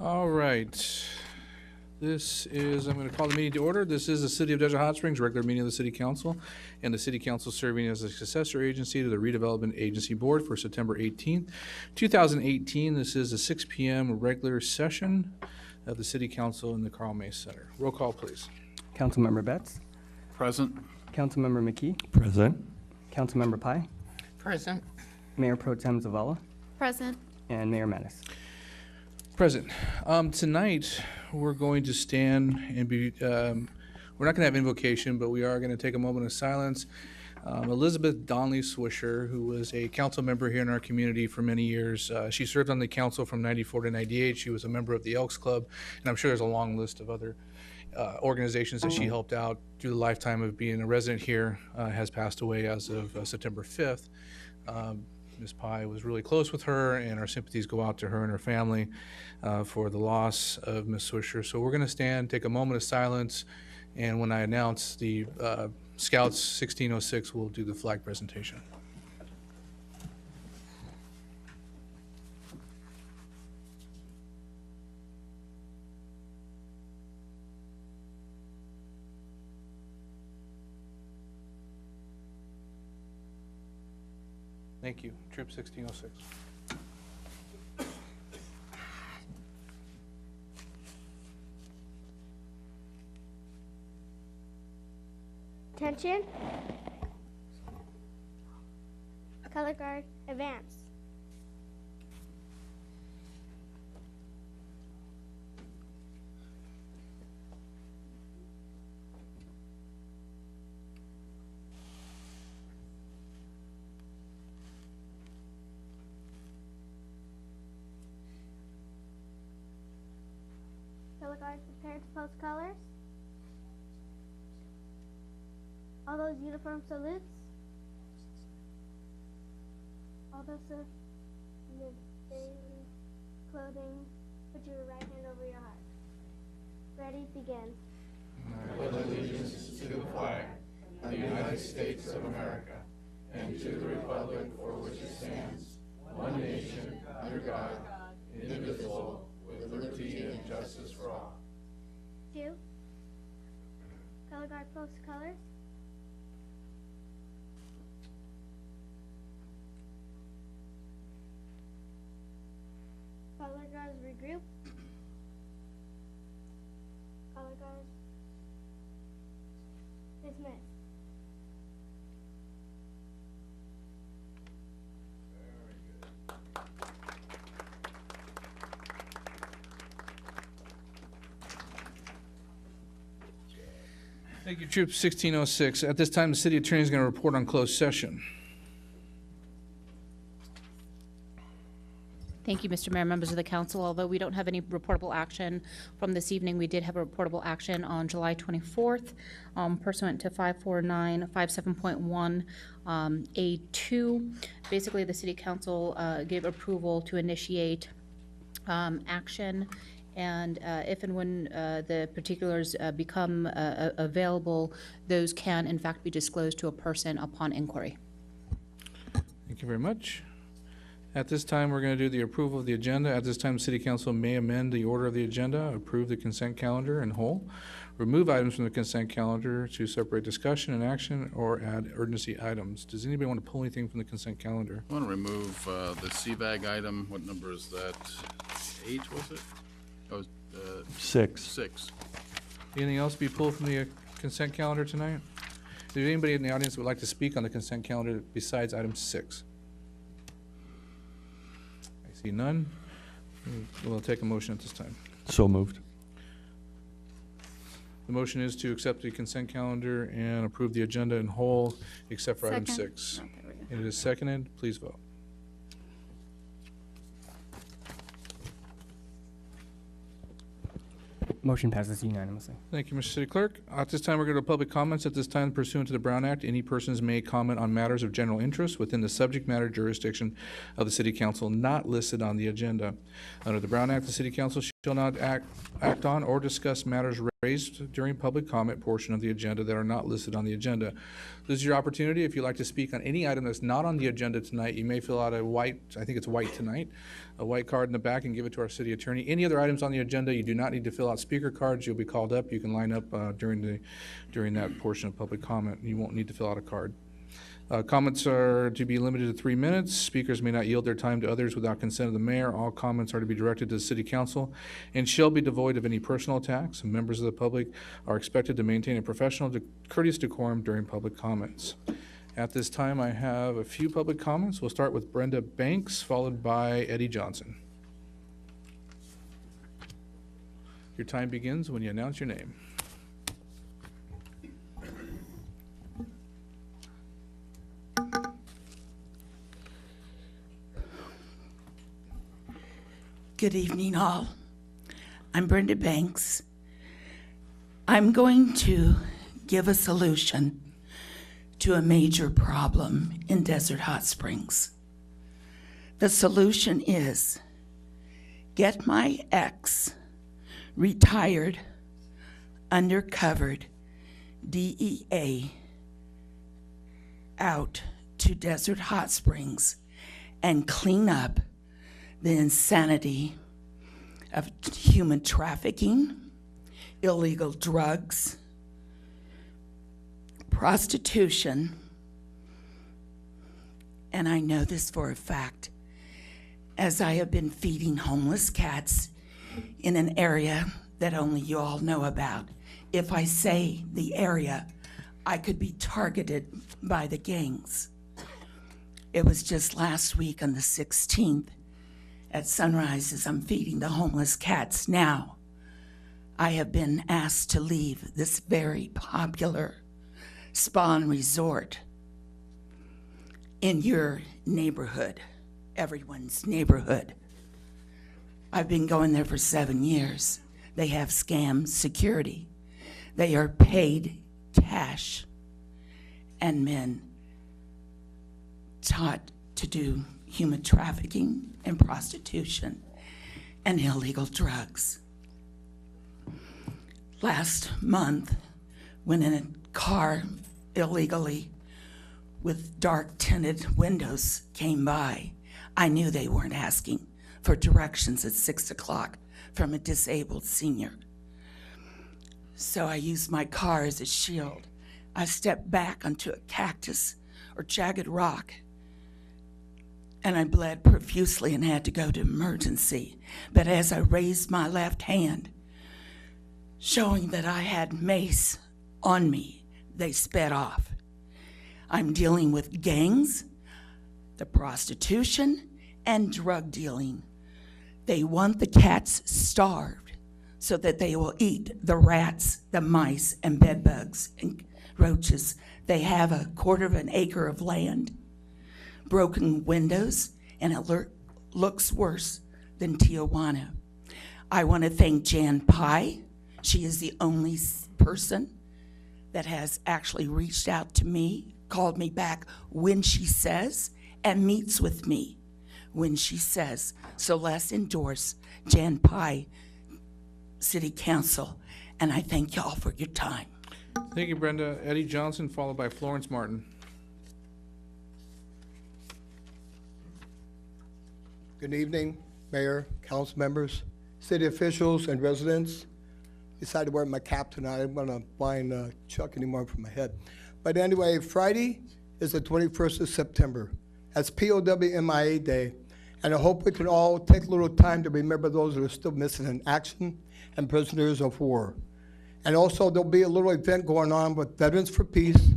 All right. I'm going to call the meeting to order. This is the City of Desert Hot Springs regular meeting of the City Council, and the City Council serving as a successor agency to the Redevelopment Agency Board for September 18th, 2018. This is a 6 p.m. regular session of the City Council in the Carl May Center. Roll call, please. Councilmember Betts, Present. Councilmember McKee, Present. Councilmember Pai, Present. Mayor Pro Tem Zavala, Present. and Mayor Mattis. Present. Tonight, we're going to stand and be, we're not going to have invocation, but we are going to take a moment of silence. Elizabeth Donnelly Swisher, who was a council member here in our community for many years, she served on the council from 94 to 98. She was a member of the Elks Club, and I'm sure there's a long list of other organizations that she helped out through the lifetime of being a resident here, has passed away as of September 5th. Ms. Pai was really close with her, and our sympathies go out to her and her family for the loss of Ms. Swisher. So we're going to stand, take a moment of silence, and when I announce the Scouts 1606, we'll do the flag presentation. Thank you. Troop 1606. Attention. Color guard, advance. Color guards, prepare to post colors. All those uniform salutes. All those in the daily clothing, put your right hand over your heart. Ready, begin. Two. Color guard post colors. Color guards regroup. Color guards dismiss. Thank you, Troop 1606. At this time, the city attorney is going to report on closed session. Thank you, Mr. Mayor, members of the council. Although we don't have any reportable action from this evening, we did have a reportable action on July 24th pursuant to 54957.1 A2. Basically, the city council gave approval to initiate action, and if and when the particulars become available, those can in fact be disclosed to a person upon inquiry. Thank you very much. At this time, we're going to do the approval of the agenda. At this time, the city council may amend the order of the agenda, approve the consent calendar in whole, remove items from the consent calendar to separate discussion and action, or add urgency items. Does anybody want to pull anything from the consent calendar? I want to remove the CVAG item. What number is that? 8, was it? Oh, 6. 6. Anything else be pulled from the consent calendar tonight? Is there anybody in the audience that would like to speak on the consent calendar besides item 6? I see none. We'll take a motion at this time. So moved. The motion is to accept the consent calendar and approve the agenda in whole, except for item Second. 6. It is seconded. Please vote. Motion passes unanimously. Thank you, Mr. City Clerk. At this time, we're going to public comments. At this time, pursuant to the Brown Act, any persons may comment on matters of general interest within the subject matter jurisdiction of the City Council not listed on the agenda. Under the Brown Act, the City Council shall not act on or discuss matters raised during public comment portion of the agenda that are not listed on the agenda. This is your opportunity. If you'd like to speak on any item that's not on the agenda tonight, you may fill out a white, I think it's white tonight, a white card in the back and give it to our city attorney. Any other items on the agenda, you do not need to fill out speaker cards. You'll be called up. You can line up during that portion of public comment. You won't need to fill out a card. Comments are to be limited to 3 minutes. Speakers may not yield their time to others without consent of the mayor. All comments are to be directed to the city council and shall be devoid of any personal attacks. Members of the public are expected to maintain a professional, courteous decorum during public comments. At this time, I have a few public comments. We'll start with Brenda Banks, followed by Eddie Johnson. Your time begins when you announce your name. Good evening, all. I'm Brenda Banks. I'm going to give a solution to a major problem in Desert Hot Springs. The solution is get my ex, retired, undercovered DEA out to Desert Hot Springs and clean up the insanity of human trafficking, illegal drugs, prostitution, and I know this for a fact, as I have been feeding homeless cats in an area that only you all know about. If I say the area, I could be targeted by the gangs. It was just last week on the 16th, at sunrise, as I'm feeding the homeless cats. Now, I have been asked to leave this very popular spa and resort in your neighborhood, everyone's neighborhood. I've been going there for 7 years. They have scam security. They are paid cash and men taught to do human trafficking and prostitution and illegal drugs. Last month, when in a car illegally with dark tinted windows came by, I knew they weren't asking for directions at 6 o'clock from a disabled senior. So I used my car as a shield. I stepped back onto a cactus or jagged rock, and I bled profusely and had to go to emergency. But as I raised my left hand, showing that I had mace on me, they sped off. I'm dealing with gangs, the prostitution, and drug dealing. They want the cats starved so that they will eat the rats, the mice, and bed bugs and roaches. They have a 1/4 acre of land, broken windows, and it looks worse than Tijuana. I want to thank Jan Pye. She is the only person that has actually reached out to me, called me back when she says, and meets with me when she says. So let's endorse Jan Pye, City Council, and I thank y'all for your time. Thank you, Brenda. Eddie Johnson, followed by Florence Martin. Good evening, Mayor, council members, city officials, and residents. Decided to wear my cap tonight. I didn't want to blind Chuck anymore from my head. But anyway, Friday is the 21st of September. That's POW MIA Day. And I hope we can all take a little time to remember those that are still missing in action and prisoners of war. And also, there'll be a little event going on with Veterans for Peace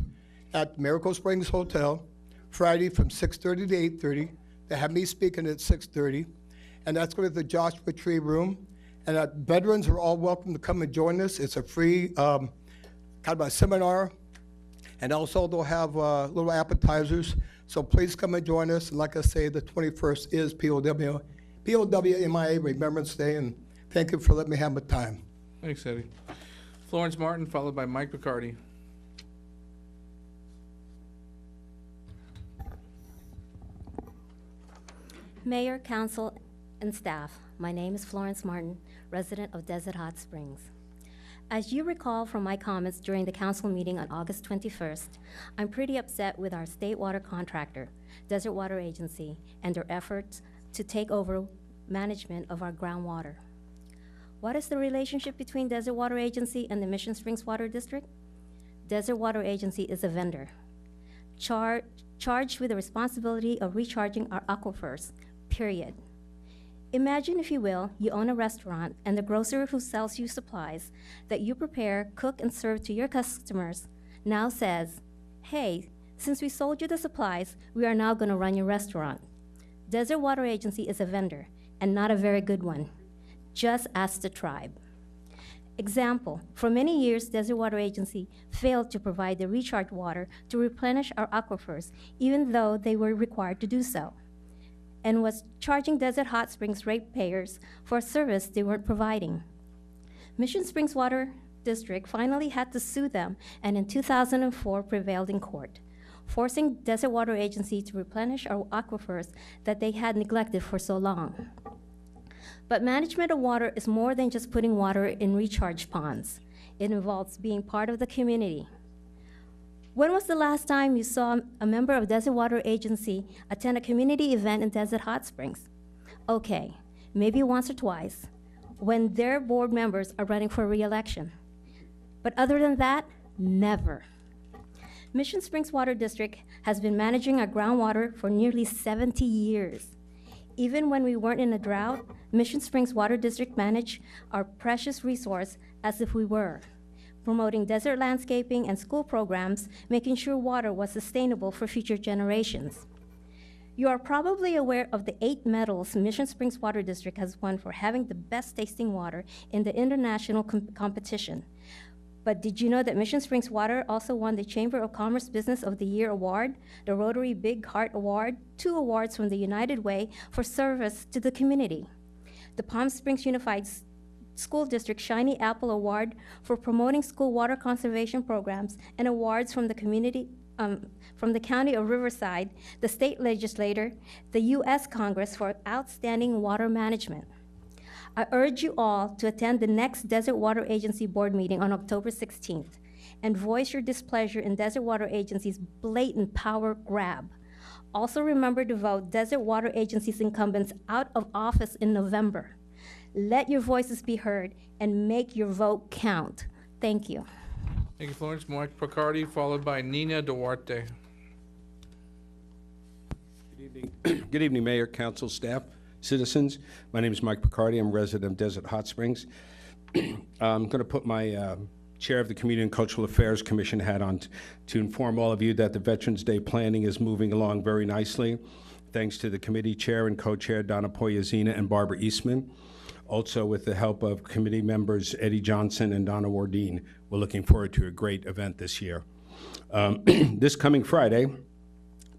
at Miracle Springs Hotel, Friday from 6:30 to 8:30. They have me speaking at 6:30. And that's going to be the Joshua Tree Room. And veterans are all welcome to come and join us. It's a free kind of a seminar. And also they'll have little appetizers. So please come and join us. And like I say, the 21st is POW MIA Remembrance Day. And thank you for letting me have my time. Thanks, Eddie. Florence Martin, followed by Mike McCarty. Mayor, Council, and staff, my name is Florence Martin, resident of Desert Hot Springs. As you recall from my comments during the council meeting on August 21st, I'm pretty upset with our state water contractor, Desert Water Agency, and their efforts to take over management of our groundwater. What is the relationship between Desert Water Agency and the Mission Springs Water District? Desert Water Agency is a vendor, charged with the responsibility of recharging our aquifers, period. Imagine, if you will, you own a restaurant and the grocer who sells you supplies that you prepare, cook, and serve to your customers now says, hey, since we sold you the supplies, we are now going to run your restaurant. Desert Water Agency is a vendor, and not a very good one. Just ask the tribe. Example, for many years, Desert Water Agency failed to provide the recharge water to replenish our aquifers, even though they were required to do so, and was charging Desert Hot Springs ratepayers for a service they weren't providing. Mission Springs Water District finally had to sue them, and in 2004 prevailed in court, forcing Desert Water Agency to replenish our aquifers that they had neglected for so long. But management of water is more than just putting water in recharge ponds. It involves being part of the community. When was the last time you saw a member of Desert Water Agency attend a community event in Desert Hot Springs? Okay, maybe once or twice, when their board members are running for re-election. But other than that, never. Mission Springs Water District has been managing our groundwater for nearly 70 years. Even when we weren't in a drought, Mission Springs Water District managed our precious resource as if we were, promoting desert landscaping and school programs, making sure water was sustainable for future generations. You are probably aware of the 8 medals Mission Springs Water District has won for having the best tasting water in the international competition. But did you know that Mission Springs Water also won the Chamber of Commerce Business of the Year Award, the Rotary Big Heart Award, 2 awards from the United Way for service to the community, the Palm Springs Unified School District Shiny Apple Award for promoting school water conservation programs, and awards from the community, from the County of Riverside, the state legislature, the U.S. Congress for outstanding water management. I urge you all to attend the next Desert Water Agency board meeting on October 16th and voice your displeasure in Desert Water Agency's blatant power grab. Also remember to vote Desert Water Agency's incumbents out of office in November. Let your voices be heard and make your vote count. Thank you. Thank you, Florence. Mike Picardi, followed by Nina Duarte. Good evening, Mayor, council, staff, citizens. My name is Mike Picardi. I'm a resident of Desert Hot Springs. I'm going to put my chair of the Community and Cultural Affairs Commission hat on to inform all of you that the Veterans Day planning is moving along very nicely, thanks to the committee chair and co-chair Donna Poyazina and Barbara Eastman. Also, with the help of committee members Eddie Johnson and Donna Wardine, we're looking forward to a great event this year. This coming Friday,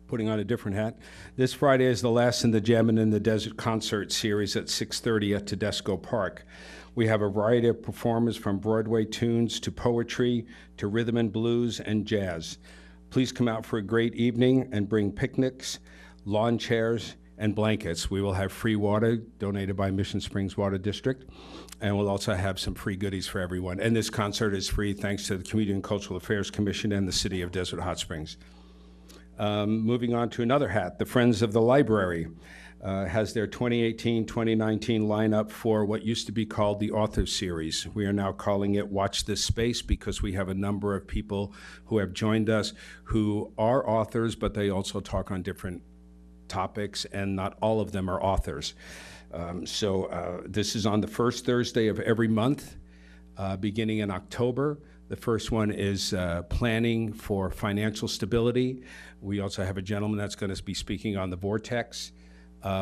putting on a different hat, this Friday is the last in the Jammin' in the Desert concert series at 6:30 at Tedesco Park. We have a variety of performers from Broadway tunes to poetry to rhythm and blues and jazz. Please come out for a great evening and bring picnics, lawn chairs, and blankets. We will have free water donated by Mission Springs Water District, and we'll also have some free goodies for everyone. And this concert is free thanks to the Community and Cultural Affairs Commission and the City of Desert Hot Springs. Moving on to another hat, the Friends of the Library has their 2018-2019 lineup for what used to be called the Author Series. We are now calling it Watch This Space because we have a number of people who have joined us who are authors, but they also talk on different topics, and not all of them are authors. This is on the first Thursday of every month, beginning in October. The first one is planning for financial stability. We also have a gentleman that's going to be speaking on the vortex.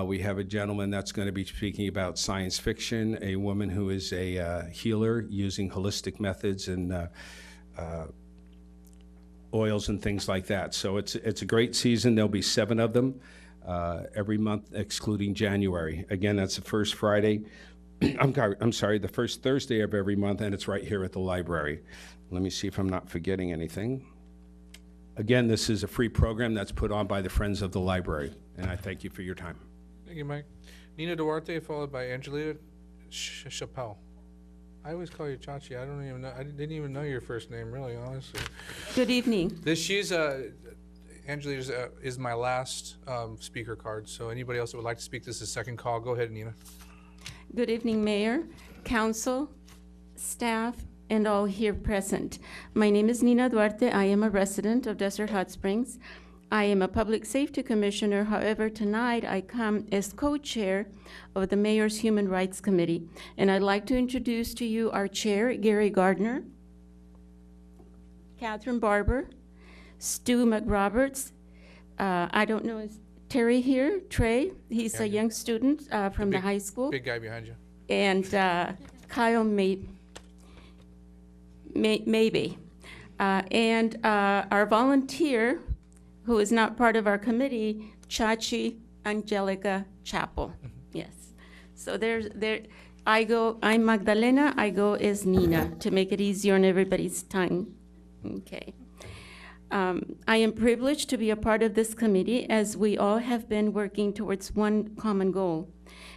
We have a gentleman that's going to be speaking about science fiction, a woman who is a healer using holistic methods and oils and things like that. So it's a great season. There'll be 7 of them every month, excluding January. Again, that's the first Friday. I'm sorry, the first Thursday of every month, and it's right here at the library. Let me see if I'm not forgetting anything. Again, this is a free program that's put on by the Friends of the Library, and I thank you for your time. Thank you, Mike. Nina Duarte, followed by Angelita Chappelle. I always call you Chachi. I don't even know. I didn't even know your first name, really, honestly. Good evening. Angelita is my last speaker card. So anybody else that would like to speak, this is second call. Go ahead, Nina. Good evening, Mayor, Council, staff, and all here present. My name is Nina Duarte. I am a resident of Desert Hot Springs. I am a Public Safety Commissioner. However, tonight I come as co-chair of the Mayor's Human Rights Committee. And I'd like to introduce to you our chair, Gary Gardner, Catherine Barber, Stu McRoberts. I don't know, is Terry here? Trey? He's a young student from the high school. Big guy behind you. And Kyle maybe. And our volunteer, who is not part of our committee, Chachi Angelica Chapel. Yes. So I'm Magdalena, I go as Nina, to make it easier on everybody's tongue. Okay. I am privileged to be a part of this committee, as we all have been working towards one common goal,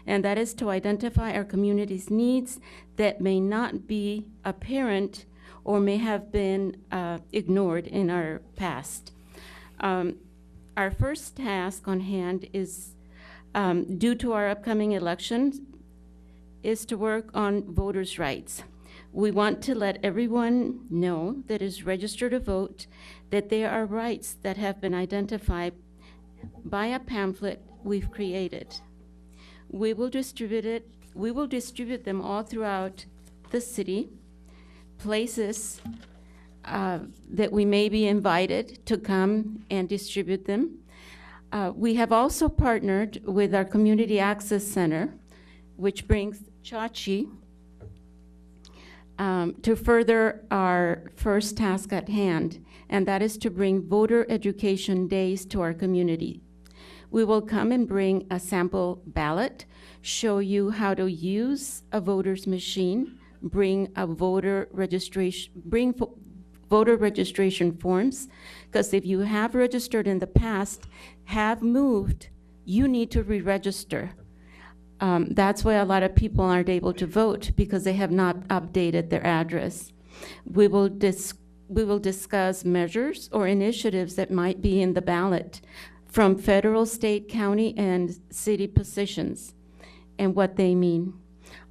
and that is to identify our community's needs that may not be apparent or may have been ignored in our past. Our first task on hand is, due to our upcoming elections, is to work on voters' rights. We want to let everyone know that is registered to vote that there are rights that have been identified by a pamphlet we've created. We will distribute them all throughout the city, places that we may be invited to come and distribute them. We have also partnered with our Community Access Center, which brings Chachi to further our first task at hand, and that is to bring voter education days to our community. We will come and bring a sample ballot, show you how to use a voter's machine, bring voter registration forms, because if you have registered in the past, have moved, you need to re-register. That's why a lot of people aren't able to vote, because they have not updated their address. We will discuss measures or initiatives that might be in the ballot from federal, state, county, and city positions and what they mean.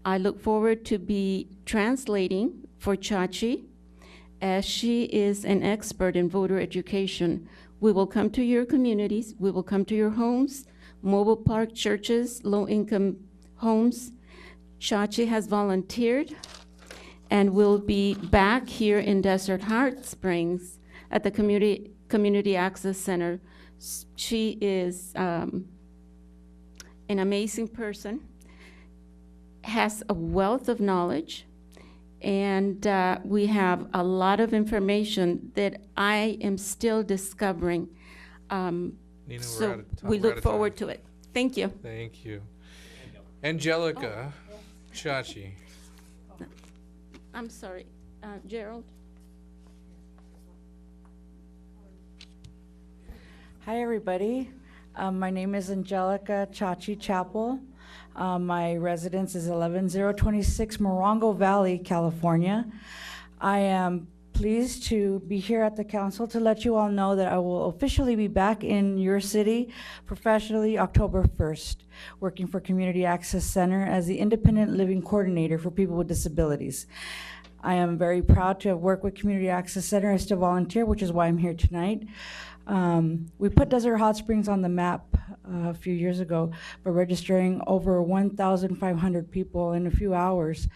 I look forward to be translating for Chachi, as she is an expert in voter education. We will come to your communities, we will come to your homes, mobile park churches, low-income homes. Chachi has volunteered and will be back here in Desert Hot Springs at the Community Access Center. She is an amazing person, has a wealth of knowledge, and we have a lot of information that I am still discovering. Nina, So we look forward to it. Thank you. Thank you. Angelica Chachi. I'm sorry, Gerald. Hi, everybody. My name is Angelica Chachi Chapel. My residence is 11026 Morongo Valley, California. I am pleased to be here at the council to let you all know that I will officially be back in your city professionally October 1st, working for Community Access Center as the Independent Living Coordinator for people with disabilities. I am very proud to have worked with Community Access Center. I still volunteer, which is why I'm here tonight. We put Desert Hot Springs on the map a few years ago by registering over 1,500 people in a few hours.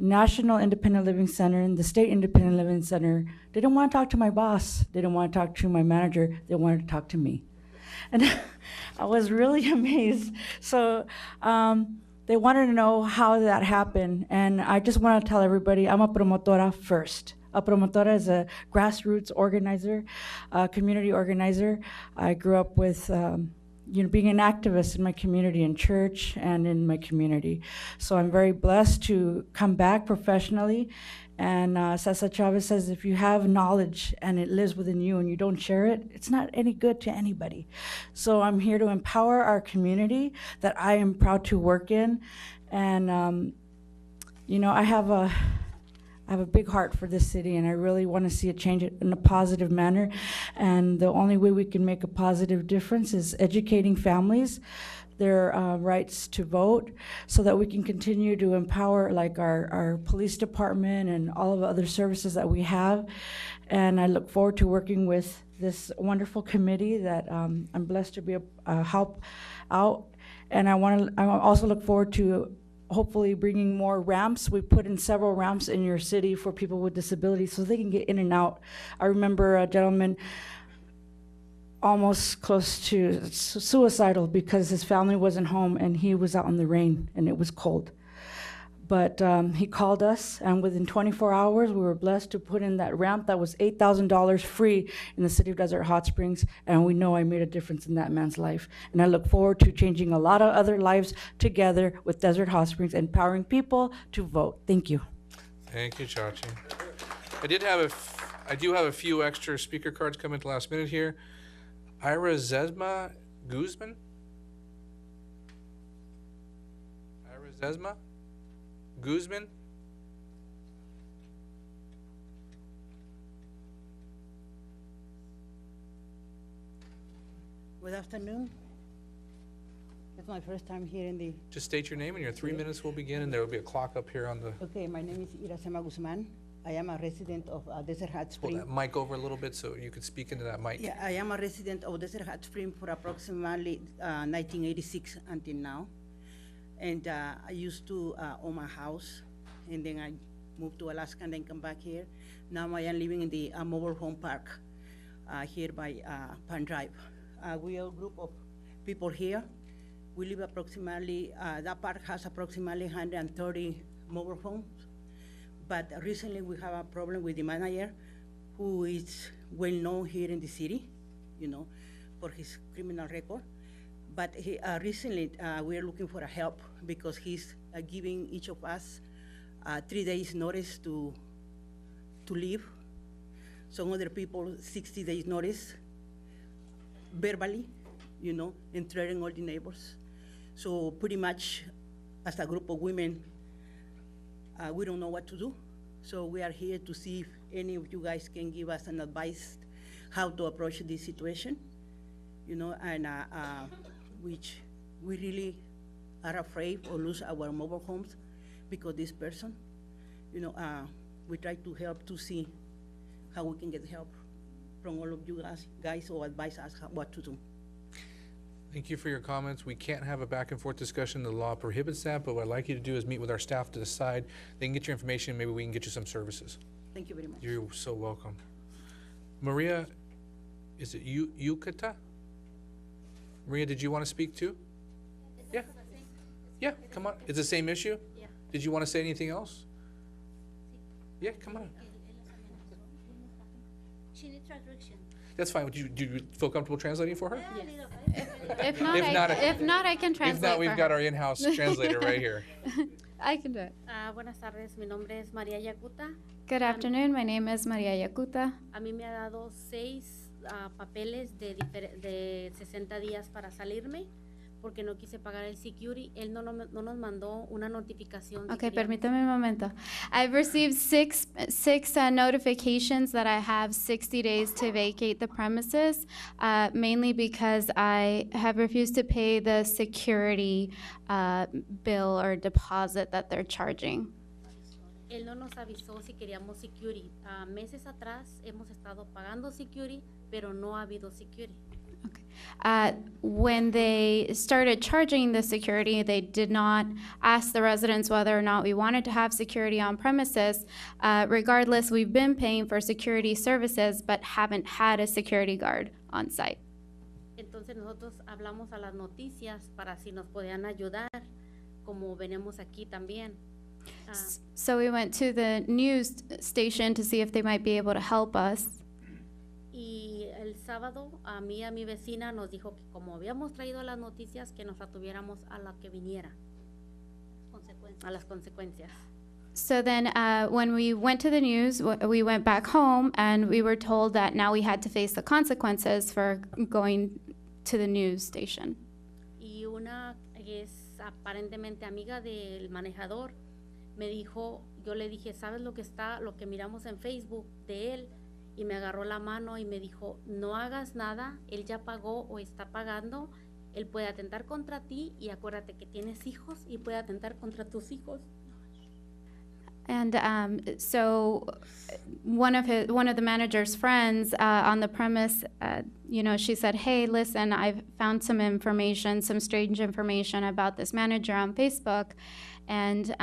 National Independent Living Center and the State Independent Living Center didn't want to talk to my boss, they didn't want to talk to my manager, they wanted to talk to me. And I was really amazed. So they wanted to know how that happened, and I just want to tell everybody I'm a promotora first. A promotora is a grassroots organizer, community organizer. I grew up with being an activist in my community, in church and in my community. So I'm very blessed to come back professionally And Cesar Chavez says, if you have knowledge and it lives within you and you don't share it, it's not any good to anybody. So I'm here to empower our community that I am proud to work in. And, you know, I have a big heart for this city, and I really want to see it change it in a positive manner. And the only way we can make a positive difference is educating families, their rights to vote, so that we can continue to empower like our police department and all of the other services that we have. And I look forward to working with this wonderful committee that I'm blessed to be help out. And I also look forward to hopefully bringing more ramps. We put in several ramps in your city for people with disabilities so they can get in and out. I remember a gentleman almost close to suicidal because his family wasn't home and he was out in the rain and it was cold. But he called us, and within 24 hours, we were blessed to put in that ramp that was $8,000 free in the city of Desert Hot Springs, and we know I made a difference in that man's life. And I look forward to changing a lot of other lives together with Desert Hot Springs, empowering people to vote. Thank you. Thank you, Chachi. I do have a few extra speaker cards coming at the last minute here. Ira Zezma Guzman? Ira Zezma Guzman? Good afternoon. It's my first time here in the... Just state your name and your 3 minutes will begin, and there will be a clock up here on the... Okay, my name is Iracema Guzman. I am a resident of Desert Hot Pull Spring. that mic over a little bit so you can speak into that mic. Yeah, I am a resident of Desert Hot Spring for approximately 1986 until now. And I used to own my house, and then I moved to Alaska and then come back here. Now I am living in the mobile home park here by Pan Drive. We are a group of people here. We live approximately, that park has approximately 130 mobile homes. But recently we have a problem with the manager, who is well known here in the city, you know, for his criminal record. But he, recently we are looking for a help because he's giving each of us 3 days notice to leave. Some other people 60 days notice verbally, you know, and threatening all the neighbors. So pretty much as a group of women, we don't know what to do. So we are here to see if any of you guys can give us an advice how to approach this situation, you know, and which we really are afraid of lose our mobile homes because this person, you know, we try to help to see how we can get help from all of you guys or advise us what to do. Thank you for your comments. We can't have a back and forth discussion. The law prohibits that, but what I'd like you to do is meet with our staff to decide. They can get your information, maybe we can get you some services. Thank you very much. You're so welcome. Maria, is it Yukata? Maria, did you want to speak too? Yeah. Yeah, come on. It's the same issue? Yeah. Did you want to say anything else? Yeah, come on. She needs traduction. That's fine. Do you feel comfortable translating for her? If not, I can translate. If not, we've for got her. our in-house translator right here. I can do it. Buenas tardes, mi nombre es María Yacuta. Good afternoon. My name is Maria Yakuta. A mí me ha dado 6 papeles de 60 días para salirme porque no quise pagar el security. Él no nos mandó una notificación. si Okay, queríamos- permítame un momento. I've received six notifications that I have 60 days to vacate the premises, mainly because I have refused to pay the security bill or deposit that they're charging. Él no nos avisó si queríamos security. Meses atrás hemos estado pagando security, pero no ha habido security. When they started charging the security, they did not ask the residents whether or not we wanted to have security on premises. Regardless, we've been paying for security services, but haven't had a security guard on site. Entonces nosotros hablamos a las noticias para si nos podían ayudar, como venimos aquí también. So we went to the news station to see if they might be able to help us. Y el sábado a mí y a mi vecina nos dijo que como habíamos traído las noticias que nos atuviéramos a la que viniera, a las consecuencias. So then when we went to the news, we went back home and we were told that now we had to face the consequences for going to the news station. Y una que es aparentemente amiga del manejador me dijo, yo le dije, ¿sabes lo que miramos en Facebook de él? Y me agarró la mano y me dijo, no hagas nada, él ya pagó o está pagando, él puede atentar contra ti y acuérdate que tienes hijos y puede atentar contra tus hijos. And so one of the manager's friends on the premise, she said, hey, listen, I've found some strange information about this manager on Facebook. And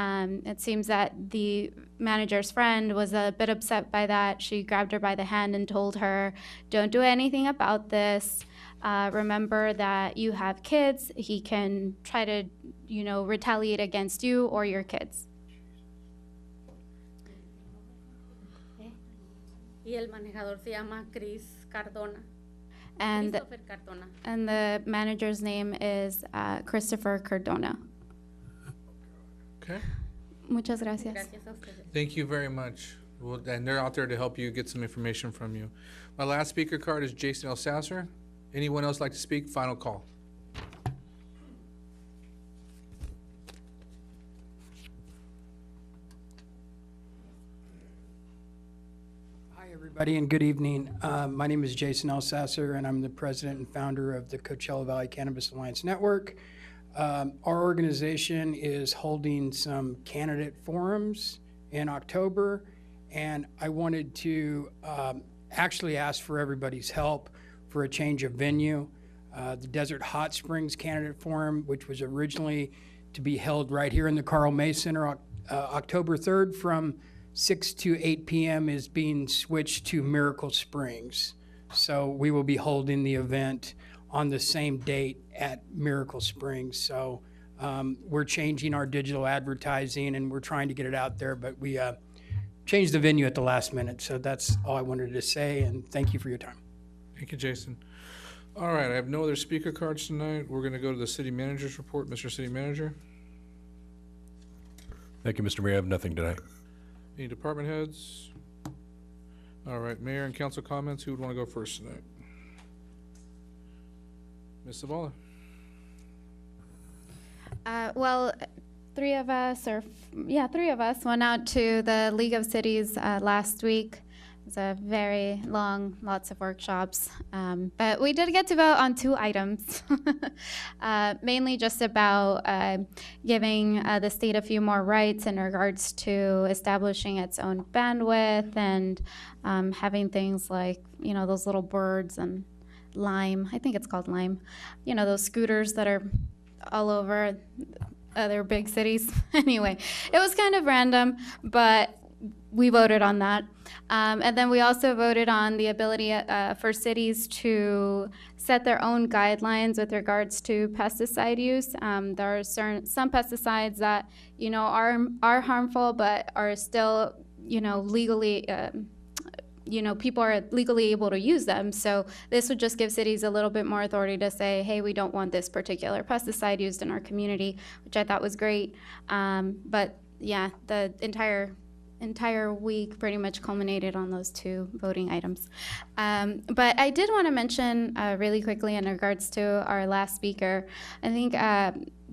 it seems that the manager's friend was a bit upset by that. She grabbed her by the hand and told her, don't do anything about this. Remember that you have kids. He can try to, retaliate against you or your kids. Y el manejador se llama Chris Cardona. And Christopher Cardona. And the manager's name is Christopher Cardona. Okay. Muchas gracias. Gracias a ustedes. Thank you very much. Well, and they're out there to help you get some information from you. My last speaker card is Jason Elsasser. Anyone else like to speak? Final call. Hi, everybody, and good evening. My name is Jason Elsasser, and I'm the president and founder of the Coachella Valley Cannabis Alliance Network. Our organization is holding some candidate forums in October, and I wanted to actually ask for everybody's help for a change of venue. The Desert Hot Springs Candidate Forum, which was originally to be held right here in the Carl May Center October 3rd from 6 to 8 p.m. is being switched to Miracle Springs. So we will be holding the event on the same date at Miracle Springs. So we're changing our digital advertising and we're trying to get it out there, but we changed the venue at the last minute. So that's all I wanted to say, and thank you for your time. Thank you, Jason. All right, I have no other speaker cards tonight. We're going to go to the city manager's report. Mr. City Manager, Thank you, Mr. Mayor. I have nothing tonight. any department heads? All right, mayor and council comments. Who would want to go first tonight? Ms. Zavala. Well, three of us went out to the League of Cities last week. It was a very long, lots of workshops. But we did get to vote on 2 items, mainly just about giving the state a few more rights in regards to establishing its own bandwidth and having things like, those little birds and Lime. I think it's called Lime. Those scooters that are all over other big cities. Anyway, it was kind of random, but we voted on that. And then we also voted on the ability for cities to set their own guidelines with regards to pesticide use. There are some pesticides that, are harmful, but are still, legally, people are legally able to use them. So this would just give cities a little bit more authority to say, hey, we don't want this particular pesticide used in our community, which I thought was great. But yeah, the entire week pretty much culminated on those 2 voting items. But I did want to mention really quickly in regards to our last speaker, I think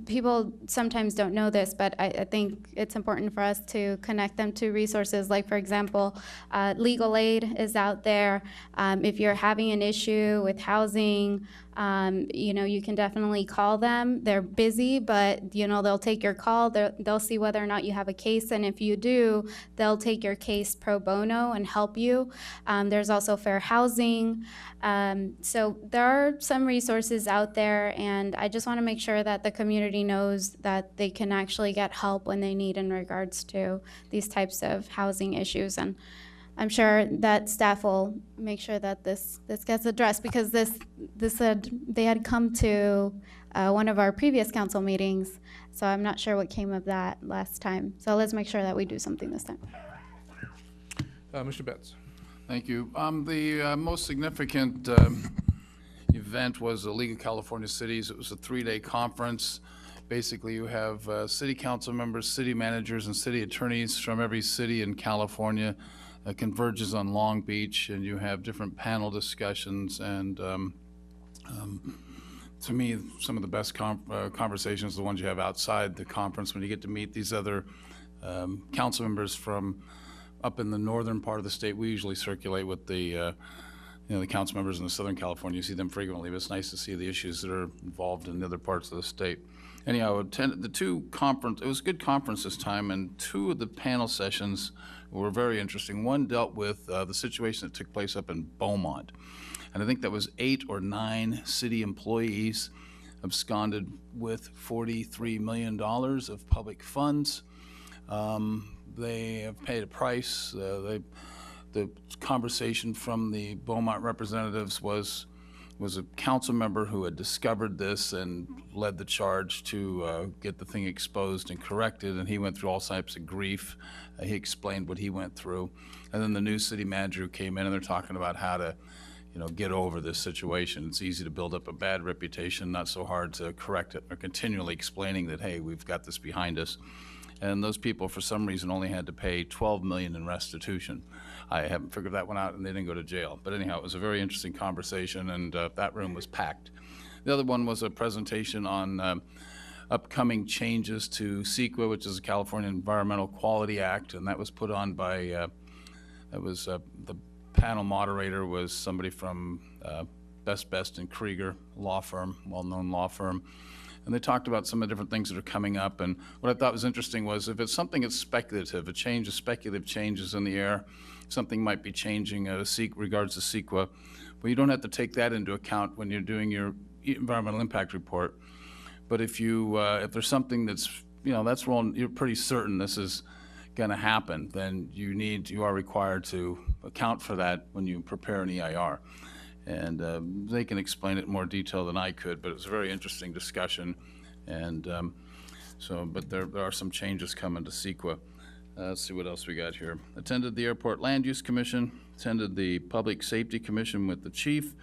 people sometimes don't know this, but I think it's important for us to connect them to resources like, for example, legal aid is out there. If you're having an issue with housing, you can definitely call them. They're busy, but they'll take your call. They'll see whether or not you have a case, and if you do, they'll take your case pro bono and help you. There's also fair housing. So there are some resources out there, and I just want to make sure that the community knows that they can actually get help when they need in regards to these types of housing issues. And I'm sure that staff will make sure that this gets addressed, because they had come to one of our previous council meetings, so I'm not sure what came of that last time. So let's make sure that we do something this time. Mr. Betts. Thank you. The most significant event was the League of California Cities. It was a 3-day conference. basically you have city council members, city managers, and city attorneys from every city in California converges on Long Beach, and you have different panel discussions. And to me, some of the best conversations are the ones you have outside the conference when you get to meet these other council members from up in the northern part of the state. We usually circulate with the the council members in the Southern California. You see them frequently, but it's nice to see the issues that are involved in the other parts of the state. Anyhow, the two conference, it was a good conference this time, and two of the panel sessions were very interesting. One dealt with the situation that took place up in Beaumont. And I think that was 8 or 9 city employees absconded with $43 million of public funds. They have paid a price. The conversation from the Beaumont representatives was a council member who had discovered this and led the charge to get the thing exposed and corrected, and he went through all types of grief. He explained what he went through. And then the new city manager who came in, and they're talking about how to get over this situation. It's easy to build up a bad reputation, not so hard to correct it. They're continually explaining that, hey, we've got this behind us. And those people, for some reason, only had to pay $12 million in restitution. I haven't figured that one out, and they didn't go to jail. But anyhow, it was a very interesting conversation, and that room was packed. The other one was a presentation on upcoming changes to CEQA, which is the California Environmental Quality Act, and that was put on by, the panel moderator was somebody from Best and Krieger law firm, well-known law firm. And they talked about some of the different things that are coming up. And what I thought was interesting was if it's something that's speculative, a speculative changes in the air, something might be changing regards to CEQA, but you don't have to take that into account when you're doing your environmental impact report. But if there's something that's, that's wrong, you're pretty certain this is going to happen, then you are required to account for that when you prepare an EIR. And they can explain it in more detail than I could, but it was a very interesting discussion. And but there are some changes coming to CEQA. Let's see what else we got here. Attended the Airport Land Use Commission, attended the Public Safety Commission with the chief.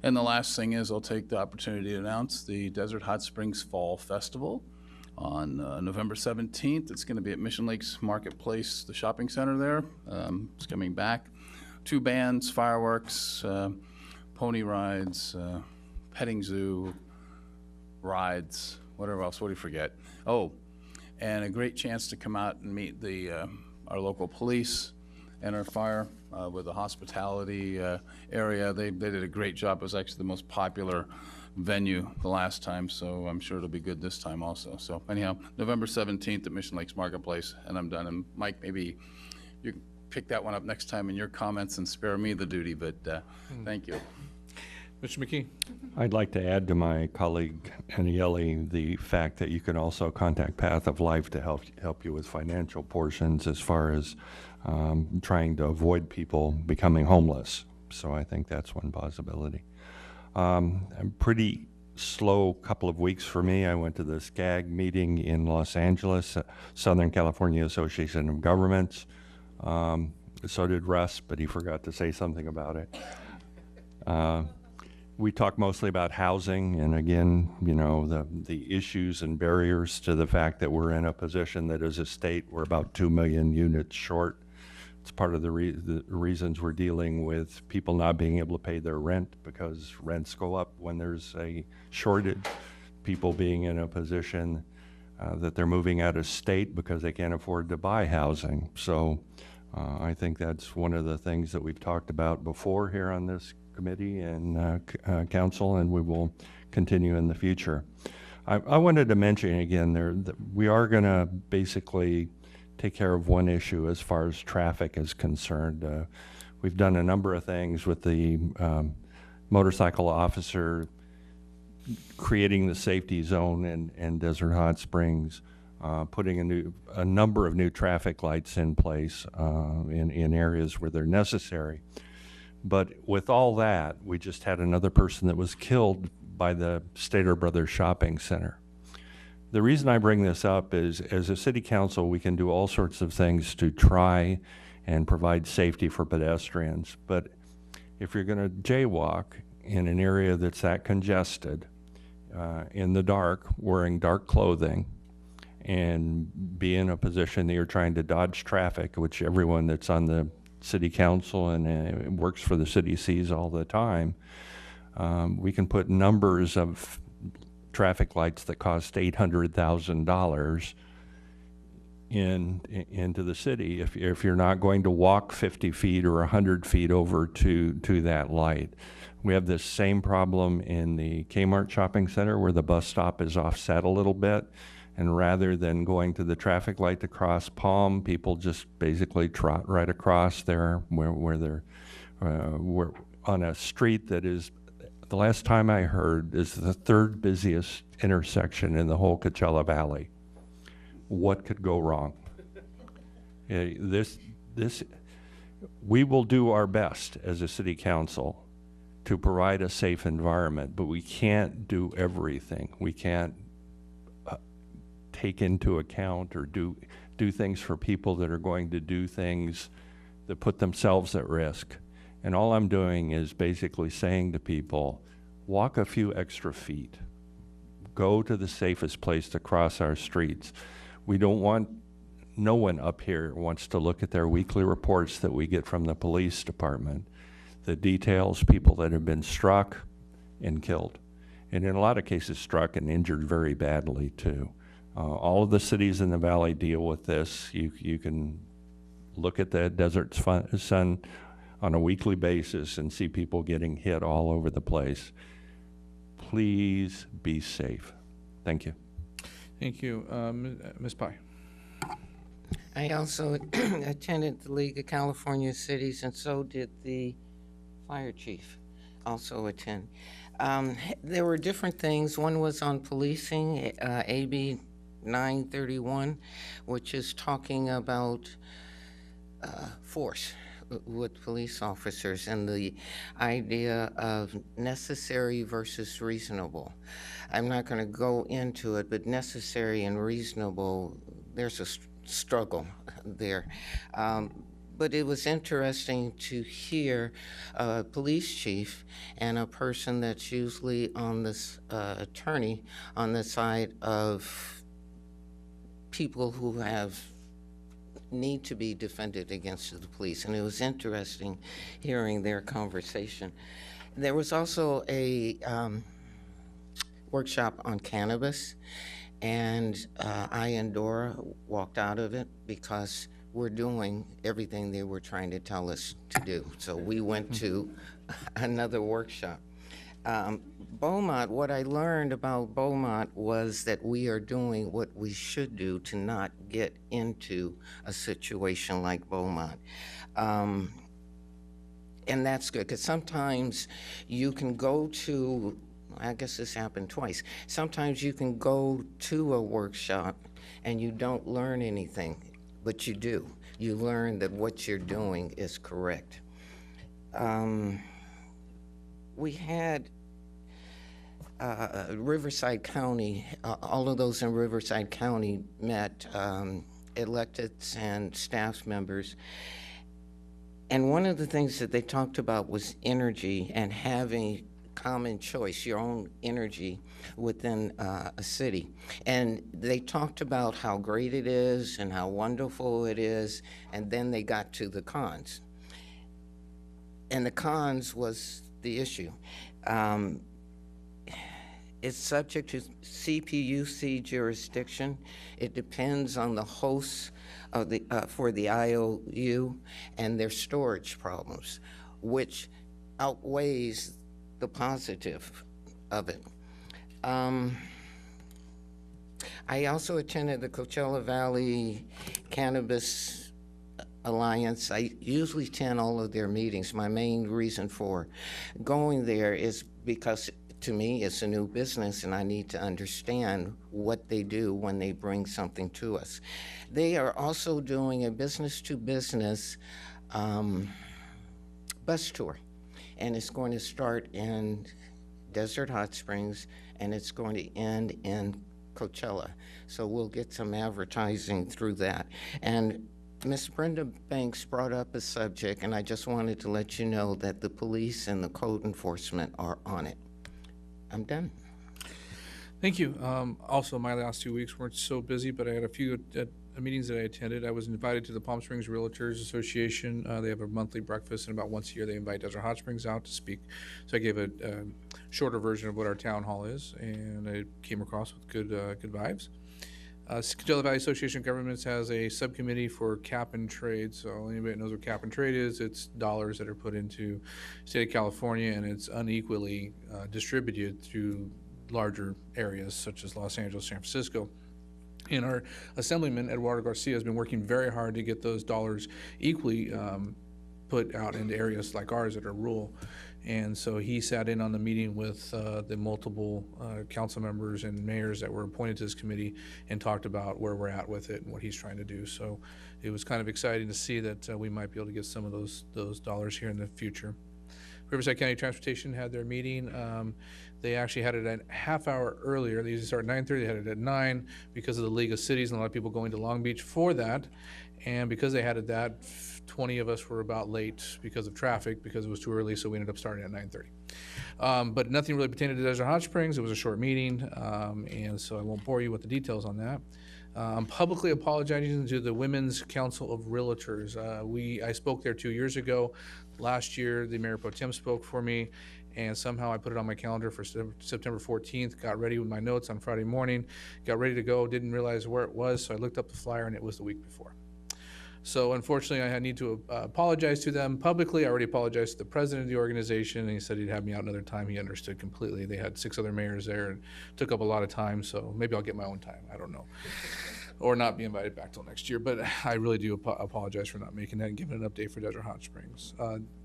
And the last thing is I'll take the opportunity to announce the Desert Hot Springs Fall Festival on November 17th. It's going to be at Mission Lakes Marketplace, the shopping center there. It's coming back. 2 bands, fireworks, pony rides, petting zoo, rides, whatever else. What do you forget? Oh, and a great chance to come out and meet our local police and our fire with the hospitality area. They did a great job. It was actually the most popular venue the last time, so I'm sure it'll be good this time also. So anyhow, November 17th at Mission Lakes Marketplace, and I'm done. And Mike, maybe you can pick that one up next time in your comments and spare me the duty, but thank you. Mr. McKee. I'd like to add to my colleague Anielli the fact that you can also contact Path of Life to help you with financial portions as far as trying to avoid people becoming homeless. So I think that's one possibility. A pretty slow couple of weeks for me. I went to the SCAG meeting in Los Angeles, Southern California Association of Governments. So did Russ, but he forgot to say something about it. We talked mostly about housing, and again, the issues and barriers to the fact that we're in a position that as a state, we're about 2 million units short. It's part of the reasons we're dealing with people not being able to pay their rent because rents go up when there's a shortage. People being in a position that they're moving out of state because they can't afford to buy housing. So I think that's one of the things that we've talked about before here on this committee and council, and we will continue in the future. I wanted to mention again that we are going to basically take care of one issue as far as traffic is concerned. We've done a number of things with the motorcycle officer creating the safety zone in Desert Hot Springs, putting a number of new traffic lights in place in areas where they're necessary. But with all that, we just had another person that was killed by the Stater Brothers Shopping Center. The reason I bring this up is, as a city council, we can do all sorts of things to try and provide safety for pedestrians. But if you're going to jaywalk in an area that's that congested, in the dark, wearing dark clothing, and be in a position that you're trying to dodge traffic, which everyone that's on the city council and works for the city sees all the time. We can put numbers of traffic lights that cost $800,000 into the city if you're not going to walk 50 feet or 100 feet over to that light. We have this same problem in the Kmart shopping center where the bus stop is offset a little bit, and rather than going to the traffic light to cross Palm, people just basically trot right across there where they're we're on a street that is, the last time I heard, is the third busiest intersection in the whole Coachella Valley. What could go wrong? We will do our best as a city council to provide a safe environment, but we can't do everything. We can't take into account or do things for people that are going to do things that put themselves at risk. And all I'm doing is basically saying to people, walk a few extra feet. Go to the safest place to cross our streets. We don't want, no one up here wants to look at their weekly reports that we get from the police department that details people that have been struck and killed. And in a lot of cases, struck and injured very badly too. All of the cities in the valley deal with this. You can look at the Desert Sun on a weekly basis and see people getting hit all over the place. Please be safe. Thank you. Thank you. Ms. Pai. I also attended the League of California Cities, and so did the fire chief also attend. There were different things. One was on policing, AB 931, which is talking about force with police officers and the idea of necessary versus reasonable. I'm not going to go into it, but necessary and reasonable, there's a struggle there. But it was interesting to hear a police chief and a person that's usually on this attorney on the side of people who need to be defended against the police. And it was interesting hearing their conversation. There was also a workshop on cannabis, and I and Dora walked out of it because we're doing everything they were trying to tell us to do. So we went to another workshop. Beaumont, what I learned about Beaumont was that we are doing what we should do to not get into a situation like Beaumont. And that's good, because sometimes you can go to, I guess this happened twice, sometimes you can go to a workshop and you don't learn anything, but you do. You learn that what you're doing is correct. We had Riverside County, all of those in Riverside County met electeds and staff members. And one of the things that they talked about was energy and having common choice, your own energy within a city. And they talked about how great it is and how wonderful it is, and then they got to the cons. And the cons was the issue. It's subject to CPUC jurisdiction. It depends on the hosts of the, for the IOU and their storage problems, which outweighs the positive of it. I also attended the Coachella Valley Cannabis Alliance. I usually attend all of their meetings. My main reason for going there is because to me it's a new business and I need to understand what they do when they bring something to us. They are also doing a business-to-business bus tour, and it's going to start in Desert Hot Springs and it's going to end in Coachella. So we'll get some advertising through that. And Ms. Brenda Banks brought up a subject, and I just wanted to let you know that the police and the code enforcement are on it. I'm done. Thank you. Also, my last 2 weeks weren't so busy, but I had a few meetings that I attended. I was invited to the Palm Springs Realtors Association. They have a monthly breakfast, and about once a year they invite Desert Hot Springs out to speak. So I gave a shorter version of what our town hall is, and I came across with good vibes. Coachella Valley Association of Governments has a subcommittee for cap and trade. So anybody that knows what cap and trade is, it's dollars that are put into the state of California, and it's unequally distributed through larger areas such as Los Angeles, San Francisco. And our Assemblyman, Eduardo Garcia, has been working very hard to get those dollars equally put out into areas like ours that are rural. And so he sat in on the meeting with the multiple council members and mayors that were appointed to this committee and talked about where we're at with it and what he's trying to do. So it was kind of exciting to see that we might be able to get some of those dollars here in the future. Riverside County Transportation had their meeting. They actually had it a half hour earlier. They usually start at 9:30. They had it at 9 because of the League of Cities and a lot of people going to Long Beach for that. And because they had it that, 20 of us were about late because of traffic, because it was too early, so we ended up starting at 9:30. But nothing really pertained to Desert Hot Springs. It was a short meeting, and so I won't bore you with the details on that. I'm publicly apologizing to the Women's Council of Realtors. I spoke there 2 years ago. Last year, the Mayor Pro Tem spoke for me, and somehow I put it on my calendar for September 14th, got ready with my notes on Friday morning, got ready to go, didn't realize where it was, so I looked up the flyer, and it was the week before. So unfortunately, I need to apologize to them publicly. I already apologized to the president of the organization, and he said he'd have me out another time. He understood completely. They had 6 other mayors there and took up a lot of time, so maybe I'll get my own time. I don't know. Or not be invited back till next year. But I really do apologize for not making that and giving an update for Desert Hot Springs.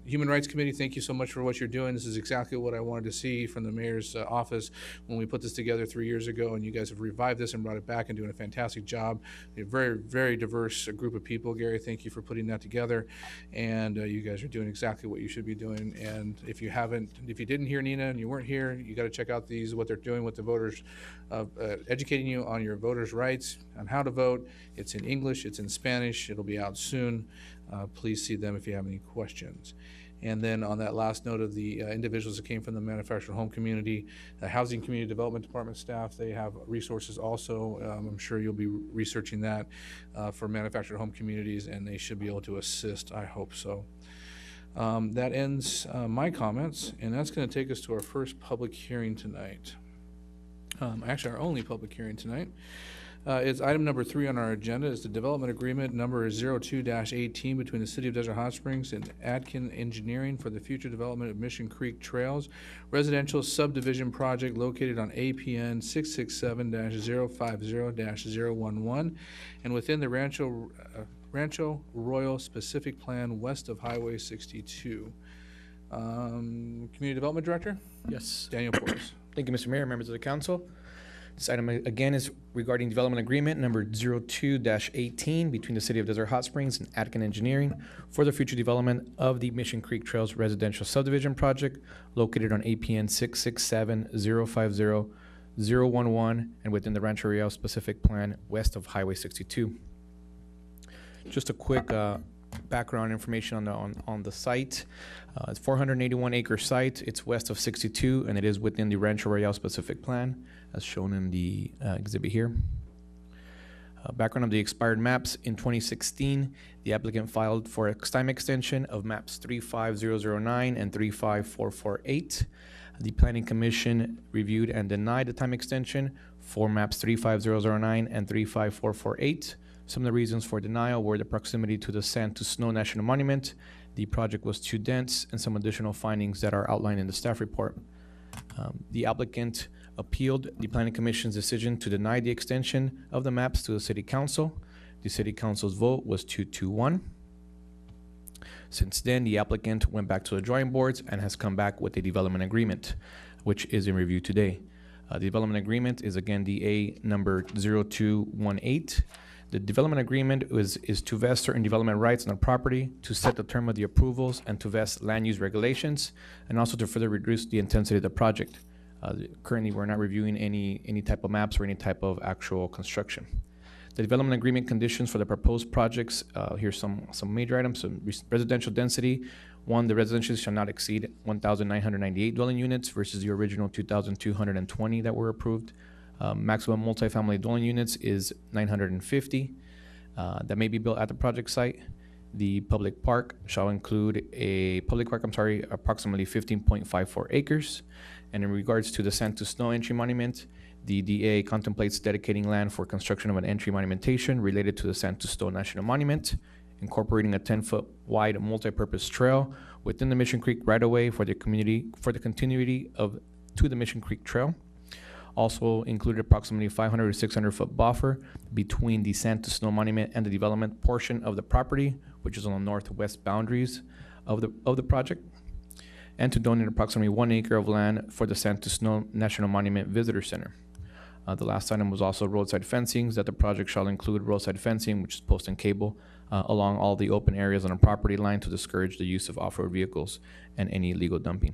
Human Rights Committee, thank you so much for what you're doing. This is exactly what I wanted to see from the mayor's office when we put this together 3 years ago, and you guys have revived this and brought it back and doing a fantastic job. A very, very diverse group of people. Gary, thank you for putting that together, and you guys are doing exactly what you should be doing. And if you didn't hear Nina and you weren't here, you got to check out what they're doing with the voters, educating you on your voters' rights, on how to vote. It's in English, it's in Spanish, it'll be out soon. Please see them if you have any questions. And then on that last note of the individuals that came from the manufactured home community, the Housing Community Development Department staff, they have resources also. I'm sure you'll be researching that for manufactured home communities, and they should be able to assist, I hope so. That ends my comments, and that's going to take us to our first public hearing tonight. Actually, our only public hearing tonight. It's item number 3 on our agenda. Is the development agreement number 02-18 between the City of Desert Hot Springs and Adkin Engineering for the future development of Mission Creek Trails residential subdivision project located on APN 667-050-011 and within the Rancho Royal Specific Plan west of Highway 62. Community Development Director? Yes. Daniel Porras. Thank you, Mr. Mayor, members of the council. This item again is regarding development agreement number 02-18 between the City of Desert Hot Springs and Adkin Engineering for the future development of the Mission Creek Trails residential subdivision project located on APN 667-050-011 and within the Rancho Real Specific Plan west of Highway 62. Just a quick background information on the site. It's 481-acre site. It's west of 62, and it is within the Rancho Real Specific Plan, as shown in the exhibit here. Background of the expired maps. In 2016, the applicant filed for a time extension of maps 35009 and 35448. The Planning Commission reviewed and denied the time extension for maps 35009 and 35448. Some of the reasons for denial were the proximity to the Sand to Snow National Monument, the project was too dense, and some additional findings that are outlined in the staff report. The applicant appealed the Planning Commission's decision to deny the extension of the maps to the City Council. The City Council's vote was 2-1. Since then, the applicant went back to the drawing boards and has come back with a development agreement, which is in review today. The development agreement is again DA number 0218. The development agreement is to vest certain development rights on the property, to set the term of the approvals, and to vest land use regulations, and also to further reduce the intensity of the project. Currently, we're not reviewing any type of maps or any type of actual construction. The development agreement conditions for the proposed projects, here's some major items. Some residential density. 1, the residences shall not exceed 1,998 dwelling units versus the original 2,220 that were approved. Maximum multifamily dwelling units is 950 that may be built at the project site. The public park shall include approximately 15.54 acres. And in regards to the Sand to Snow entry monument, the DA contemplates dedicating land for construction of an entry monumentation related to the Sand to Snow National Monument, incorporating a 10-foot wide multi-purpose trail within the Mission Creek right-of-way for the continuity to the Mission Creek Trail. Also included approximately 500 to 600 foot buffer between the Sand to Snow Monument and the development portion of the property, which is on the northwest boundaries of the project, and to donate approximately 1 acre of land for the Sand to Snow National Monument Visitor Center. The last item was also roadside fencing, that the project shall include roadside fencing, which is post and cable, along all the open areas on the property line to discourage the use of off-road vehicles and any illegal dumping.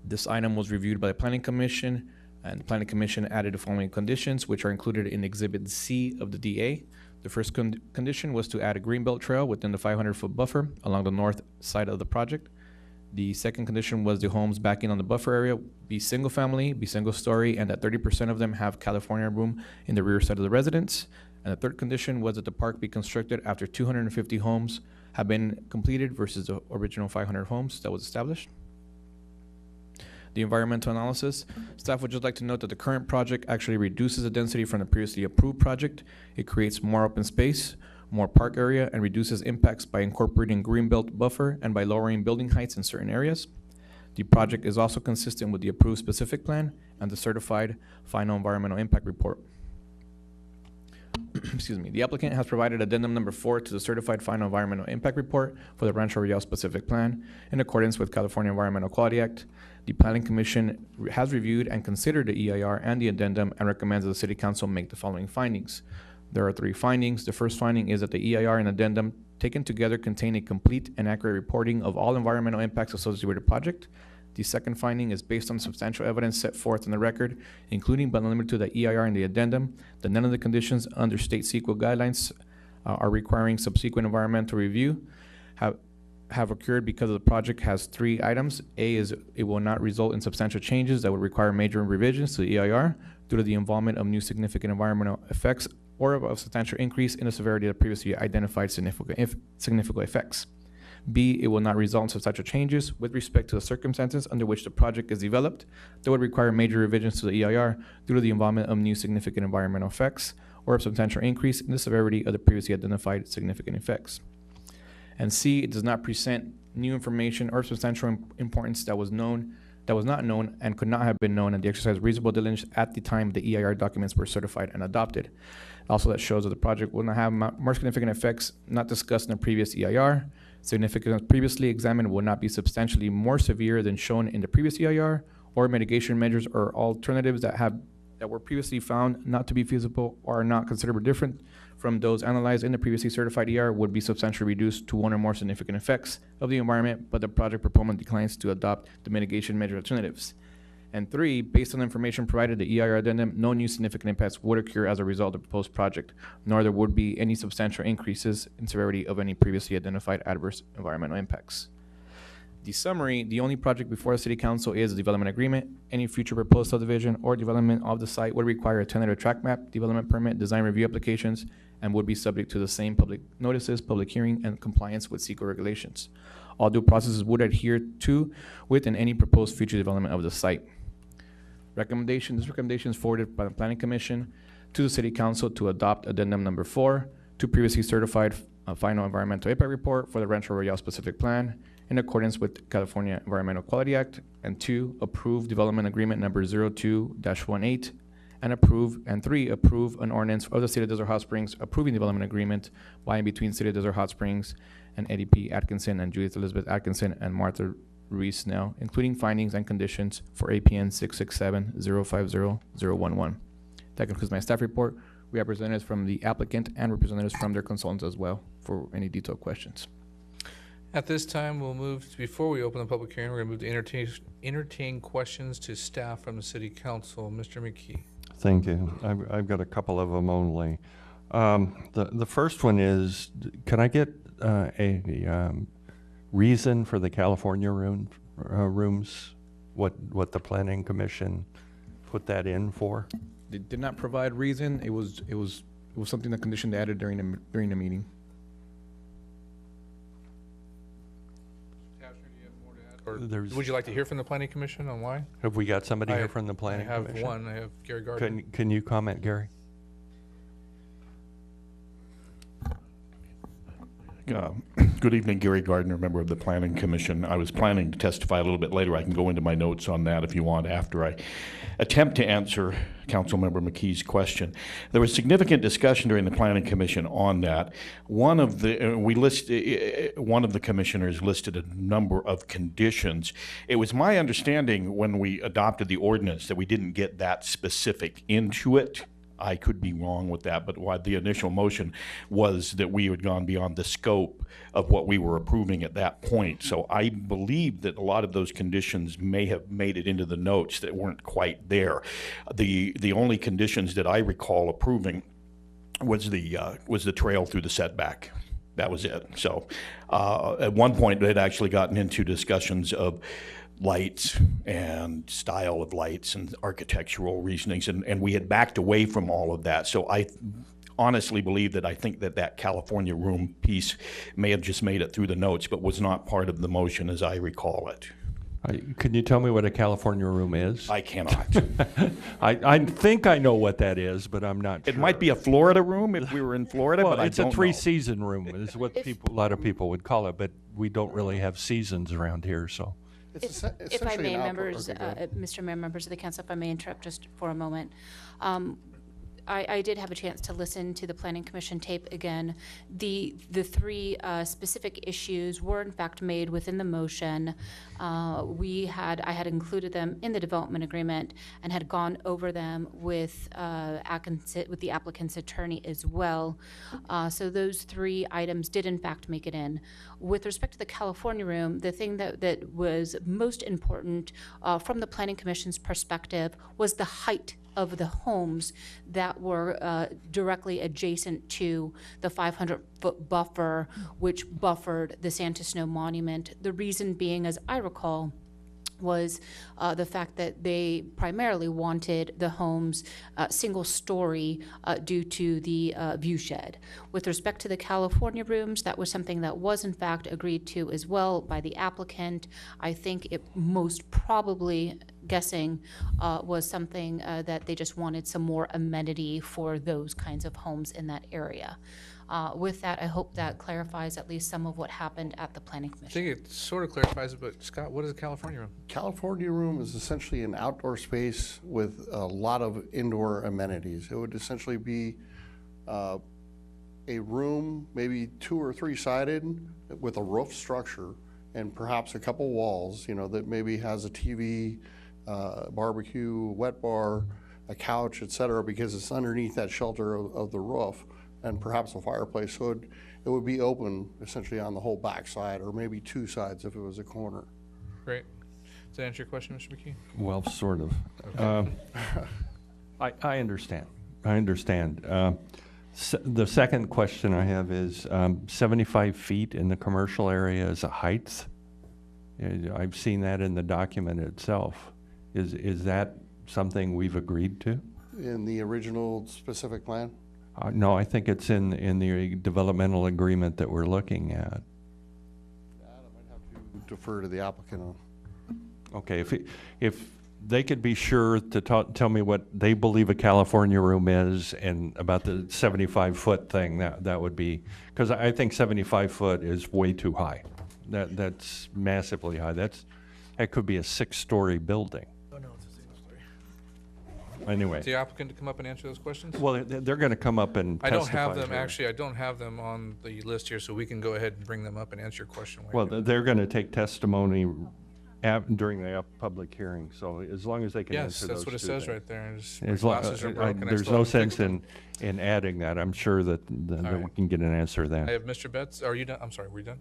This item was reviewed by the Planning Commission, and the Planning Commission added the following conditions, which are included in Exhibit C of the DA. The first condition was to add a greenbelt trail within the 500-foot buffer along the north side of the project. The second condition was the homes backing on the buffer area be single family, be single story, and that 30% of them have California room in the rear side of the residence. And the third condition was that the park be constructed after 250 homes have been completed versus the original 500 homes that was established. The environmental analysis, staff would just like to note that the current project actually reduces the density from the previously approved project. It creates more open space, more park area, and reduces impacts by incorporating greenbelt buffer and by lowering building heights in certain areas. The project is also consistent with the approved specific plan and the certified final environmental impact report. Excuse me. The applicant has provided addendum number 4 to the certified final environmental impact report for the Rancho Real specific plan in accordance with California Environmental Quality Act. The Planning Commission has reviewed and considered the EIR and the addendum and recommends that the City Council make the following findings. There are 3 findings. The first finding is that the EIR and addendum taken together contain a complete and accurate reporting of all environmental impacts associated with the project. The second finding is based on substantial evidence set forth in the record, including but not limited to the EIR and the addendum, that none of the conditions under state CEQA guidelines are requiring subsequent environmental review have occurred because the project has 3 items. A is it will not result in substantial changes that would require major revisions to the EIR due to the involvement of new significant environmental effects or of a substantial increase in the severity of previously identified significant effects. B, it will not result in substantial changes with respect to the circumstances under which the project is developed that would require major revisions to the EIR due to the involvement of new significant environmental effects or a substantial increase in the severity of the previously identified significant effects. And C, it does not present new information or substantial importance that was not known and could not have been known and the exercise of reasonable diligence at the time the EIR documents were certified and adopted. Also, that shows that the project will not have more significant effects not discussed in the previous EIR. Significance previously examined will not be substantially more severe than shown in the previous EIR, or mitigation measures or alternatives that were previously found not to be feasible or are not considered different from those analyzed in the previously certified EIR would be substantially reduced to 1 or more significant effects of the environment, but the project proponent declines to adopt the mitigation measure alternatives. And 3, based on the information provided the EIR addendum, no new significant impacts would occur as a result of the proposed project, nor there would be any substantial increases in severity of any previously identified adverse environmental impacts. The summary, the only project before the City Council is the development agreement. Any future proposed subdivision or development of the site would require a tentative track map, development permit, design review applications, and would be subject to the same public notices, public hearing, and compliance with CEQA regulations. All due processes would adhere to within any proposed future development of the site. This recommendation is forwarded by the Planning Commission to the City Council to adopt addendum number 4 to previously certified final environmental impact report for the Rancho Royale specific plan in accordance with California Environmental Quality Act, and 2, approve development agreement number 02-18, and 3, approve an ordinance of the City of Desert Hot Springs approving development agreement by and between City of Desert Hot Springs and Eddie P. Atkinson and Judith Elizabeth Atkinson and Martha Reese Snell, including findings and conditions for APN 667-050-011. That concludes my staff report. We have representatives from the applicant and representatives from their consultants as well for any detailed questions. At this time, we'll move, before we open the public hearing, we're going to move to entertain questions to staff from the City Council. Mr. McKee. Thank you. I've got a couple of them only. The first one is, can I get a reason for the California rooms? What the Planning Commission put that in for? They did not provide reason. It was something the commission added during the meeting. Or There's- would you like to hear from the planning commission on why? Have we got somebody I- here from the planning I have commission? one. I have Gary Gardner. Can you comment, Gary? Good evening, Gary Gardner, member of the Planning Commission. I was planning to testify a little bit later. I can go into my notes on that if you want after I attempt to answer Councilmember McKee's question. There was significant discussion during the Planning Commission on that. One of the commissioners listed a number of conditions. It was my understanding when we adopted the ordinance that we didn't get that specific into it. I could be wrong with that, but what the initial motion was that we had gone beyond the scope of what we were approving at that point. So I believe that a lot of those conditions may have made it into the notes that weren't quite there. The only conditions that I recall approving was the trail through the setback. That was it. So at one point, it had actually gotten into discussions of lights and style of lights and architectural reasonings, and we had backed away from all of that. So I honestly believe that I think that California room piece may have just made it through the notes, but was not part of the motion as I recall it. Can you tell me what a California room is? I cannot. I think I know what that is, but I'm not sure. It might be a Florida room if we were in Florida, Well, but it's I a don't know. three-season room, is what a lot of people would call it, but we don't really have seasons around here, so. If I may, members, Mr. Mayor, members of the council, if I may interrupt just for a moment. I did have a chance to listen to the Planning Commission tape again. The three specific issues were in fact made within the motion. I had included them in the development agreement and had gone over them with the applicant's attorney as well. So those three items did in fact make it in. With respect to the California room, the thing that was most important from the Planning Commission's perspective was the height of the homes that were directly adjacent to the 500-foot buffer, which buffered the Santa Snow Monument. The reason being, as I recall, was the fact that they primarily wanted the homes single story due to the view shed. With respect to the California rooms, that was something that was in fact agreed to as well by the applicant. I think it most probably, guessing, was something that they just wanted some more amenity for those kinds of homes in that area. With that, I hope that clarifies at least some of what happened at the Planning I Commission. think it sort of clarifies it, but Scott, what is a California room? California room is essentially an outdoor space with a lot of indoor amenities. It would essentially be a room, maybe 2 or 3 sided with a roof structure and perhaps a couple walls, that maybe has a TV, barbecue, wet bar, a couch, etc., because it's underneath that shelter of the roof, and perhaps a fireplace. So it would be open essentially on the whole back side, or maybe 2 sides if it was a corner. Great. Does that answer your question, Mr. McKee? Well, sort of. Okay. I understand. The second question I have is 75 feet in the commercial area is a height. I've seen that in the document itself. Is that something we've agreed to? In the original specific plan? No, I think it's in the developmental agreement that we're looking at. Defer to the applicant on. Okay, if they could be sure to tell me what they believe a California room is and about the 75-foot thing, that would be, because I think 75 foot is way too high. That's massively high. That could be a 6-story building. Oh, no, it's a single story. Anyway. Is the applicant to come up and answer those questions? Well, they're going to come up and I testify. don't have them, here. actually, I don't have them on the list here, so we can go ahead and bring them up and answer your question. Well, they're going to take testimony during the public hearing, so as long as they can Yes, answer that's those what it two says things. right there. Just As my long, glasses are broken, I there's still no haven't fixed sense in adding that. I'm sure that we can get an answer to I that. have Mr. Betts. Are you done? I'm sorry, were you done?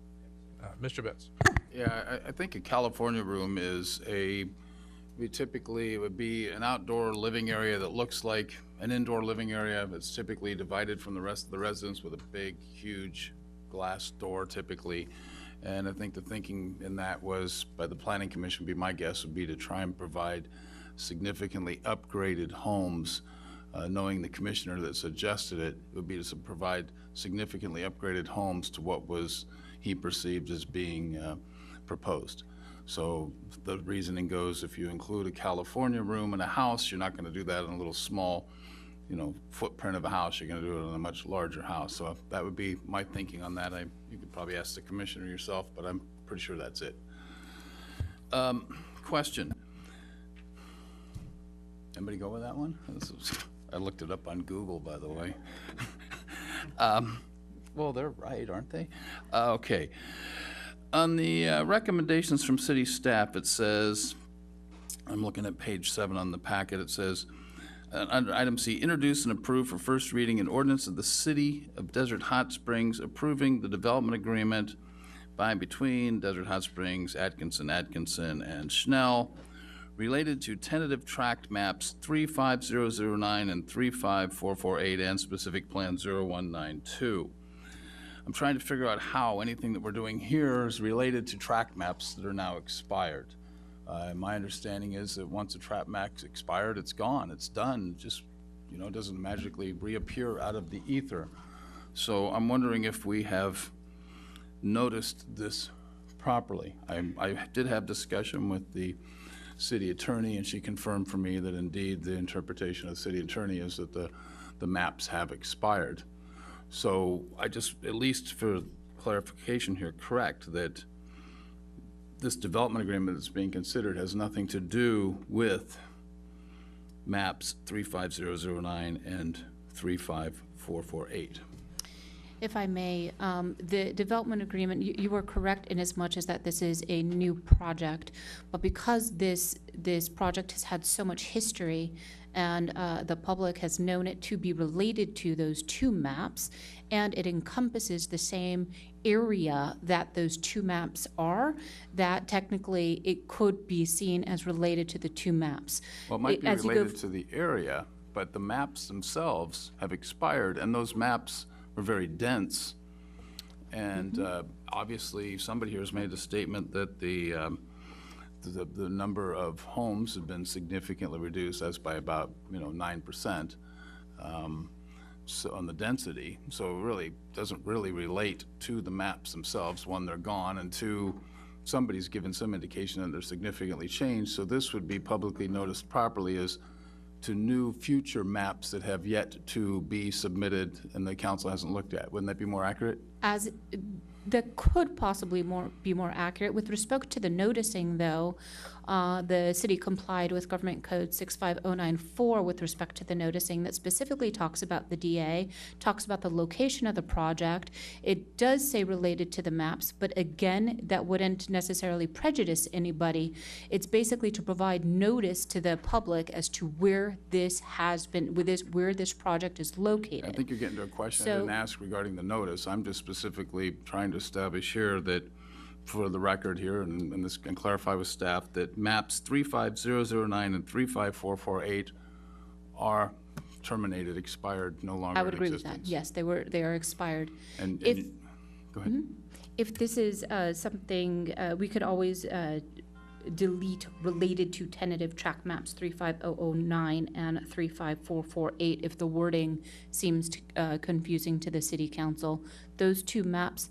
Mr. Betts. Yeah, I think a California room is it would be an outdoor living area that looks like an indoor living area that's typically divided from the rest of the residence with a big, huge glass door typically. And I think the thinking in that was, by the Planning Commission, my guess would be to try and provide significantly upgraded homes, knowing the commissioner that suggested it, would be to provide significantly upgraded homes to what was he perceived as being proposed. So the reasoning goes, if you include a California room in a house, you're not going to do that in a little small, footprint of a house. You're going to do it in a much larger house. So that would be my thinking on that. You could probably ask the commissioner yourself, but I'm pretty sure that's it. Question. Anybody go with that one? I looked it up on Google, by the way. Well, they're right, aren't they? Okay. On the recommendations from city staff, it says, I'm looking at page 7 on the packet, it says, under item C, introduce and approve for first reading an ordinance of the City of Desert Hot Springs approving the development agreement by and between Desert Hot Springs, Atkinson, and Schnell related to tentative tract maps 35009 and 35448 and specific plan 0192. I'm trying to figure out how anything that we're doing here is related to tract maps that are now expired. My understanding is that once a tract map's expired, it's gone, it's done. It just, it doesn't magically reappear out of the ether. So I'm wondering if we have noticed this properly. I did have discussion with the city attorney, and she confirmed for me that indeed the interpretation of the city attorney is that the maps have expired. So I just, at least for clarification here, correct that this development agreement that's being considered has nothing to do with maps 35009 and 35448. If I may, the development agreement, you are correct in as much as that this is a new project, but because this project has had so much history and the public has known it to be related to those two maps, and it encompasses the same area that those two maps are, that technically it could be seen as related to the two maps. Well, it might be related to the area, but the maps themselves have expired, and those maps were very dense. And obviously, somebody here has made a statement that the number of homes have been significantly reduced, as by about 9%. So on the density, so it really doesn't really relate to the maps themselves. One, they're gone, and two, somebody's given some indication that they're significantly changed. So this would be publicly noticed properly as to new future maps that have yet to be submitted and the council hasn't looked at. Wouldn't that be more accurate? As that could possibly be more accurate. With respect to the noticing, though, the city complied with Government Code 65094 with respect to the noticing that specifically talks about the DA, talks about the location of the project. It does say related to the maps, but again, that wouldn't necessarily prejudice anybody. It's basically to provide notice to the public as to where this has been, where this project is located. I think you're getting to a question I didn't ask regarding the notice. I'm just specifically trying to establish here that, for the record here, and this can clarify with staff, that maps 35009 and 35448 are terminated, expired, no longer I would in agree with existence. that. Yes, they are expired. And If- go ahead. If this is something, we could always delete related to tentative track maps 35009 and 35448 if the wording seems confusing to the city council. Those two maps,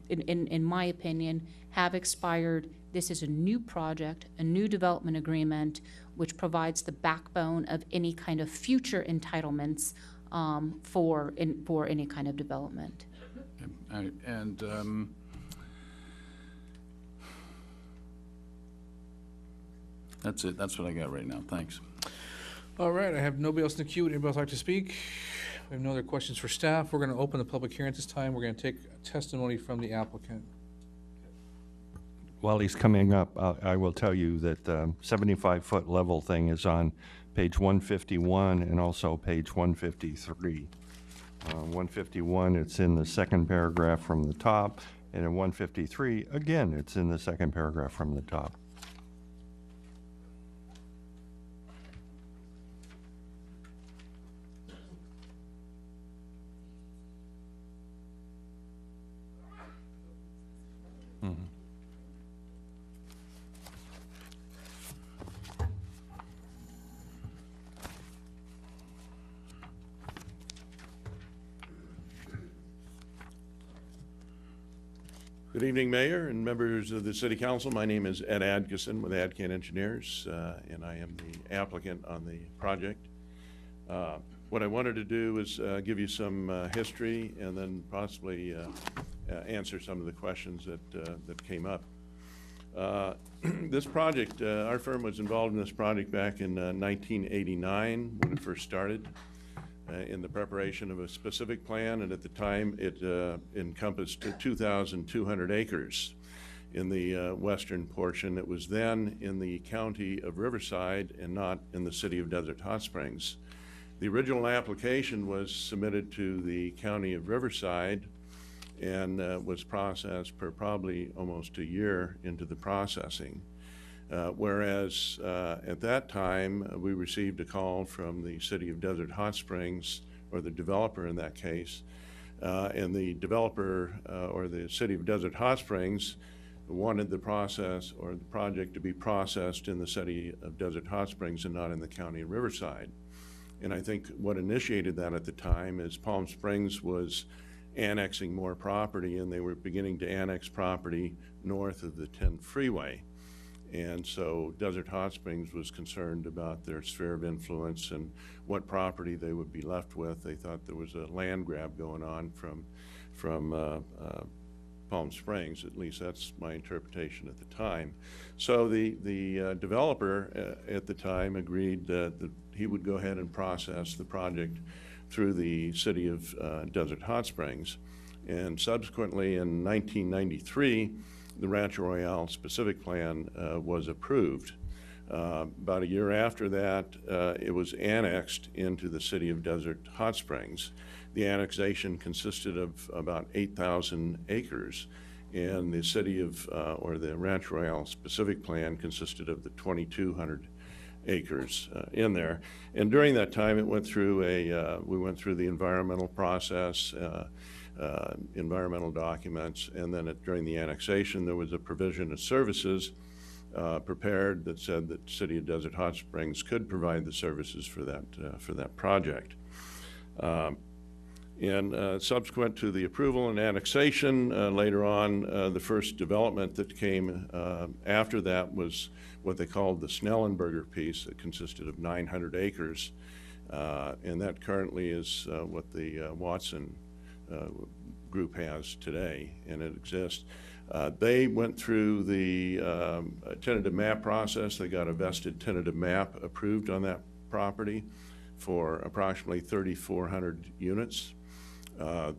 in my opinion, have expired. This is a new project, a new development agreement, which provides the backbone of any kind of future entitlements for any kind of development. And that's it. That's what I got right now. Thanks. All right, I have nobody else in the queue. Would anybody else like to speak? We have no other questions for staff. We're going to open the public hearing at this time. We're going to take testimony from the applicant. While he's coming up, I will tell you that the 75-foot level thing is on page 151 and also page 153. 151, it's in the second paragraph from the top, and in 153, again, it's in the second paragraph from the top. Good evening, Mayor and members of the City Council. My name is Ed Adkisson with Adcan Engineers, and I am the applicant on the project. What I wanted to do is give you some history and then possibly answer some of the questions that came up. This project, our firm was involved in this project back in 1989 when it first started. In the preparation of a specific plan, and at the time it encompassed 2,200 acres in the western portion. It was then in the county of Riverside and not in the city of Desert Hot Springs. The original application was submitted to the county of Riverside and was processed for probably almost a year into the processing. Whereas at that time, we received a call from the city of Desert Hot Springs, or the developer in that case, and the developer or the city of Desert Hot Springs wanted the process or the project to be processed in the city of Desert Hot Springs and not in the county of Riverside. And I think what initiated that at the time is Palm Springs was annexing more property, and they were beginning to annex property north of the 10 freeway. And so Desert Hot Springs was concerned about their sphere of influence and what property they would be left with. They thought there was a land grab going on from Palm Springs. At least that's my interpretation at the time. So the developer at the time agreed that he would go ahead and process the project through the city of Desert Hot Springs. And subsequently in 1993, the Rancho Royale specific plan was approved. About a year after that, it was annexed into the city of Desert Hot Springs. The annexation consisted of about 8,000 acres, and the city of, or the Rancho Royale specific plan consisted of the 2,200 acres in there. And during that time, it went through we went through the environmental process, environmental documents, and then during the annexation there was a provision of services prepared that said that the city of Desert Hot Springs could provide the services for that project. And subsequent to the approval and annexation, later on the first development that came after that was what they called the Snellenberger piece. It consisted of 900 acres, and that currently is what the Watson group has today, and it exists. They went through the tentative map process. They got a vested tentative map approved on that property for approximately 3,400 units.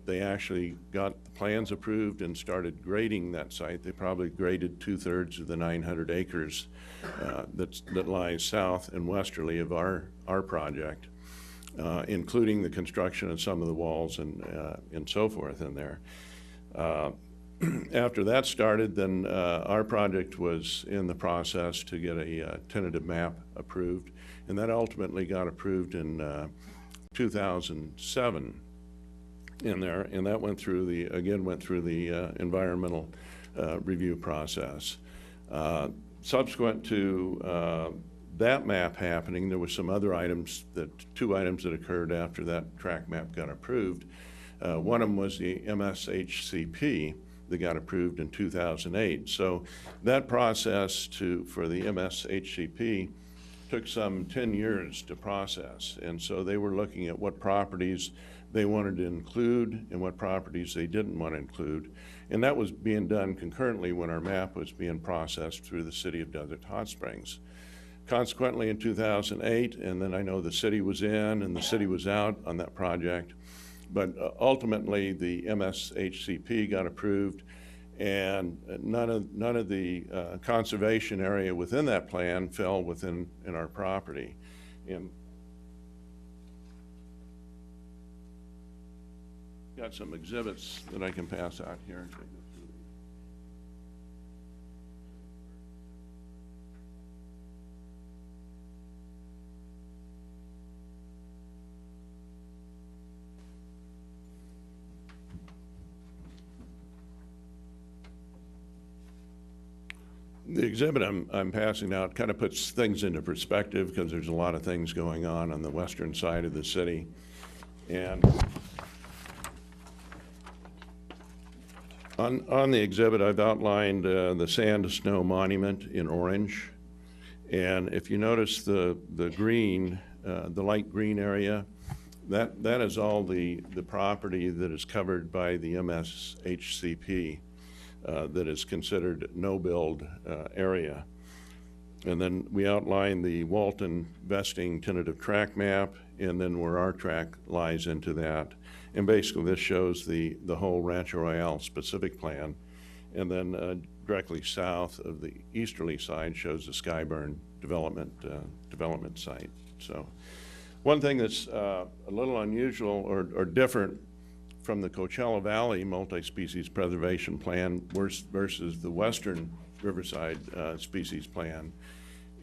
They actually got the plans approved and started grading that site. They probably graded 2/3 of the 900 acres that lies south and westerly of our project. Including the construction of some of the walls and so forth in there. After that started, then our project was in the process to get a tentative map approved, and that ultimately got approved in 2007 in there, and that went through the environmental review process. Subsequent to that map happening, there were some other items, two items that occurred after that track map got approved. One of them was the MSHCP that got approved in 2008. So that process for the MSHCP took some 10 years to process. And so they were looking at what properties they wanted to include and what properties they didn't want to include. And that was being done concurrently when our map was being processed through the city of Desert Hot Springs. Consequently, in 2008, and then I know the city was in and the city was out on that project, but ultimately the MSHCP got approved, and none of the conservation area within that plan fell within our property. And got some exhibits that I can pass out here. The exhibit I'm passing out kind of puts things into perspective because there's a lot of things going on the western side of the city. And On the exhibit, I've outlined the Sand to Snow Monument in orange. And if you notice the green, the light green area, that is all the property that is covered by the MSHCP that is considered no-build area. And then we outline the Walton vesting tentative track map, and then where our track lies into that. And basically, this shows the whole Rancho Royale specific plan. And then directly south of the easterly side shows the Skyburn development site. So one thing that's a little unusual or different from the Coachella Valley multi-species preservation plan versus the Western Riverside species plan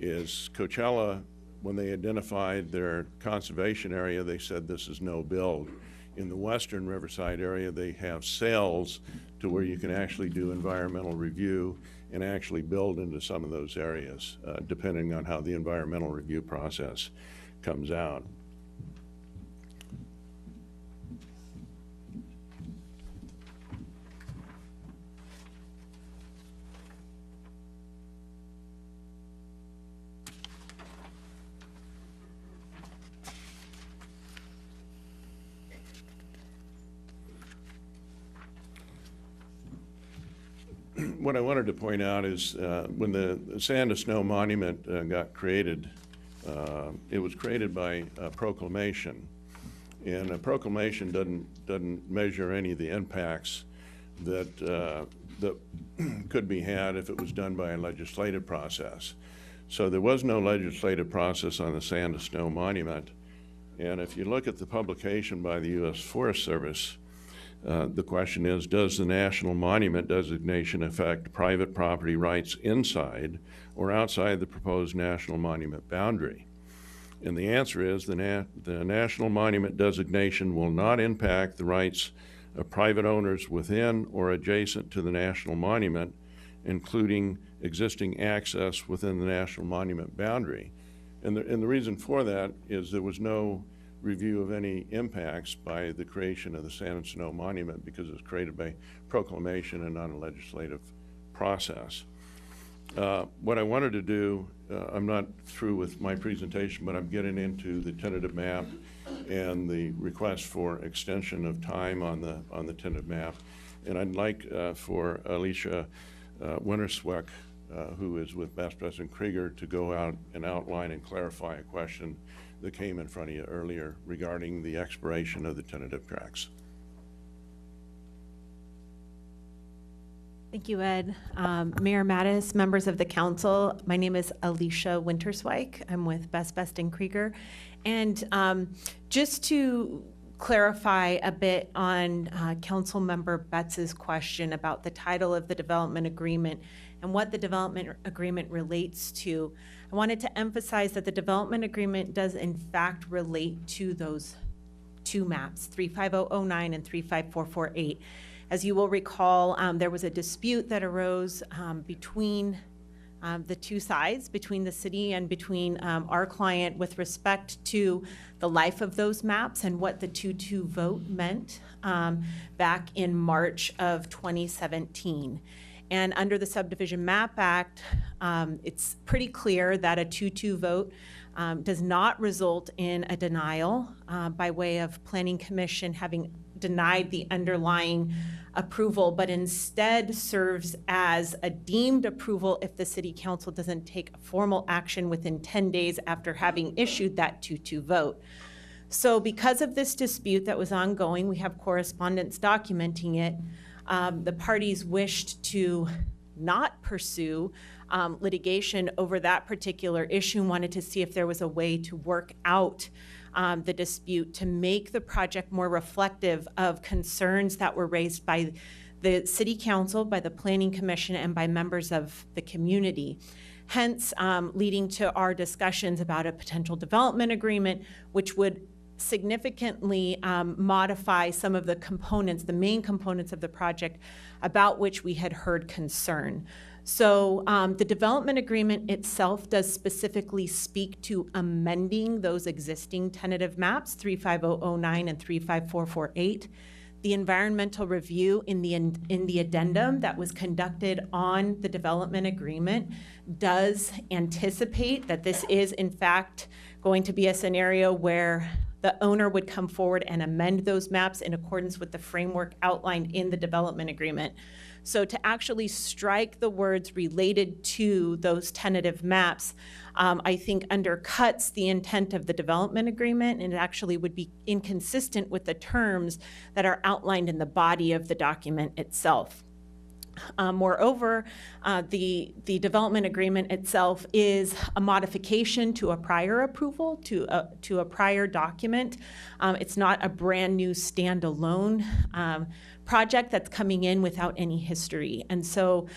is Coachella, when they identified their conservation area, they said this is no build. In the Western Riverside area, they have cells to where you can actually do environmental review and actually build into some of those areas, depending on how the environmental review process comes out. What I wanted to point out is when the Sand to Snow Monument got created, it was created by a proclamation. And a proclamation doesn't measure any of the impacts that could be had if it was done by a legislative process. So there was no legislative process on the Sand to Snow Monument. And if you look at the publication by the U.S. Forest Service, the question is, does the national monument designation affect private property rights inside or outside the proposed national monument boundary? And the answer is the national monument designation will not impact the rights of private owners within or adjacent to the national monument, including existing access within the national monument boundary. And the reason for that is there was no review of any impacts by the creation of the Sand to Snow Monument because it was created by proclamation and not a legislative process. What I wanted to do, I'm not through with my presentation, but I'm getting into the tentative map and the request for extension of time on the tentative map. And I'd like for Alicia Wintersweck, who is with Best President Krieger, to go out and outline and clarify a question that came in front of you earlier regarding the expiration of the tentative tracks. Thank you, Ed. Mayor Mattis, members of the council, my name is Alicia Wintersweik. I'm with Best and Krieger. And just to clarify a bit on Council Member Betts's question about the title of the development agreement and what the development agreement relates to, I wanted to emphasize that the development agreement does in fact relate to those two maps, 35009 and 35448. As you will recall, there was a dispute that arose between the two sides, between the city and between our client with respect to the life of those maps and what the 2-2 vote meant back in March of 2017. And under the Subdivision Map Act, it's pretty clear that a 2-2 vote does not result in a denial by way of Planning Commission having denied the underlying approval, but instead serves as a deemed approval if the City Council doesn't take formal action within 10 days after having issued that 2-2 vote. So because of this dispute that was ongoing, we have correspondence documenting it. The parties wished to not pursue litigation over that particular issue and wanted to see if there was a way to work out the dispute to make the project more reflective of concerns that were raised by the City Council, by the Planning Commission, and by members of the community. Hence, leading to our discussions about a potential development agreement, which would significantly modify some of the components, the main components of the project about which we had heard concern. So the development agreement itself does specifically speak to amending those existing tentative maps, 35009 and 35448. the environmental review in the addendum that was conducted on the development agreement does anticipate that this is in fact going to be a scenario where the owner would come forward and amend those maps in accordance with the framework outlined in the development agreement. So to actually strike the words related to those tentative maps, I think undercuts the intent of the development agreement, and it actually would be inconsistent with the terms that are outlined in the body of the document itself. Moreover, the development agreement itself is a modification to a prior approval, to a prior document. It's not a brand new standalone project that's coming in without any history. And so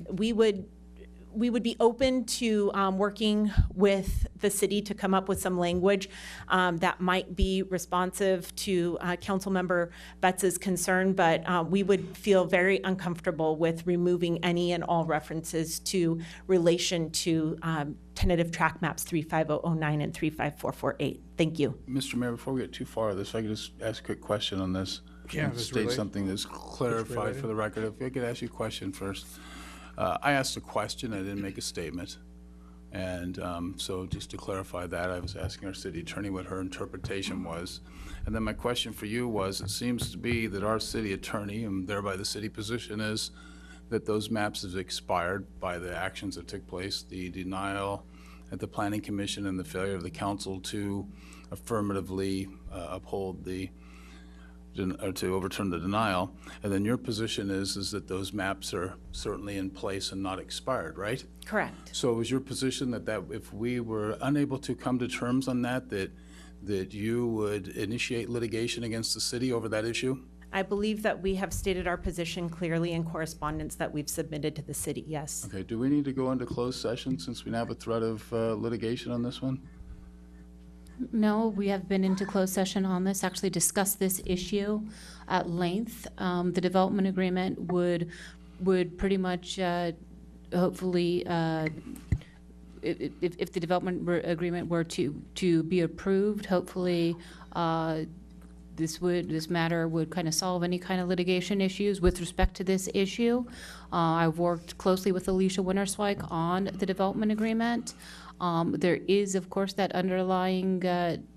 we would be open to working with the city to come up with some language that might be responsive to Councilmember Betts's concern, but we would feel very uncomfortable with removing any and all references to relation to tentative track maps 35009 and 35448. Thank you. Mr. Mayor, before we get too far, if I could just ask a quick question on this. Yeah, and if it's state related. something that's clarified related. for the record. If I could ask you a question first. I asked a question, I didn't make a statement. And so just to clarify that, I was asking our city attorney what her interpretation was. And then my question for you was, it seems to be that our city attorney, and thereby the city position, is that those maps have expired by the actions that took place, the denial at the Planning Commission and the failure of the council to affirmatively uphold the or to overturn the denial, and then your position is that those maps are certainly in place and not expired, right? Correct. So is your position that if we were unable to come to terms on that you would initiate litigation against the city over that issue? I believe that we have stated our position clearly in correspondence that we've submitted to the city, yes. Okay, do we need to go into closed session since we now have a threat of litigation on this one? No, we have been into closed session on this, actually discussed this issue at length. The development agreement would pretty much hopefully, if the development agreement were to be approved, hopefully this matter would kind of solve any kind of litigation issues with respect to this issue. I've worked closely with Alicia Winterswijk on the development agreement. There is, of course, that underlying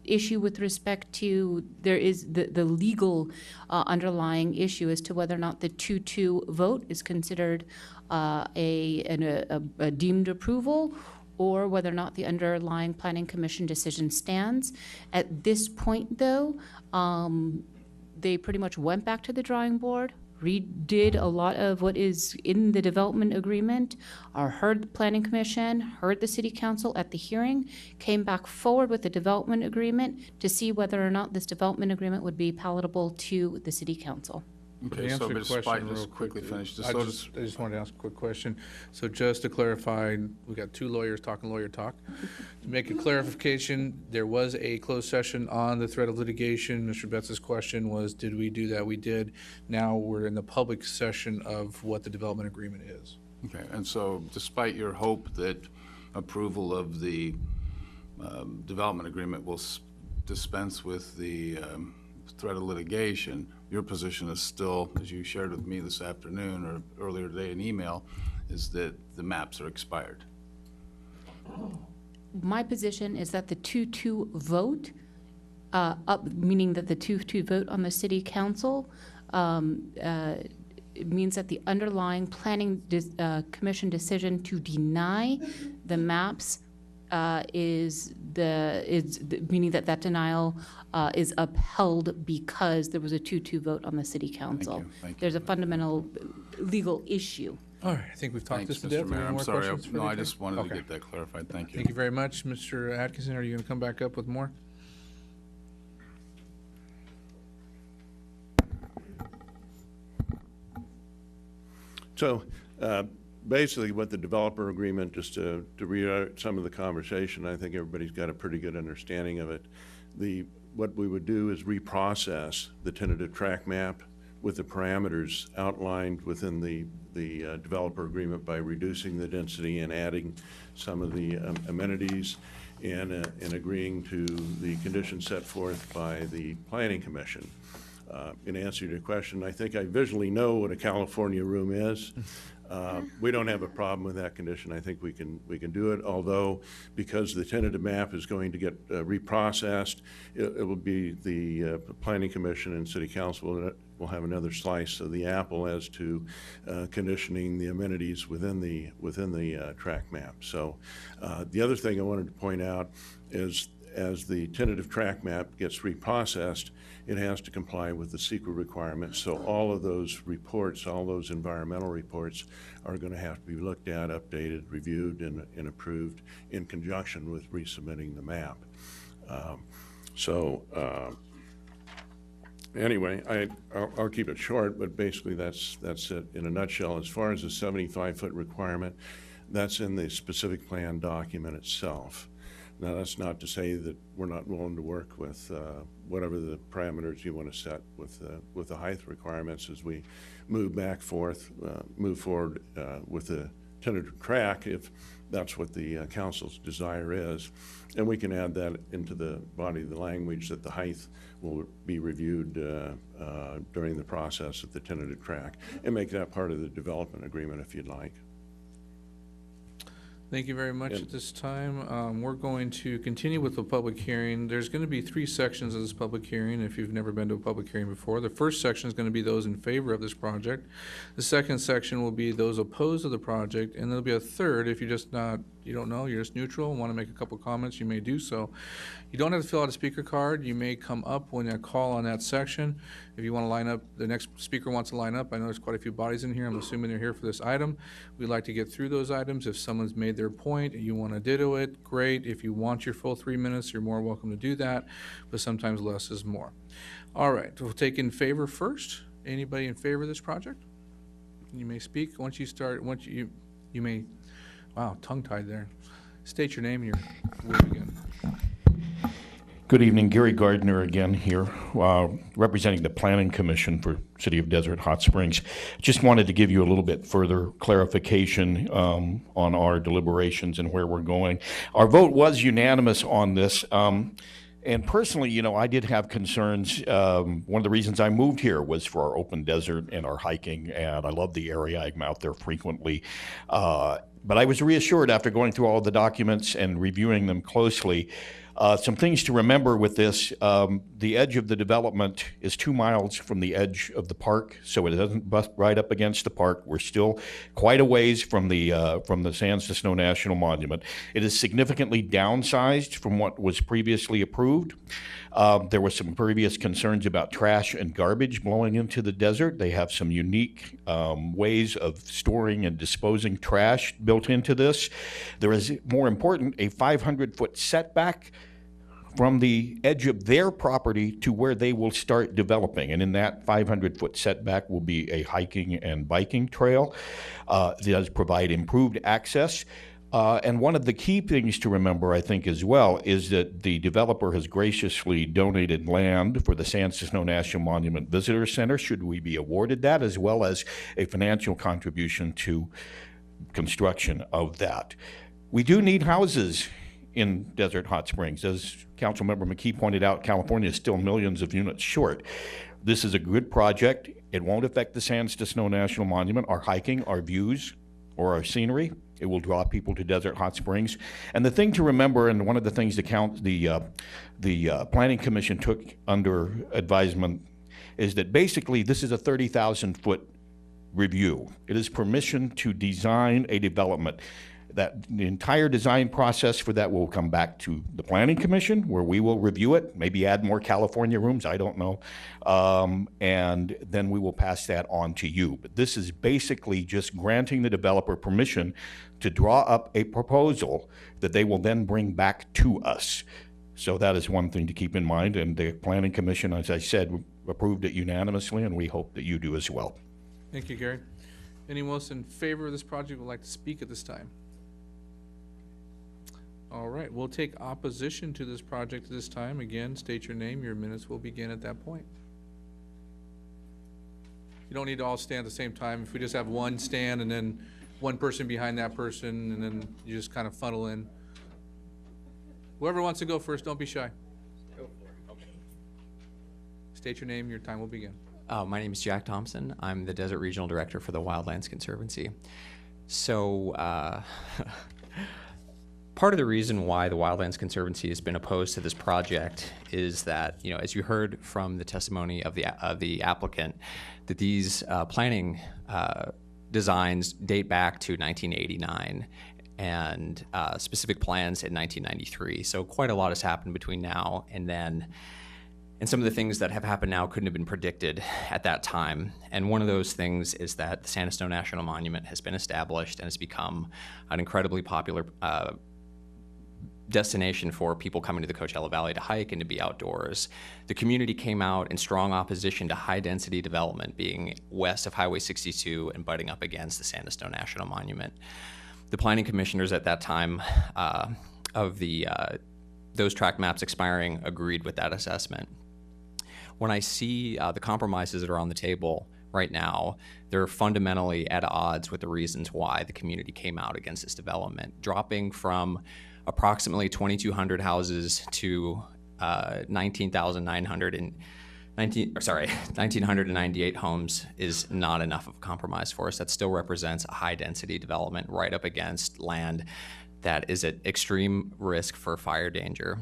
issue with respect to, there is the legal underlying issue as to whether or not the 2-2 vote is considered a deemed approval, or whether or not the underlying Planning Commission decision stands. At this point, though, they pretty much went back to the drawing board, redid a lot of what is in the development agreement, heard the Planning Commission, heard the City Council at the hearing, came back forward with the development agreement to see whether or not this development agreement would be palatable to the City Council. Okay, To so answer the despite, question just real quickly quickly, finish, I just wanted to ask a quick question. So just to clarify, we got two lawyers talking lawyer talk. To make a clarification, there was a closed session on the threat of litigation. Mr. Betts's question was, did we do that? We did. Now we're in the public session of what the development agreement is. Okay, and so despite your hope that approval of the development agreement will dispense with the threat of litigation, your position is still, as you shared with me this afternoon or earlier today in email, is that the maps are expired. My position is that the 2-2 vote, meaning that the 2-2 vote on the City Council, it means that the underlying Planning Commission decision to deny the maps meaning that denial is upheld because there was a 2-2 vote on the City Council. Thank you. There's a fundamental legal issue. All right, I think we've talked Thanks, this to death. Mr. Mayor. Any I'm more sorry. questions for No, the I attorney? just wanted to Okay. get that clarified. Thank you. Thank you very much. Mr. Atkinson, are you going to come back up with more? So basically what the developer agreement, just to reiterate some of the conversation, I think everybody's got a pretty good understanding of it. What we would do is reprocess the tentative track map with the parameters outlined within the developer agreement by reducing the density and adding some of the amenities and agreeing to the conditions set forth by the Planning Commission. in answer to your question, I think I visually know what a California room is. We don't have a problem with that condition. I think we can do it, although because the tentative map is going to get reprocessed, it will be the Planning Commission and City Council will have another slice of the apple as to conditioning the amenities within the track map. So the other thing I wanted to point out is as the tentative track map gets reprocessed, it has to comply with the CEQA requirements. So all of those reports, all those environmental reports are going to have to be looked at, updated, reviewed, and approved in conjunction with resubmitting the map. Anyway, I'll keep it short, but basically that's it in a nutshell. As far as the 75-foot requirement, that's in the specific plan document itself. Now, that's not to say that we're not willing to work with whatever the parameters you want to set with the height requirements as we move forward with the tentative track, if that's what the council's desire is. And we can add that into the body of the language that the height will be reviewed during the process of the tentative track, and make that part of the development agreement if you'd like. Thank you very much at this time. We're going to continue with the public hearing. There's going to be 3 sections of this public hearing if you've never been to a public hearing before. The first section is going to be those in favor of this project. The second section will be those opposed to the project, and there'll be a third if you don't know, you're just neutral and want to make a couple comments, you may do so. You don't have to fill out a speaker card. You may come up when I call on that section. If you want to line up, the next speaker wants to line up. I know there's quite a few bodies in here. I'm assuming they're here for this item. We'd like to get through those items. If someone's made their point and you want to ditto it, great. If you want your full 3 minutes, you're more welcome to do that, but sometimes less is more. All right, we'll take in favor first. Anybody in favor of this project? You may speak. Once you may, wow, tongue-tied there. State your name here. We'll begin. Good evening, Gary Gardner again here, representing the Planning Commission for City of Desert Hot Springs. Just wanted to give you a little bit further clarification on our deliberations and where we're going. Our vote was unanimous on this. And personally, you know, I did have concerns. One of the reasons I moved here was for our open desert and our hiking, and I love the area. I'm out there frequently. But I was reassured after going through all the documents and reviewing them closely. Some things to remember with this, the edge of the development is 2 miles from the edge of the park, so it doesn't bust right up against the park. We're still quite a ways from the Sands to Snow National Monument. It is significantly downsized from what was previously approved. There were some previous concerns about trash and garbage blowing into the desert. They have some unique ways of storing and disposing trash built into this. There is, more important, a 500-foot setback from the edge of their property to where they will start developing. And in that 500-foot setback will be a hiking and biking trail. It does provide improved access. And one of the key things to remember, I think, as well, is that the developer has graciously donated land for the Sands to Snow National Monument Visitor Center, should we be awarded that, as well as a financial contribution to construction of that. We do need houses in Desert Hot Springs. As Councilmember McKee pointed out, California is still millions of units short. This is a good project. It won't affect the Sands to Snow National Monument, our hiking, our views, or our scenery. It will draw people to Desert Hot Springs. And the thing to remember, and one of the things the Planning Commission took under advisement, is that basically this is a 30,000-foot review. It is permission to design a development. That the entire design process for that will come back to the Planning Commission, where we will review it, maybe add more California rooms, I don't know, and then we will pass that on to you. But this is basically just granting the developer permission to draw up a proposal that they will then bring back to us. So that is one thing to keep in mind, and the Planning Commission, as I said, approved it unanimously, and we hope that you do as well. Thank you, Gary. Anyone else in favor of this project would like to speak at this time? All right, we'll take opposition to this project at this time. Again, state your name. Your minutes will begin at that point. You don't need to all stand at the same time. If we just have one stand and then one person behind that person, and then you just kind of funnel in. Whoever wants to go first, don't be shy. State your name, your time will begin. My name is Jack Thompson. I'm the Desert Regional Director for the Wildlands Conservancy. So, part of the reason why the Wildlands Conservancy has been opposed to this project is that, you know, as you heard from the testimony of the applicant, that these planning designs date back to 1989 and specific plans in 1993. So quite a lot has happened between now and then. And some of the things that have happened now couldn't have been predicted at that time. And one of those things is that the Sand Snow National Monument has been established and has become an incredibly popular destination for people coming to the Coachella Valley to hike and to be outdoors. The community came out in strong opposition to high-density development being west of Highway 62 and butting up against the Sand Snow National Monument. The planning commissioners at that time of those tract maps expiring agreed with that assessment. When I see the compromises that are on the table right now, they're fundamentally at odds with the reasons why the community came out against this development. Dropping from approximately 2,200 houses to 1,998 homes is not enough of a compromise for us. That still represents a high-density development right up against land that is at extreme risk for fire danger.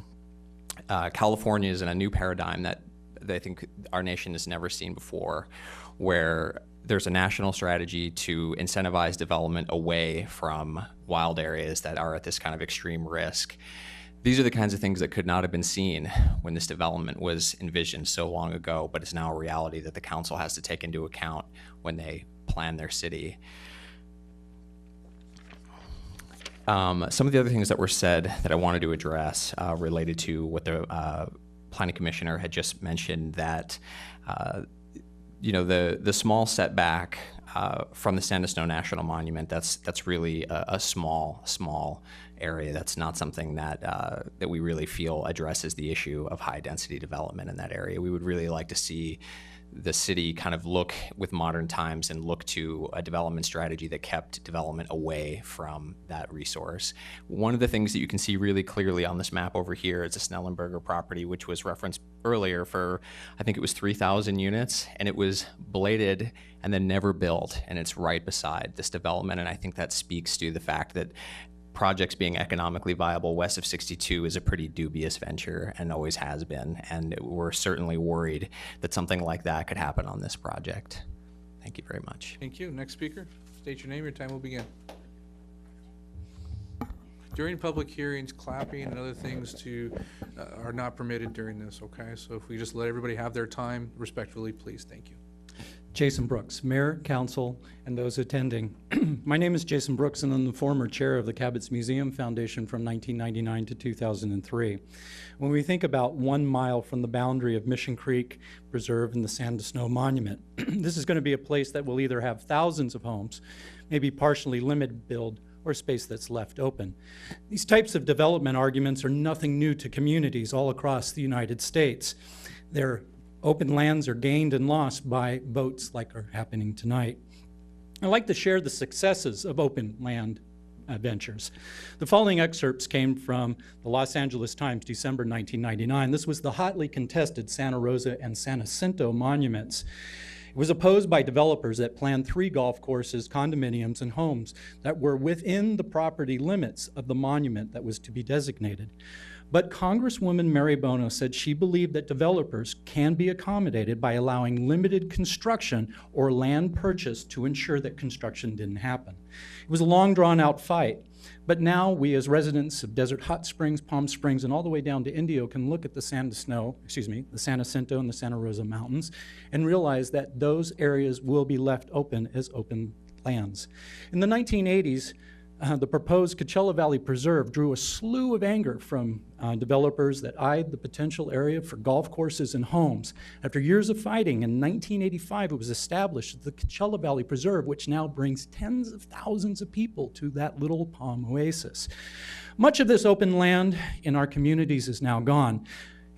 California is in a new paradigm that I think our nation has never seen before, where there's a national strategy to incentivize development away from wild areas that are at this kind of extreme risk. These are the kinds of things that could not have been seen when this development was envisioned so long ago, but it's now a reality that the council has to take into account when they plan their city. Some of the other things that were said that I wanted to address related to what the planning commissioner had just mentioned, that you know, the small setback from the Sand Snow National Monument, that's really a small area. That's not something that that we really feel addresses the issue of high density development in that area. We would really like to see the city kind of look with modern times and look to a development strategy that kept development away from that resource. One of the things that you can see really clearly on this map over here is the Snellenberger property, which was referenced earlier for, I think it was 3,000 units, and it was bladed and then never built, and it's right beside this development. And I think that speaks to the fact that projects being economically viable west of 62 is a pretty dubious venture and always has been, and we're certainly worried that something like that could happen on this project. Thank you very much. Thank you. Next speaker, state your name, your time will begin. During public hearings, clapping and other things are not permitted during this, okay? So if we just let everybody have their time respectfully, please, thank you. Jason Brooks, Mayor, Council, and those attending. My name is Jason Brooks, and I'm the former chair of the Cabot's Museum Foundation from 1999 to 2003. When we think about 1 mile from the boundary of Mission Creek Preserve and the Sand Snow Monument, this is going to be a place that will either have thousands of homes, maybe partially limited build, or space that's left open. These types of development arguments are nothing new to communities all across the United States. They're open lands are gained and lost by votes like are happening tonight. I'd like to share the successes of open land ventures. The following excerpts came from the Los Angeles Times, December 1999. This was the hotly contested Santa Rosa and San Jacinto monuments. It was opposed by developers that planned 3 golf courses, condominiums, and homes that were within the property limits of the monument that was to be designated. But Congresswoman Mary Bono said she believed that developers can be accommodated by allowing limited construction or land purchase to ensure that construction didn't happen. It was a long, drawn-out fight, but now we as residents of Desert Hot Springs, Palm Springs, and all the way down to Indio can look at the San Jacinto and the Santa Rosa Mountains and realize that those areas will be left open as open lands. In the 1980s, the proposed Coachella Valley Preserve drew a slew of anger from developers that eyed the potential area for golf courses and homes. After years of fighting, in 1985 it was established as the Coachella Valley Preserve, which now brings tens of thousands of people to that little palm oasis. Much of this open land in our communities is now gone,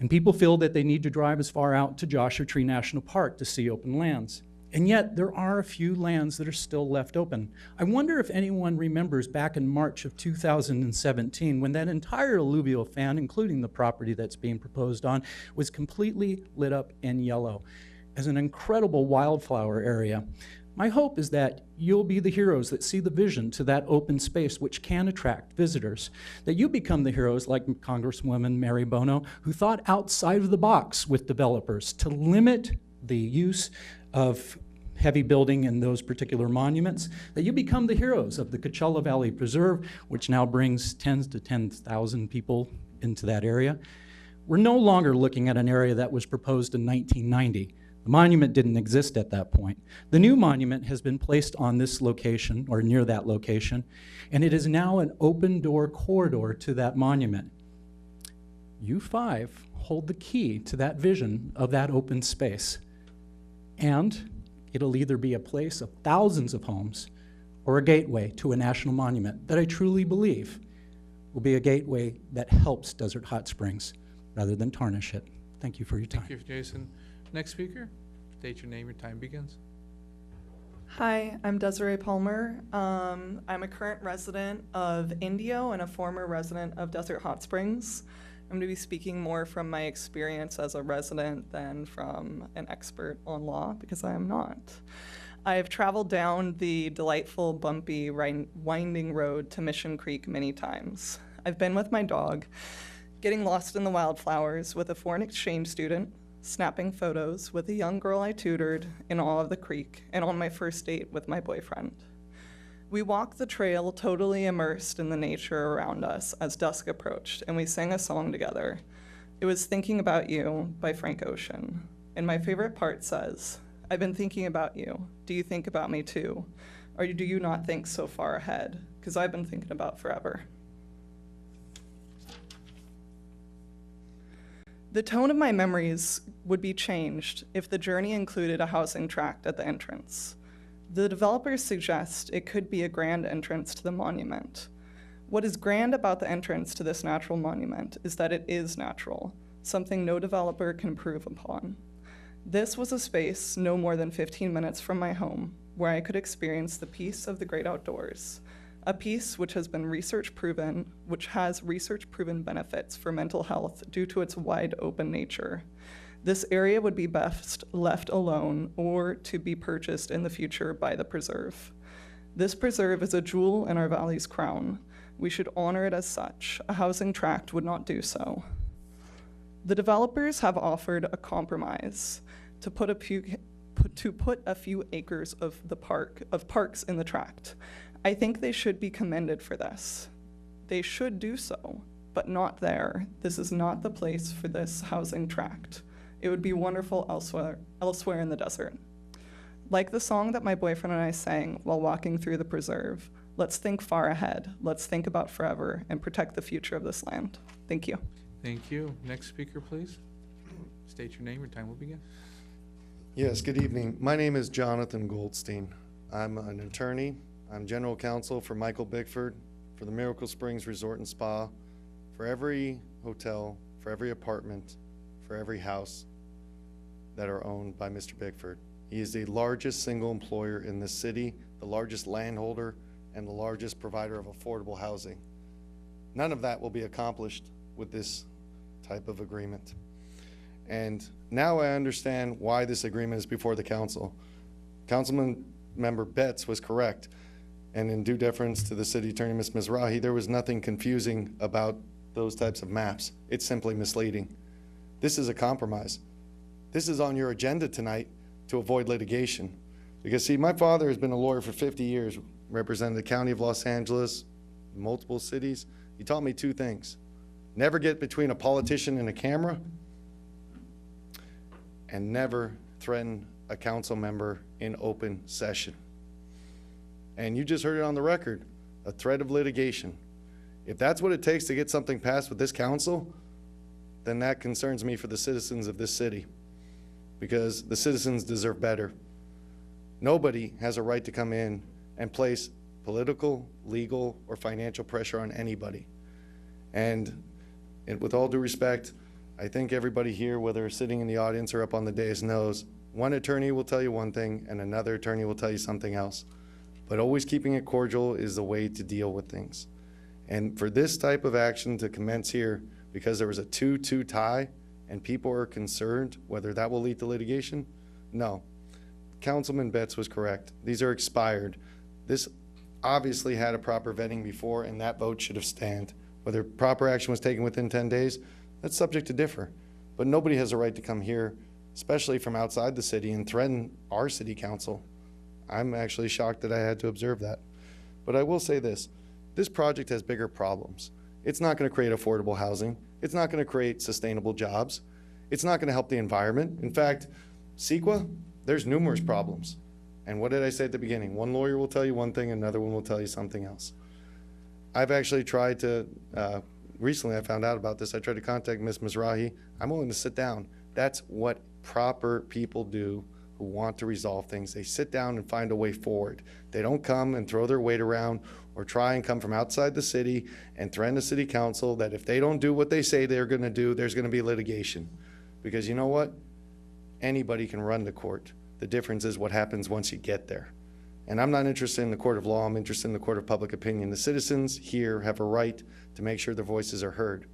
and people feel that they need to drive as far out to Joshua Tree National Park to see open lands. And yet, there are a few lands that are still left open. I wonder if anyone remembers back in March of 2017 when that entire alluvial fan, including the property that's being proposed on, was completely lit up in yellow as an incredible wildflower area. My hope is that you'll be the heroes that see the vision to that open space which can attract visitors, that you become the heroes like Congresswoman Mary Bono, who thought outside of the box with developers to limit the use of heavy building in those particular monuments, that you become the heroes of the Coachella Valley Preserve, which now brings tens to 10,000 people into that area. We're no longer looking at an area that was proposed in 1990. The monument didn't exist at that point. The new monument has been placed on this location, or near that location, and it is now an open door corridor to that monument. You five hold the key to that vision of that open space. And it'll either be a place of thousands of homes or a gateway to a national monument that I truly believe will be a gateway that helps Desert Hot Springs rather than tarnish it. Thank you for your time. Thank you, Jason. Next speaker, state your name, your time begins. Hi, I'm Desiree Palmer. I'm a current resident of Indio and a former resident of Desert Hot Springs. I'm going to be speaking more from my experience as a resident than from an expert on law, because I am not. I've traveled down the delightful, bumpy, winding road to Mission Creek many times. I've been with my dog, getting lost in the wildflowers with a foreign exchange student, snapping photos with a young girl I tutored in awe of the creek, and on my first date with my boyfriend. We walked the trail totally immersed in the nature around us as dusk approached, and we sang a song together. It was Thinking About You by Frank Ocean. And my favorite part says, I've been thinking about you. Do you think about me too? Or do you not think so far ahead? Because I've been thinking about forever. The tone of my memories would be changed if the journey included a housing tract at the entrance. The developers suggest it could be a grand entrance to the monument. What is grand about the entrance to this natural monument is that it is natural, something no developer can improve upon. This was a space no more than 15 minutes from my home, where I could experience the peace of the great outdoors, a peace which has research proven benefits for mental health due to its wide open nature. This area would be best left alone or to be purchased in the future by the preserve. This preserve is a jewel in our valley's crown. We should honor it as such. A housing tract would not do so. The developers have offered a compromise to put a few acres of parks in the tract. I think they should be commended for this. They should do so, but not there. This is not the place for this housing tract. It would be wonderful elsewhere in the desert. Like the song that my boyfriend and I sang while walking through the preserve, let's think far ahead. Let's think about forever and protect the future of this land. Thank you. Thank you. Next speaker, please. State your name, your time will begin. Yes, good evening. My name is Jonathan Goldstein. I'm an attorney. I'm general counsel for Michael Bickford, for the Miracle Springs Resort and Spa, for every hotel, for every apartment, for every house that are owned by Mr. Bickford. He is the largest single employer in this city, the largest landholder, and the largest provider of affordable housing. None of that will be accomplished with this type of agreement. And now I understand why this agreement is before the council. Councilman Member Betts was correct. And in due deference to the city attorney, Ms. Mizrahi, there was nothing confusing about those types of maps. It's simply misleading. This is a compromise. This is on your agenda tonight to avoid litigation. Because see, my father has been a lawyer for 50 years, represented the county of Los Angeles, multiple cities. He taught me two things. Never get between a politician and a camera, and never threaten a council member in open session. And you just heard it on the record, a threat of litigation. If that's what it takes to get something passed with this council, then that concerns me for the citizens of this city, because the citizens deserve better. Nobody has a right to come in and place political, legal, or financial pressure on anybody. And with all due respect, I think everybody here, whether sitting in the audience or up on the dais, knows one attorney will tell you one thing and another attorney will tell you something else. But always keeping it cordial is the way to deal with things. And for this type of action to commence here, because there was a 2-2 tie and people are concerned whether that will lead to litigation, no. Councilman Betts was correct. These are expired. This obviously had a proper vetting before, and that vote should have stand. Whether proper action was taken within 10 days, that's subject to differ. But nobody has a right to come here, especially from outside the city, and threaten our city council. I'm actually shocked that I had to observe that. But I will say this project has bigger problems. It's not going to create affordable housing. It's not going to create sustainable jobs. It's not going to help the environment. In fact, CEQA, there's numerous problems. And what did I say at the beginning? One lawyer will tell you one thing, another one will tell you something else. I've actually tried to, recently I found out about this, I tried to contact Ms. Mizrahi. I'm willing to sit down. That's what proper people do who want to resolve things. They sit down and find a way forward. They don't come and throw their weight around or try and come from outside the city and threaten the city council that if they don't do what they say they're going to do, there's going to be litigation. Because you know what? Anybody can run to court. The difference is what happens once you get there. And I'm not interested in the court of law, I'm interested in the court of public opinion. The citizens here have a right to make sure their voices are heard.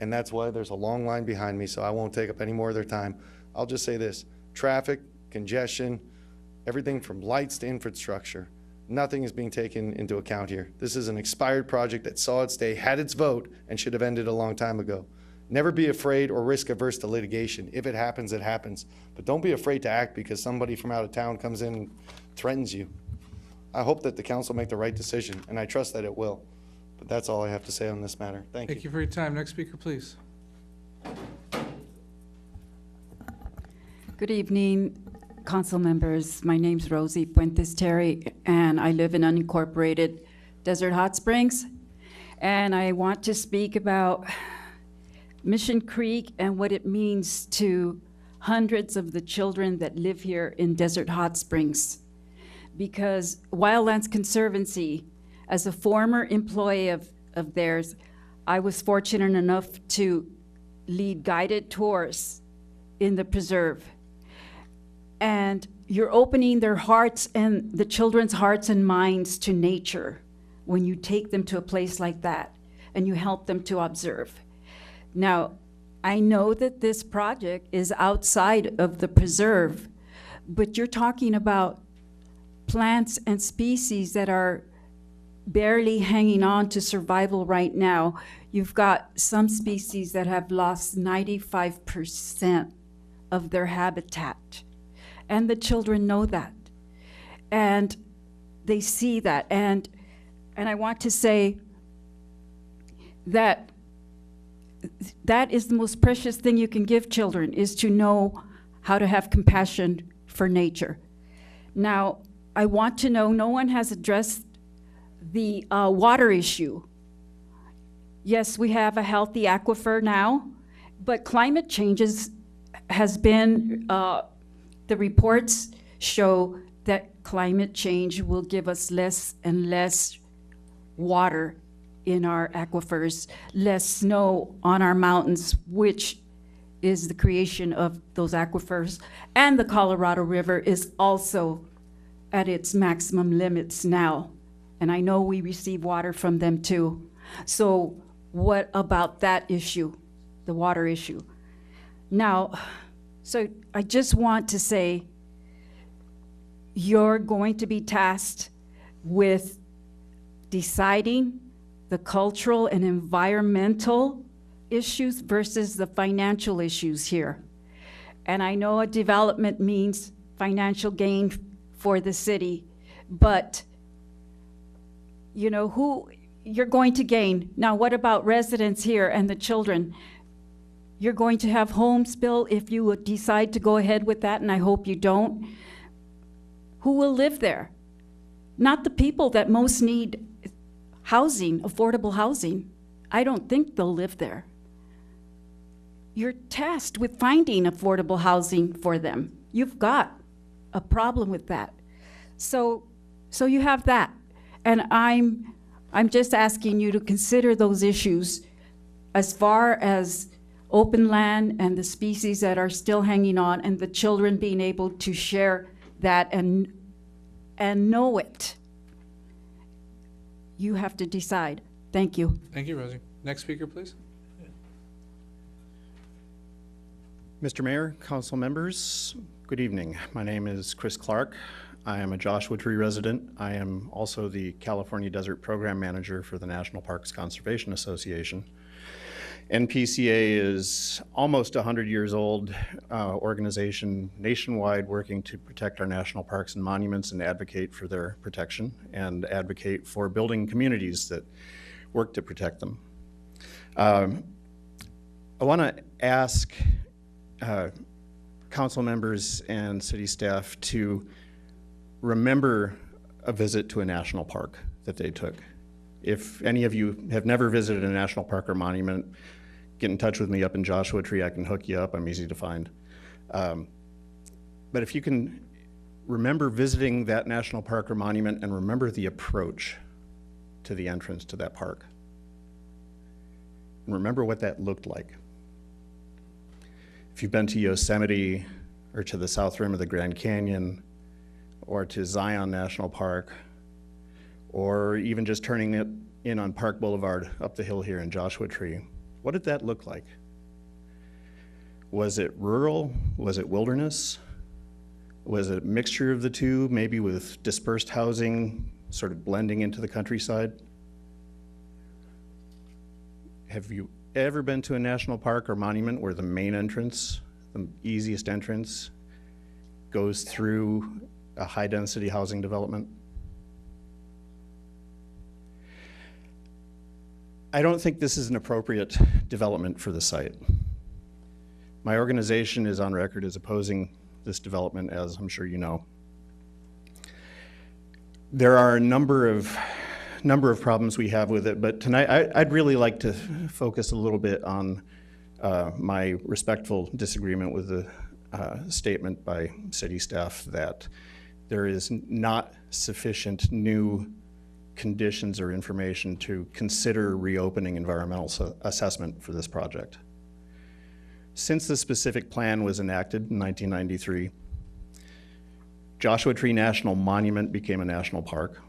And that's why there's a long line behind me, so I won't take up any more of their time. I'll just say this, traffic, congestion, everything from lights to infrastructure, nothing is being taken into account here. This is an expired project that saw its day, had its vote, and should have ended a long time ago. Never be afraid or risk averse to litigation. If it happens, it happens. But don't be afraid to act because somebody from out of town comes in and threatens you. I hope that the council make the right decision, and I trust that it will. But that's all I have to say on this matter. Thank you. Thank you for your time. Next speaker, please. Good evening, council members. My name's Rosie Puentes Terry, and I live in unincorporated Desert Hot Springs. And I want to speak about Mission Creek and what it means to hundreds of the children that live here in Desert Hot Springs. Because Wildlands Conservancy, as a former employee of theirs, I was fortunate enough to lead guided tours in the preserve. And you're opening their hearts and the children's hearts and minds to nature when you take them to a place like that and you help them to observe. Now, I know that this project is outside of the preserve, but you're talking about plants and species that are barely hanging on to survival right now. You've got some species that have lost 95% of their habitat. And the children know that. And they see that. And I want to say that that is the most precious thing you can give children, is to know how to have compassion for nature. Now, I want to know, no one has addressed the water issue. Yes, we have a healthy aquifer now, but climate changes has been, the reports show that climate change will give us less and less water in our aquifers, less snow on our mountains, which is the creation of those aquifers. And the Colorado River is also at its maximum limits now. And I know we receive water from them too. So what about that issue, the water issue? Now, so I just want to say, you're going to be tasked with deciding the cultural and environmental issues versus the financial issues here. And I know a development means financial gain for the city, but you know, who you're going to gain. Now, what about residents here and the children? You're going to have homes built if you would decide to go ahead with that, and I hope you don't. Who will live there? Not the people that most need housing, affordable housing. I don't think they'll live there. You're tasked with finding affordable housing for them. You've got a problem with that. So you have that. And I'm just asking you to consider those issues as far as open land and the species that are still hanging on, and the children being able to share that and know it. You have to decide. Thank you. Thank you, Rosie. Next speaker, please. Mr. Mayor, council members, good evening. My name is Chris Clark. I am a Joshua Tree resident. I am also the California Desert Program Manager for the National Parks Conservation Association. NPCA is almost 100 years old organization nationwide working to protect our national parks and monuments and advocate for their protection and advocate for building communities that work to protect them. I want to ask council members and city staff to remember a visit to a national park that they took. If any of you have never visited a national park or monument, get in touch with me up in Joshua Tree. I can hook you up. I'm easy to find. But if you can remember visiting that national park or monument and remember the approach to the entrance to that park, and remember what that looked like. If you've been to Yosemite or to the south rim of the Grand Canyon or to Zion National Park, or even just turning it in on Park Boulevard up the hill here in Joshua Tree, what did that look like? Was it rural? Was it wilderness? Was it a mixture of the two, maybe with dispersed housing sort of blending into the countryside? Have you ever been to a national park or monument where the main entrance, the easiest entrance, goes through a high-density housing development? I don't think this is an appropriate development for the site. My organization is on record as opposing this development, as I'm sure you know. There are a number of problems we have with it, but tonight I'd really like to focus a little bit on my respectful disagreement with the statement by city staff that there is not sufficient new conditions or information to consider reopening environmental assessment for this project. Since the specific plan was enacted in 1993, Joshua Tree National Monument became a national park.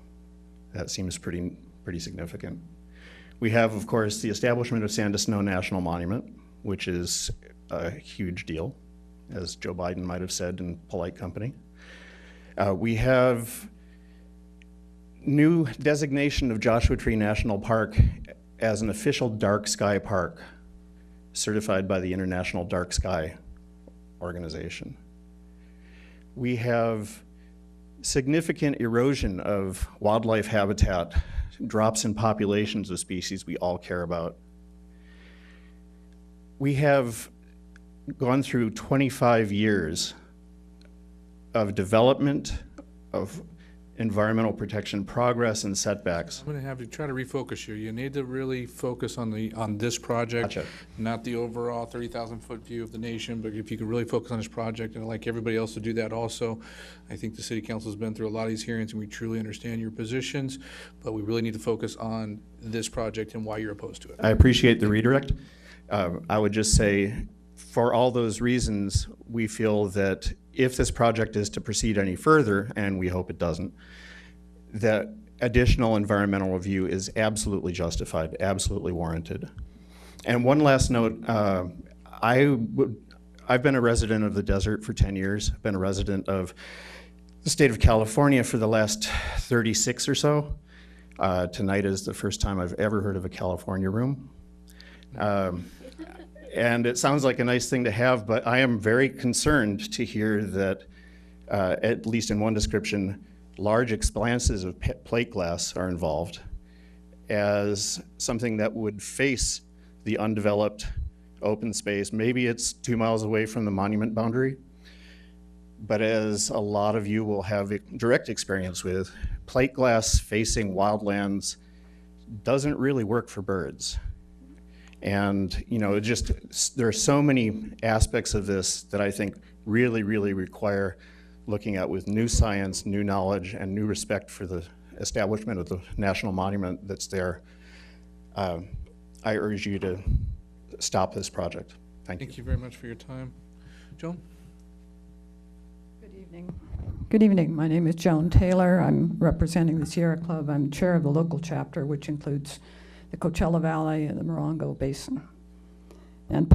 That seems pretty significant. We have, of course, the establishment of Sand to Snow National Monument, which is a huge deal, as Joe Biden might have said in polite company. We have new designation of Joshua Tree National Park as an official dark sky park, certified by the International Dark Sky Organization. We have significant erosion of wildlife habitat, drops in populations of species we all care about. We have gone through 25 years of development, of environmental protection progress and setbacks. I'm going to have you try to refocus here. You need to really focus on this project, Gotcha. not the overall 30,000-foot view of the nation, but if you can really focus on this project, and I'd like everybody else to do that also. I think the city council has been through a lot of these hearings, and we truly understand your positions, but we really need to focus on this project and why you're opposed to it. I appreciate the redirect. I would just say, for all those reasons, we feel that if this project is to proceed any further, and we hope it doesn't, that additional environmental review is absolutely justified, absolutely warranted. And one last note, I've been a resident of the desert for 10 years. I've been a resident of the state of California for the last 36 or so. Tonight is the first time I've ever heard of a California room. And it sounds like a nice thing to have, but I am very concerned to hear that, at least in one description, large expanses of plate glass are involved as something that would face the undeveloped open space. Maybe it's 2 miles away from the monument boundary, but as a lot of you will have direct experience with, plate glass facing wildlands doesn't really work for birds. And, you know, there are so many aspects of this that I think really, really require looking at with new science, new knowledge, and new respect for the establishment of the national monument that's there. I urge you to stop this project. Thank you. Thank you very much for your time. Joan? Good evening. Good evening. My name is Joan Taylor. I'm representing the Sierra Club. I'm chair of the local chapter, which includes the Coachella Valley and the Morongo Basin, and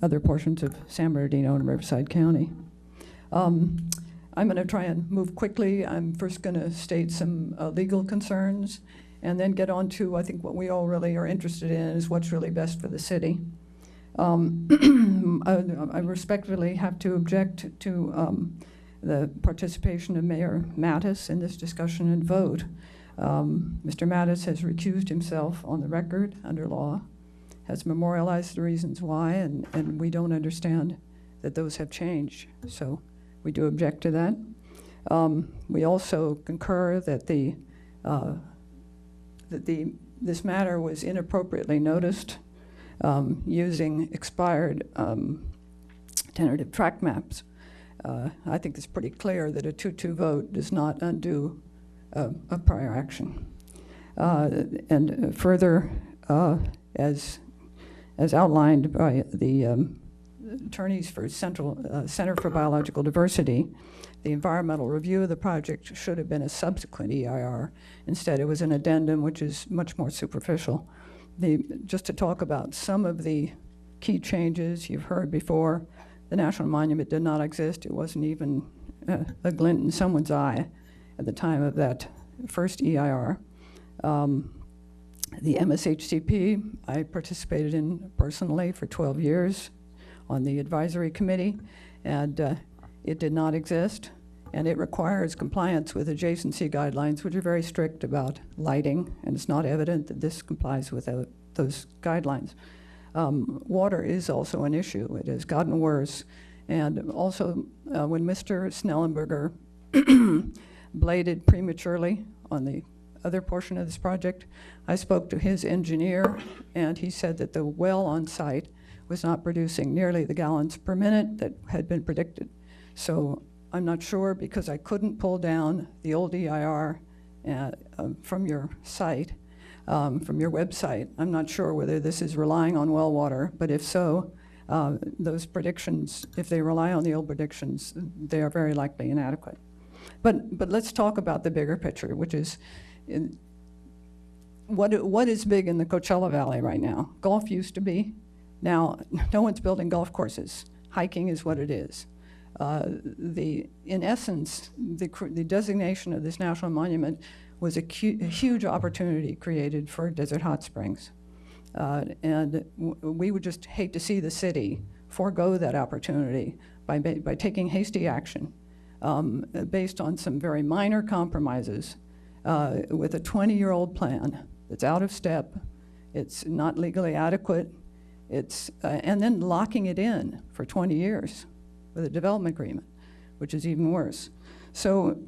other portions of San Bernardino and Riverside County. I'm going to try and move quickly. I'm first going to state some legal concerns, and then get on to, I think, what we all really are interested in is what's really best for the city. I respectfully have to object to the participation of Mayor Mattis in this discussion and vote. Mr. Mattis has recused himself on the record under law, has memorialized the reasons why, and we don't understand that those have changed. So we do object to that. We also concur that this matter was inappropriately noticed using expired tentative track maps. I think it's pretty clear that a 2-2 vote does not undo a prior action. And further, as outlined by the attorneys for Center for Biological Diversity, the environmental review of the project should have been a subsequent EIR. Instead, it was an addendum, which is much more superficial. Just to talk about some of the key changes you've heard before, the National Monument did not exist. It wasn't even a glint in someone's eye at the time of that first EIR. The MSHCP, I participated in personally for 12 years on the advisory committee, and it did not exist. And it requires compliance with adjacency guidelines, which are very strict about lighting, and it's not evident that this complies with those guidelines. Water is also an issue. It has gotten worse. And also, when Mr. Snellenberger bladed prematurely on the other portion of this project, I spoke to his engineer, and he said that the well on site was not producing nearly the gallons per minute that had been predicted. So I'm not sure, because I couldn't pull down the old EIR from your site, from your website. I'm not sure whether this is relying on well water, but if so, those predictions, if they rely on the old predictions, they are very likely inadequate. But let's talk about the bigger picture, which is what is big in the Coachella Valley right now? Golf used to be. Now, no one's building golf courses. Hiking is what it is. In essence, the designation of this national monument was a huge opportunity created for Desert Hot Springs. And we would just hate to see the city forego that opportunity by taking hasty action based on some very minor compromises with a 20-year-old plan that's out of step, it's not legally adequate, and then locking it in for 20 years with a development agreement, which is even worse. So,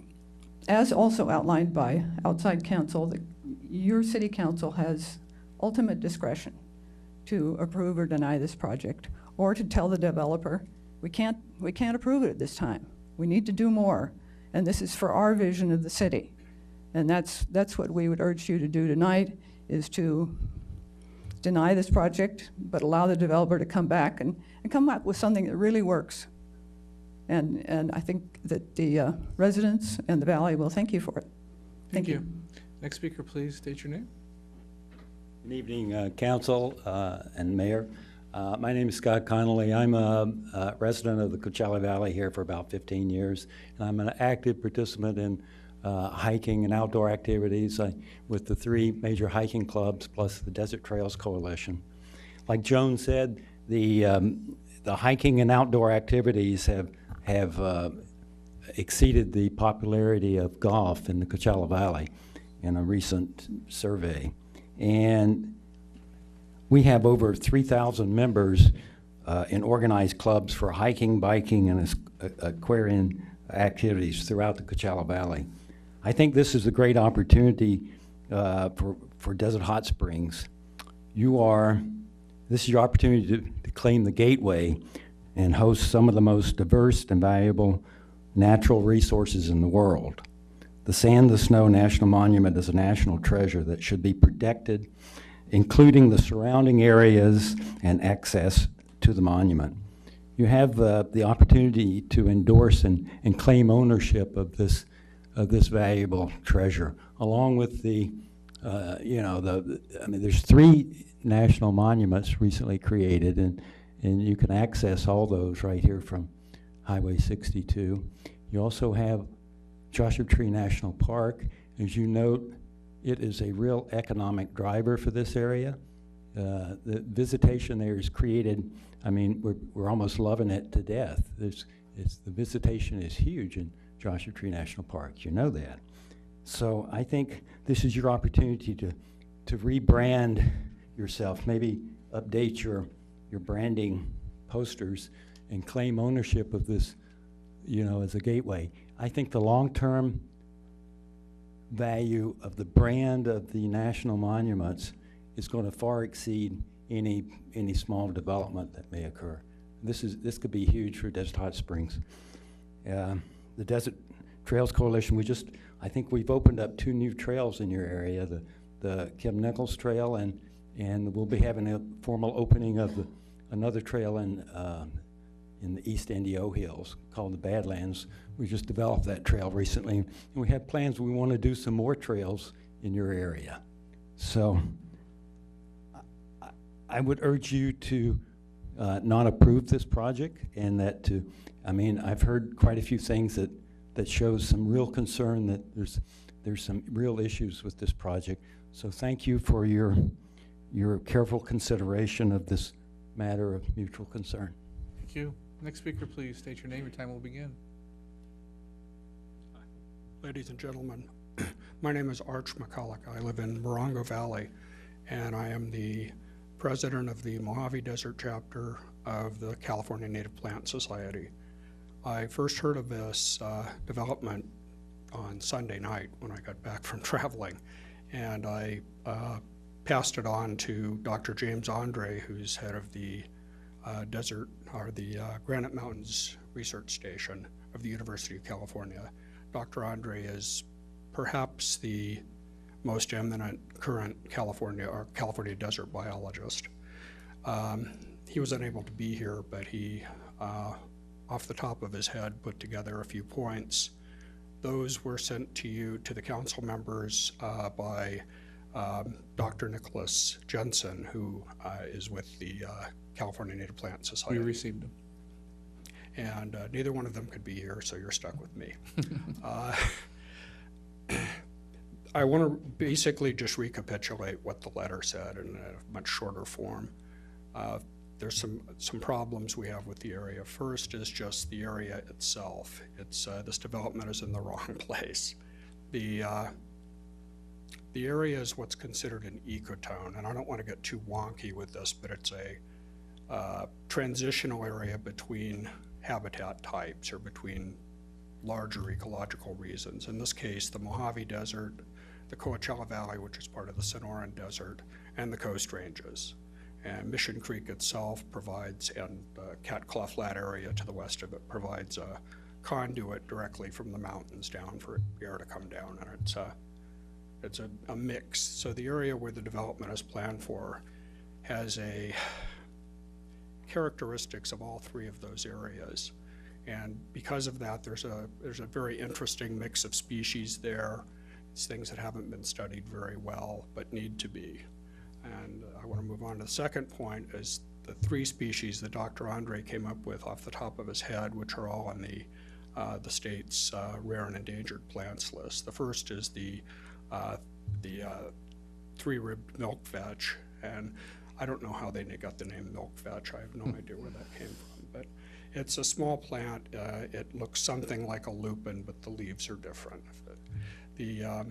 as also outlined by outside counsel, your city council has ultimate discretion to approve or deny this project, or to tell the developer, we can't approve it at this time. We need to do more, and this is for our vision of the city. And that's what we would urge you to do tonight, is to deny this project, but allow the developer to come back and come back with something that really works. And I think that the residents and the valley will thank you for it. Thank you. Next speaker, please state your name. Good evening, Council and Mayor. My name is Scott Connolly. I'm a resident of the Coachella Valley here for about 15 years, and I'm an active participant in hiking and outdoor activities with the 3 major hiking clubs plus the Desert Trails Coalition. Like Joan said, the hiking and outdoor activities have exceeded the popularity of golf in the Coachella Valley in a recent survey. And we have over 3,000 members in organized clubs for hiking, biking, and aquarium activities throughout the Coachella Valley. I think this is a great opportunity for Desert Hot Springs. This is your opportunity to claim the gateway and host some of the most diverse and valuable natural resources in the world. The Sand to Snow National Monument is a national treasure that should be protected, including the surrounding areas and access to the monument. You have the opportunity to endorse and claim ownership of this valuable treasure, along with the, I mean, there's 3 national monuments recently created, and you can access all those right here from Highway 62. You also have Joshua Tree National Park. As you note, it is a real economic driver for this area. The visitation there is created, I mean, we're almost loving it to death. The visitation is huge in Joshua Tree National Park. You know that. So I think this is your opportunity to rebrand yourself, maybe update your branding posters and claim ownership of this, as a gateway. I think the long-term value of the brand of the national monuments is going to far exceed any small development that may occur. This could be huge for Desert Hot Springs. The Desert Trails Coalition, I think we've opened up 2 new trails in your area, the Kim Nichols Trail, and we'll be having a formal opening of another trail in the East Indio Hills called the Badlands. We just developed that trail recently, and we have plans. We want to do some more trails in your area. So I would urge you to not approve this project, and that I've heard quite a few things that shows some real concern that there's some real issues with this project. So thank you for your careful consideration of this matter of mutual concern. Thank you. Next speaker, please state your name. Your time will begin. Ladies and gentlemen, my name is Arch McCulloch. I live in Morongo Valley, and I am the president of the Mojave Desert chapter of the California Native Plant Society. I first heard of this development on Sunday night when I got back from traveling, and I passed it on to Dr. James Andre, who's head of the Granite Mountains Research Station of the University of California. Dr. Andre is perhaps the most eminent current California desert biologist. He was unable to be here, but he, off the top of his head, put together a few points. Those were sent to the council members by Dr. Nicholas Jensen, who is with the California Native Plant Society. We received them. And neither one of them could be here, so you're stuck with me. I want to basically just recapitulate what the letter said in a much shorter form. There's some problems we have with the area. First is just the area itself. This development is in the wrong place. The area is what's considered an ecotone, and I don't want to get too wonky with this, but it's a transitional area between habitat types or between larger ecological reasons. In this case, the Mojave Desert, the Coachella Valley, which is part of the Sonoran Desert, and the Coast Ranges. And Mission Creek itself provides, and the Cat Claw Flat area to the west of it provides a conduit directly from the mountains down for air to come down, and it's a mix. So the area where the development is planned for has characteristics of all 3 of those areas. And because of that, there's a very interesting mix of species there. It's things that haven't been studied very well, but need to be. And I want to move on to the second point, is the 3 species that Dr. Andre came up with off the top of his head, which are all on the state's rare and endangered plants list. The first is the 3-ribbed milkvetch, and I don't know how they got the name milkvetch. I have no idea where that came from, but it's a small plant. It looks something like a lupin, but the leaves are different. The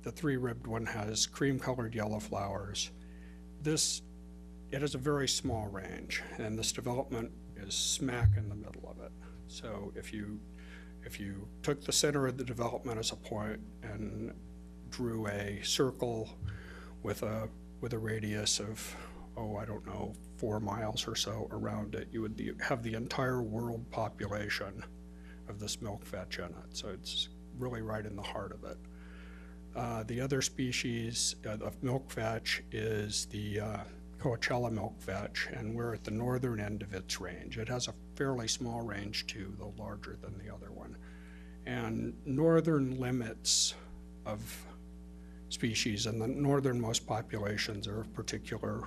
3-ribbed one has cream-colored yellow flowers. It has a very small range, and this development is smack in the middle of it. So if you took the center of the development as a point and drew a circle with a radius of, I don't know, 4 miles or so around it, you would have the entire world population of this milkvetch in it. So it's really right in the heart of it. The other species of milkvetch is the Coachella milk vetch, and we're at the northern end of its range. It has a fairly small range too, though larger than the other one. And northern limits of species and the northernmost populations are of particular,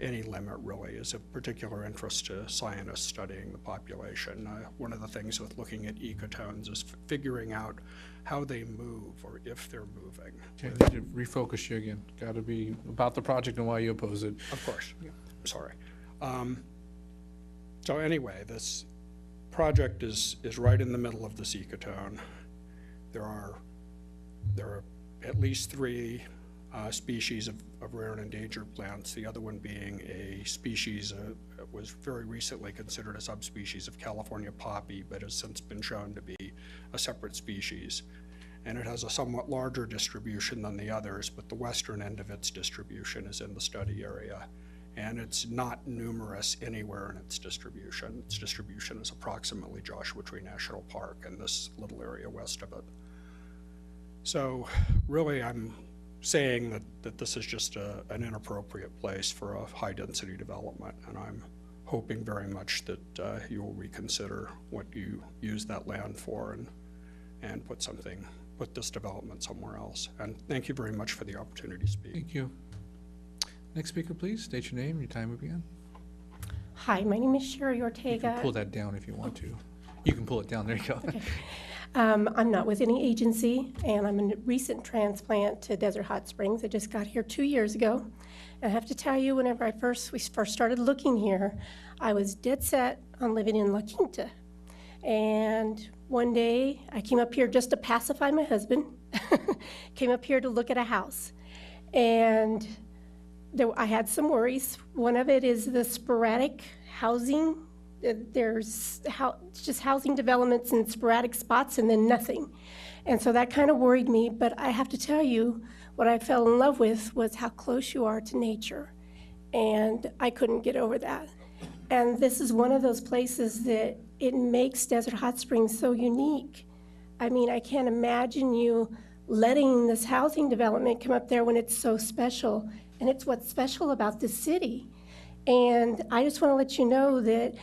any limit really is of particular interest to scientists studying the population. One of the things with looking at ecotones is figuring out how they move or if they're moving. Okay, I need to refocus you again. Got to be about the project and why you oppose it. Of course, I'm sorry. So anyway, this project is right in the middle of this ecotone. There are at least 3 species of rare and endangered plants, the other one being a species that was very recently considered a subspecies of California poppy, but has since been shown to be a separate species. And it has a somewhat larger distribution than the others, but the western end of its distribution is in the study area. And it's not numerous anywhere in its distribution. Its distribution is approximately Joshua Tree National Park and this little area west of it. So really I'm saying that this is just an inappropriate place for a high-density development, and I'm hoping very much that you will reconsider what you use that land for and put this development somewhere else. And thank you very much for the opportunity to speak. Thank you. Next speaker, please. State your name, your time will begin. Hi, my name is Sherry You Ortega. can pull that down if you want to. You can pull it down. There you go. Okay. I'm not with any agency, and I'm a recent transplant to Desert Hot Springs. I just got here 2 years ago. And I have to tell you, whenever we first started looking here, I was dead set on living in La Quinta. And one day, I came up here just to pacify my husband, came up here to look at a house. And I had some worries. One of it is the sporadic housing. There's just housing developments in sporadic spots and then nothing. And so that kind of worried me, but I have to tell you, what I fell in love with was how close you are to nature. And I couldn't get over that. And this is one of those places that it makes Desert Hot Springs so unique. I mean, I can't imagine you letting this housing development come up there when it's so special. And it's what's special about this city. And I just want to let you know that,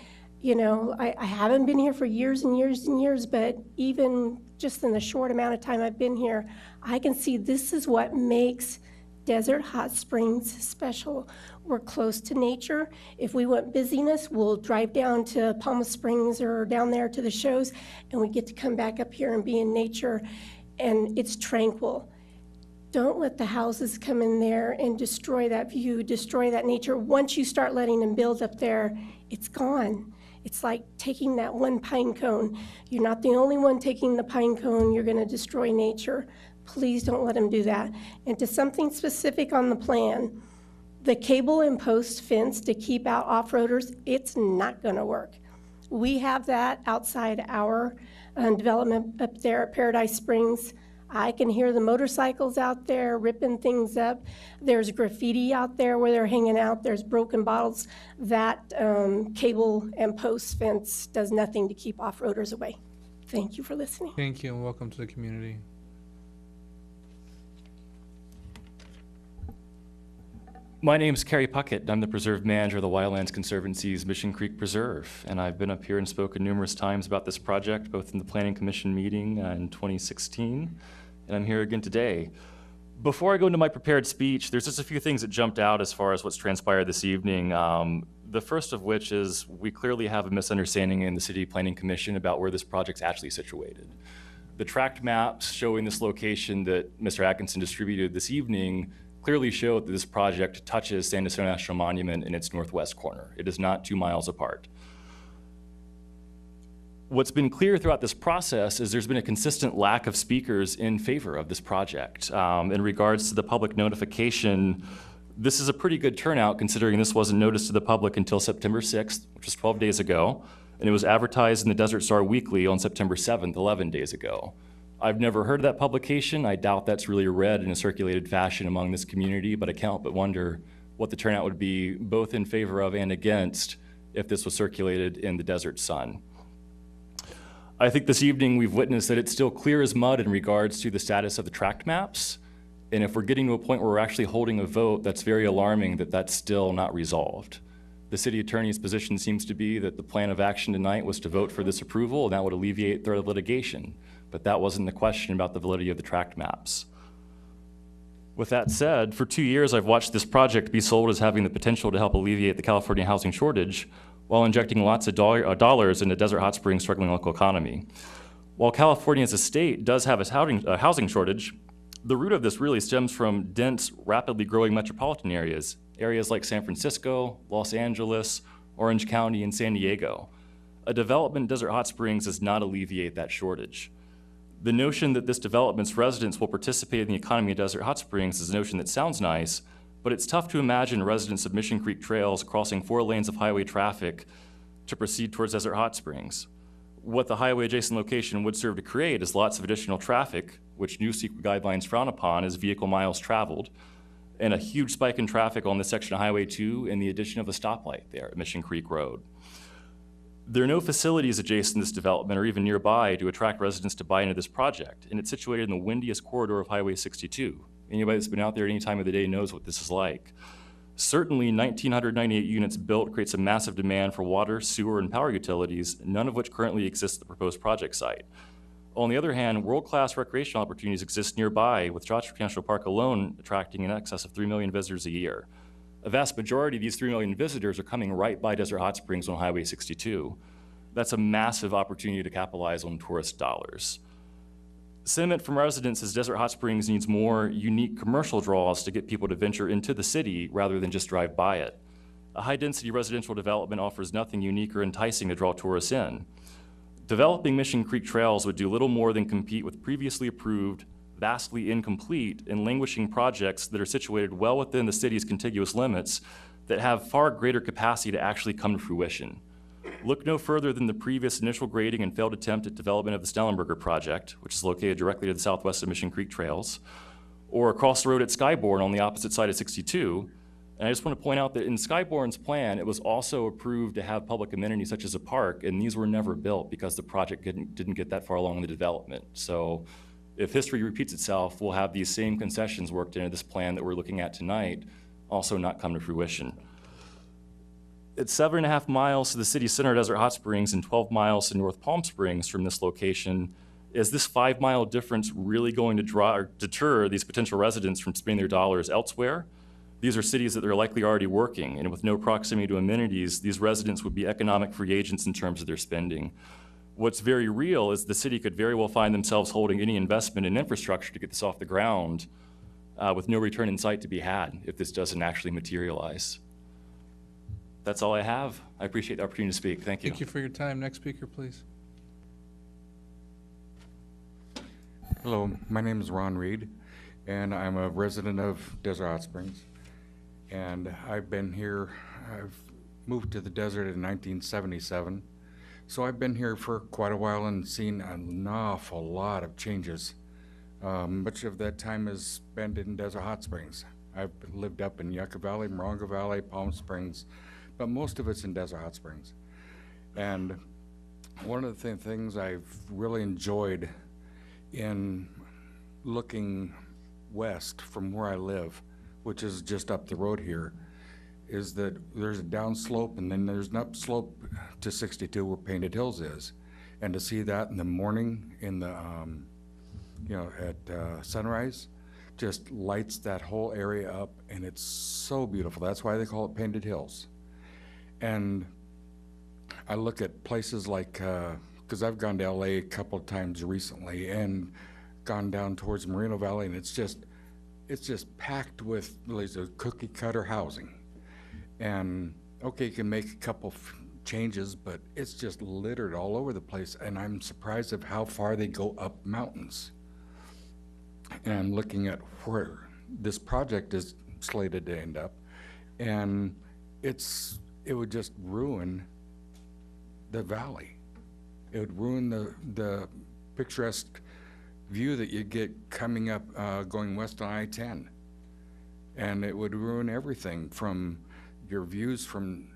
you know, I haven't been here for years and years and years, but even just in the short amount of time I've been here, I can see this is what makes Desert Hot Springs special. We're close to nature. If we want busyness, we'll drive down to Palm Springs or down there to the shows, and we get to come back up here and be in nature, and it's tranquil. Don't let the houses come in there and destroy that view, destroy that nature. Once you start letting them build up there, it's gone. It's like taking that one pine cone. You're not the only one taking the pine cone. You're going to destroy nature. Please don't let them do that. And to something specific on the plan, the cable and post fence to keep out off-roaders, it's not going to work. We have that outside our development up there at Paradise Springs. I can hear the motorcycles out there ripping things up. There's graffiti out there where they're hanging out. There's broken bottles. That cable and post fence does nothing to keep off-roaders away. Thank you for listening. Thank you and welcome to the community. My name is Kerry Puckett, and I'm the preserve manager of the Wildlands Conservancy's Mission Creek Preserve. And I've been up here and spoken numerous times about this project, both in the Planning Commission meeting in 2016, and I'm here again today. Before I go into my prepared speech, there's just a few things that jumped out as far as what's transpired this evening. The first of which is we clearly have a misunderstanding in the City Planning Commission about where this project's actually situated. The tract maps showing this location that Mr. Atkinson distributed this evening clearly show that this project touches Sandusky National Monument in its northwest corner. It is not 2 miles apart. What's been clear throughout this process is there's been a consistent lack of speakers in favor of this project. In regards to the public notification, this is a pretty good turnout considering this wasn't noticed to the public until September 6th, which was 12 days ago, and it was advertised in the Desert Star Weekly on September 7th, 11 days ago. I've never heard of that publication. I doubt that's really read in a circulated fashion among this community, but I can't help but wonder what the turnout would be both in favor of and against if this was circulated in the Desert Sun. I think this evening we've witnessed that it's still clear as mud in regards to the status of the tract maps. And if we're getting to a point where we're actually holding a vote, that's very alarming that that's still not resolved. The city attorney's position seems to be that the plan of action tonight was to vote for this approval, and that would alleviate threat of litigation. But that wasn't the question about the validity of the tract maps. With that said, for 2 years, I've watched this project be sold as having the potential to help alleviate the California housing shortage while injecting lots of dollars into Desert Hot Springs' struggling local economy. While California as a state does have a housing shortage, the root of this really stems from dense, rapidly growing metropolitan areas like San Francisco, Los Angeles, Orange County, and San Diego. A development in Desert Hot Springs does not alleviate that shortage. The notion that this development's residents will participate in the economy of Desert Hot Springs is a notion that sounds nice, but it's tough to imagine residents of Mission Creek Trails crossing 4 lanes of highway traffic to proceed towards Desert Hot Springs. What the highway adjacent location would serve to create is lots of additional traffic, which new secret guidelines frown upon as vehicle miles traveled, and a huge spike in traffic on this section of Highway 2 and the addition of a stoplight there at Mission Creek Road. There are no facilities adjacent to this development or even nearby to attract residents to buy into this project, and it's situated in the windiest corridor of Highway 62. Anybody that's been out there any time of the day knows what this is like. Certainly, 1,998 units built creates a massive demand for water, sewer, and power utilities, none of which currently exist at the proposed project site. On the other hand, world-class recreational opportunities exist nearby, with Joshua National Park alone attracting in excess of 3 million visitors a year. A vast majority of these 3 million visitors are coming right by Desert Hot Springs on Highway 62. That's a massive opportunity to capitalize on tourist dollars. Sentiment from residents is Desert Hot Springs needs more unique commercial draws to get people to venture into the city rather than just drive by it. A high-density residential development offers nothing unique or enticing to draw tourists in. Developing Mission Creek Trails would do little more than compete with previously approved, vastly incomplete, and languishing projects that are situated well within the city's contiguous limits that have far greater capacity to actually come to fruition. Look no further than the previous initial grading and failed attempt at development of the Stellenberger project, which is located directly to the southwest of Mission Creek Trails, or across the road at Skyborn on the opposite side of 62. And I just want to point out that in Skyborn's plan, it was also approved to have public amenities such as a park, and these were never built because the project didn't get that far along in the development. So if history repeats itself, we'll have these same concessions worked into this plan that we're looking at tonight also not come to fruition. It's 7.5 miles to the city center of Desert Hot Springs and 12 miles to North Palm Springs from this location. Is this 5-mile difference really going to draw or deter these potential residents from spending their dollars elsewhere? These are cities that they're likely already working, and with no proximity to amenities, these residents would be economic free agents in terms of their spending. What's very real is the city could very well find themselves holding any investment in infrastructure to get this off the ground with no return in sight to be had if this doesn't actually materialize. That's all I have. I appreciate the opportunity to speak. Thank you. Thank you for your time. Next speaker, please. Hello, my name is Ron Reed, and I'm a resident of Desert Hot Springs. And I've been here, I've moved to the desert in 1977. So I've been here for quite a while and seen an awful lot of changes. Much of that time is spent in Desert Hot Springs. I've lived up in Yucca Valley, Morongo Valley, Palm Springs, but most of it's in Desert Hot Springs. And one of the things I've really enjoyed in looking west from where I live, which is just up the road here, is that there's a downslope and then there's an upslope to 62 where Painted Hills is. And to see that in the morning in the, at sunrise, just lights that whole area up, and it's so beautiful. That's why they call it Painted Hills. And I look at places like, because I've gone to LA a couple of times recently and gone down towards Moreno Valley, and it's just packed with cookie cutter housing. And okay, you can make a couple changes, but it's just littered all over the place, and I'm surprised of how far they go up mountains. And I'm looking at where this project is slated to end up, and it would just ruin the valley. It would ruin the picturesque view that you get coming up, going west on I-10. And it would ruin everything from your views from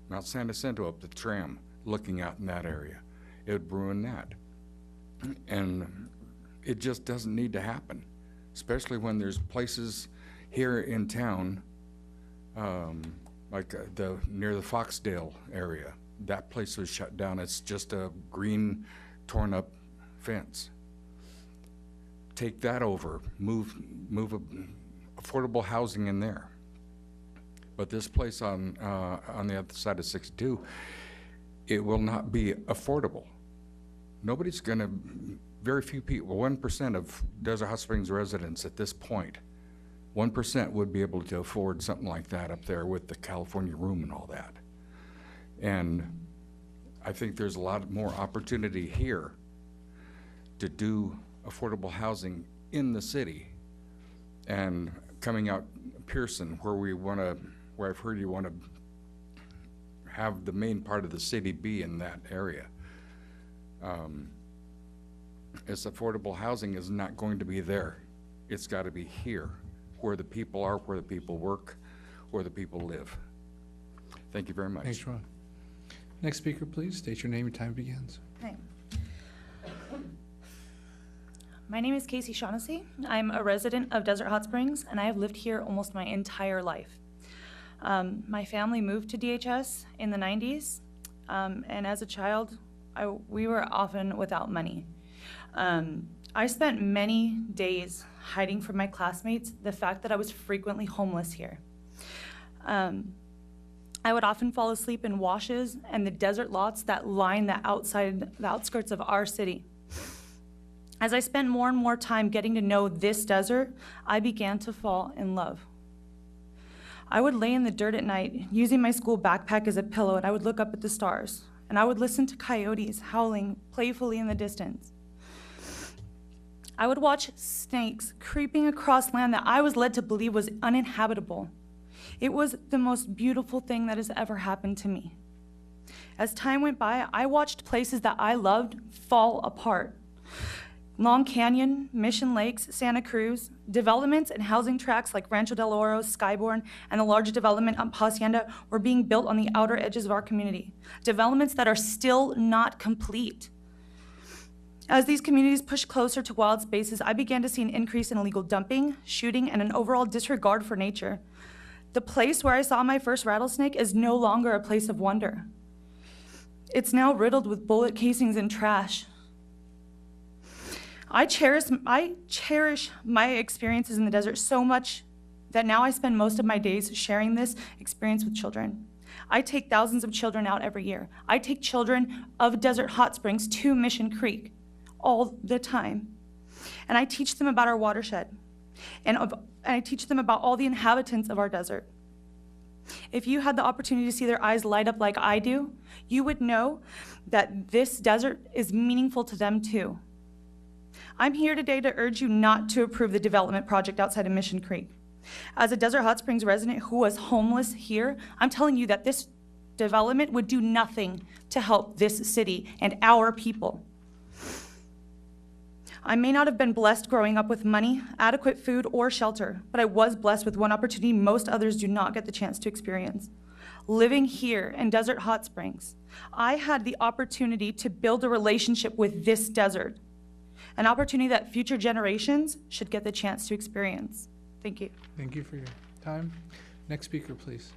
Mount San Jacinto up the tram, looking out in that area. It would ruin that. And it just doesn't need to happen. especially when there's places here in town, like near the Foxdale area. That place was shut down. It's just a green, torn up fence. Take that over, move affordable housing in there. But this place on the other side of 62, it will not be affordable. Nobody's gonna, very few people, 1% of Desert Hot Springs residents at this point, 1% would be able to afford something like that up there with the California room and all that. And I think there's a lot more opportunity here to do affordable housing in the city. And coming out Pearson, where I've heard you want to have the main part of the city be in that area. It's affordable housing is not going to be there. It's got to be here, where the people are, where the people work, where the people live. Thank you very much. Thanks, Ron. Next speaker, please. State your name and time begins. Hi. My name is Casey Shaughnessy. I'm a resident of Desert Hot Springs, and I have lived here almost my entire life. My family moved to DHS in the 90s, and as a child, we were often without money. I spent many days hiding from my classmates the fact that I was frequently homeless here. I would often fall asleep in washes and the desert lots that line the outskirts of our city. As I spent more and more time getting to know this desert, I began to fall in love. I would lay in the dirt at night, using my school backpack as a pillow, and I would look up at the stars, and I would listen to coyotes howling playfully in the distance. I would watch snakes creeping across land that I was led to believe was uninhabitable. It was the most beautiful thing that has ever happened to me. As time went by, I watched places that I loved fall apart. Long Canyon, Mission Lakes, Santa Cruz, developments and housing tracts like Rancho Del Oro, Skyborn, and the large development Hacienda were being built on the outer edges of our community. Developments that are still not complete. As these communities pushed closer to wild spaces, I began to see an increase in illegal dumping, shooting, and an overall disregard for nature. The place where I saw my first rattlesnake is no longer a place of wonder. It's now riddled with bullet casings and trash. I cherish my experiences in the desert so much that now I spend most of my days sharing this experience with children. I take thousands of children out every year. I take children of Desert Hot Springs to Mission Creek all the time. And I teach them about our watershed. And I teach them about all the inhabitants of our desert. If you had the opportunity to see their eyes light up like I do, you would know that this desert is meaningful to them too. I'm here today to urge you not to approve the development project outside of Mission Creek. As a Desert Hot Springs resident who was homeless here, I'm telling you that this development would do nothing to help this city and our people. I may not have been blessed growing up with money, adequate food, or shelter, but I was blessed with one opportunity most others do not get the chance to experience. Living here in Desert Hot Springs, I had the opportunity to build a relationship with this desert, an opportunity that future generations should get the chance to experience. Thank you. Thank you for your time. Next speaker, please.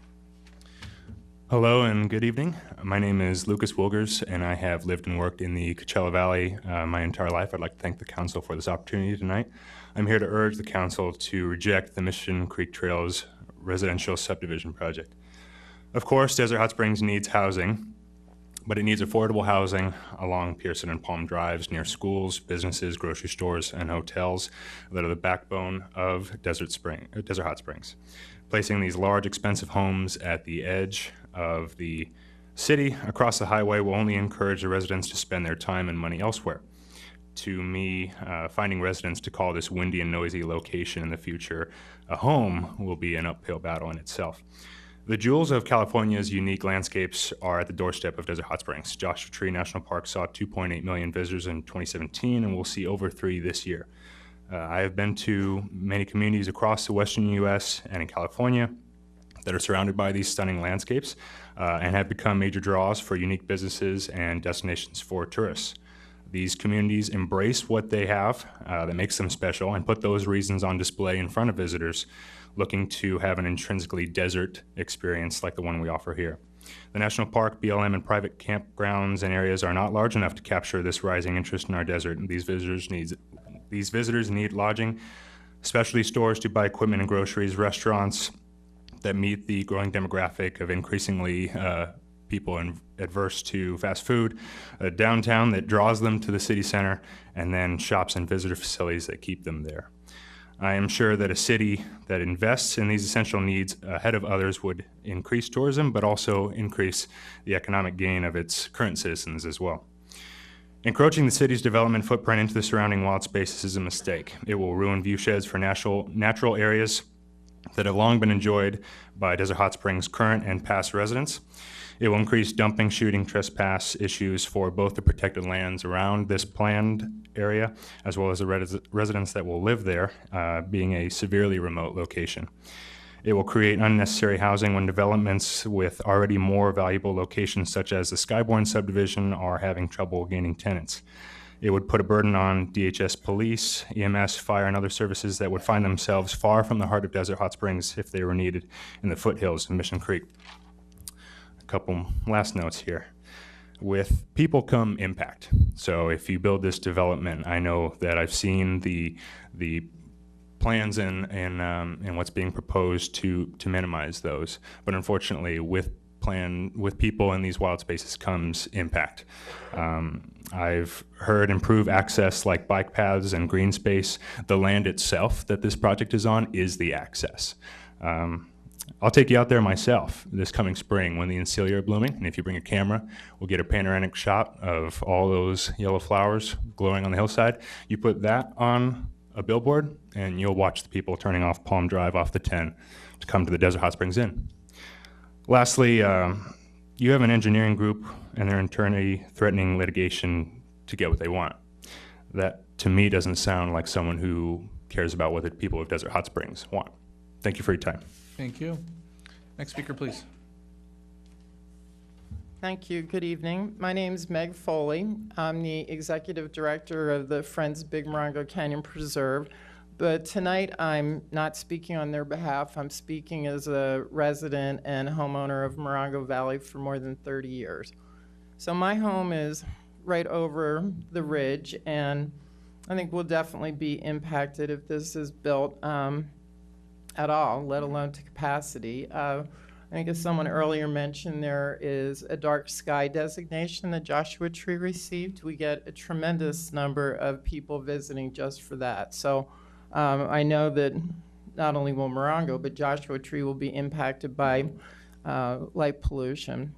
Hello and good evening. My name is Lucas Wilgers, and I have lived and worked in the Coachella Valley my entire life. I'd like to thank the council for this opportunity tonight. I'm here to urge the council to reject the Mission Creek Trails residential subdivision project. Of course, Desert Hot Springs needs housing, but it needs affordable housing along Pearson and Palm Drives near schools, businesses, grocery stores, and hotels that are the backbone of Desert Hot Springs. Placing these large, expensive homes at the edge of the city across the highway will only encourage the residents to spend their time and money elsewhere. To me, finding residents to call this windy and noisy location in the future a home will be an uphill battle in itself. The jewels of California's unique landscapes are at the doorstep of Desert Hot Springs. Joshua Tree National Park saw 2.8 million visitors in 2017, and we'll see over 3 this year. I have been to many communities across the western U.S. and in California that are surrounded by these stunning landscapes and have become major draws for unique businesses and destinations for tourists. These communities embrace what they have that makes them special and put those reasons on display in front of visitors looking to have an intrinsically desert experience like the one we offer here. The National Park, BLM, and private campgrounds and areas are not large enough to capture this rising interest in our desert. These visitors need lodging, specialty stores to buy equipment and groceries, restaurants that meet the growing demographic of increasingly people adverse to fast food, a downtown that draws them to the city center, and then shops and visitor facilities that keep them there. I am sure that a city that invests in these essential needs ahead of others would increase tourism, but also increase the economic gain of its current citizens as well. Encroaching the city's development footprint into the surrounding wild spaces is a mistake. It will ruin viewsheds for natural areas that have long been enjoyed by Desert Hot Springs' current and past residents. It will increase dumping, shooting, trespass issues for both the protected lands around this planned area, as well as the residents that will live there, being a severely remote location. It will create unnecessary housing when developments with already more valuable locations, such as the Skyborn subdivision, are having trouble gaining tenants. It would put a burden on DHS police, EMS, fire, and other services that would find themselves far from the heart of Desert Hot Springs if they were needed in the foothills of Mission Creek. A couple last notes here. With people come impact. So if you build this development, I know that I've seen the plans and what's being proposed to minimize those. But unfortunately, with people in these wild spaces comes impact. I've heard improve access like bike paths and green space. The land itself that this project is on is the access. I'll take you out there myself this coming spring when the Encilia are blooming, and if you bring a camera, we'll get a panoramic shot of all those yellow flowers glowing on the hillside. You put that on a billboard, and you'll watch the people turning off Palm Drive off the 10 to come to the Desert Hot Springs Inn. Lastly, you have an engineering group and their attorney threatening litigation to get what they want. That, to me, doesn't sound like someone who cares about what the people of Desert Hot Springs want. Thank you for your time. Thank you. Next speaker, please. Thank you. Good evening. My name is Meg Foley. I'm the executive director of the Friends Big Morongo Canyon Preserve. But tonight I'm not speaking on their behalf. I'm speaking as a resident and homeowner of Morongo Valley for more than 30 years. So my home is right over the ridge, and I think we'll definitely be impacted if this is built at all, let alone to capacity. I think as someone earlier mentioned, there is a dark sky designation that Joshua Tree received. We get a tremendous number of people visiting just for that. So I know that not only will Morongo, but Joshua Tree will be impacted by light pollution.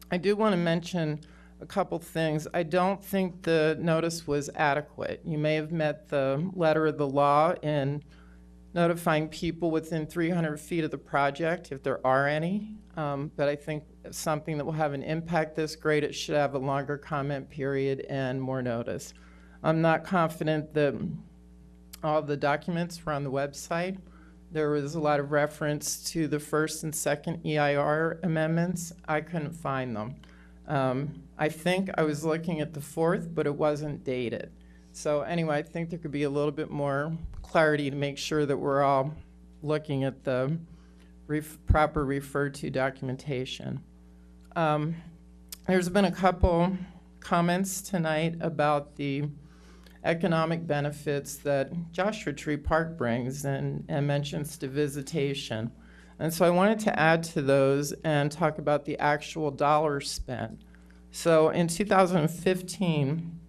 I do want to mention a couple things. I don't think the notice was adequate. You may have met the letter of the law in notifying people within 300 feet of the project, if there are any. But I think something that will have an impact this great, it should have a longer comment period and more notice. I'm not confident that all the documents were on the website. There was a lot of reference to the first and second EIR amendments. I couldn't find them. I think I was looking at the fourth, but it wasn't dated. So anyway, I think there could be a little bit more clarity to make sure that we're all looking at the proper referred to documentation. There's been a couple comments tonight about the economic benefits that Joshua Tree Park brings and mentions to visitation. And so I wanted to add to those and talk about the actual dollars spent. So in 2015,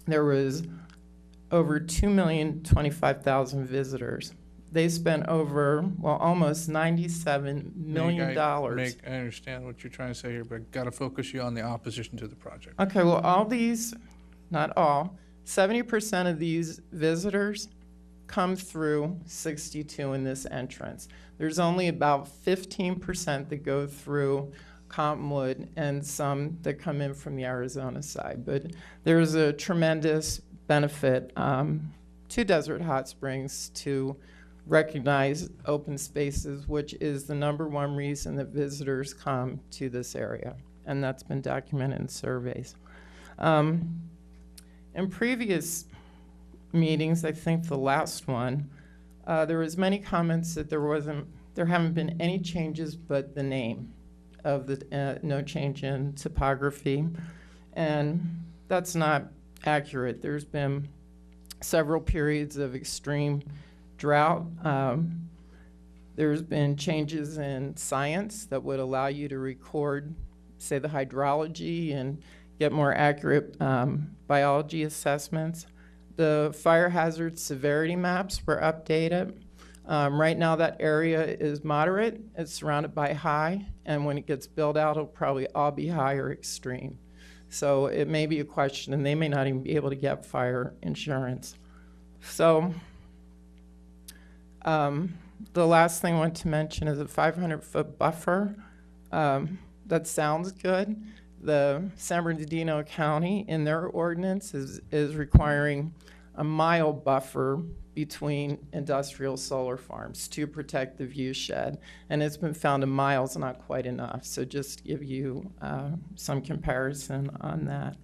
there was over 2,025,000 visitors. They spent over, well, almost $97 million. Meg, I understand what you're trying to say here, but got to focus you on the opposition to the project. Okay, well, all these, not all, 70% of these visitors come through 62 in this entrance. There's only about 15% that go through Cottonwood and some that come in from the Arizona side. But there's a tremendous benefit to Desert Hot Springs to recognize open spaces, which is the #1 reason that visitors come to this area. And that's been documented in surveys. In previous meetings, I think the last one, there was many comments that there haven't been any changes but the name of the, no change in topography. And that's not accurate. There's been several periods of extreme drought. There's been changes in science that would allow you to record, say, the hydrology and get more accurate biology assessments. The fire hazard severity maps were updated. Right now that area is moderate. It's surrounded by high, and when it gets built out, it'll probably all be high or extreme. So it may be a question, and they may not even be able to get fire insurance. So the last thing I want to mention is a 500-foot buffer. That sounds good. The San Bernardino County, in their ordinance, is requiring a mile buffer between industrial solar farms to protect the view shed. And it's been found a mile's not quite enough. So just to give you some comparison on that.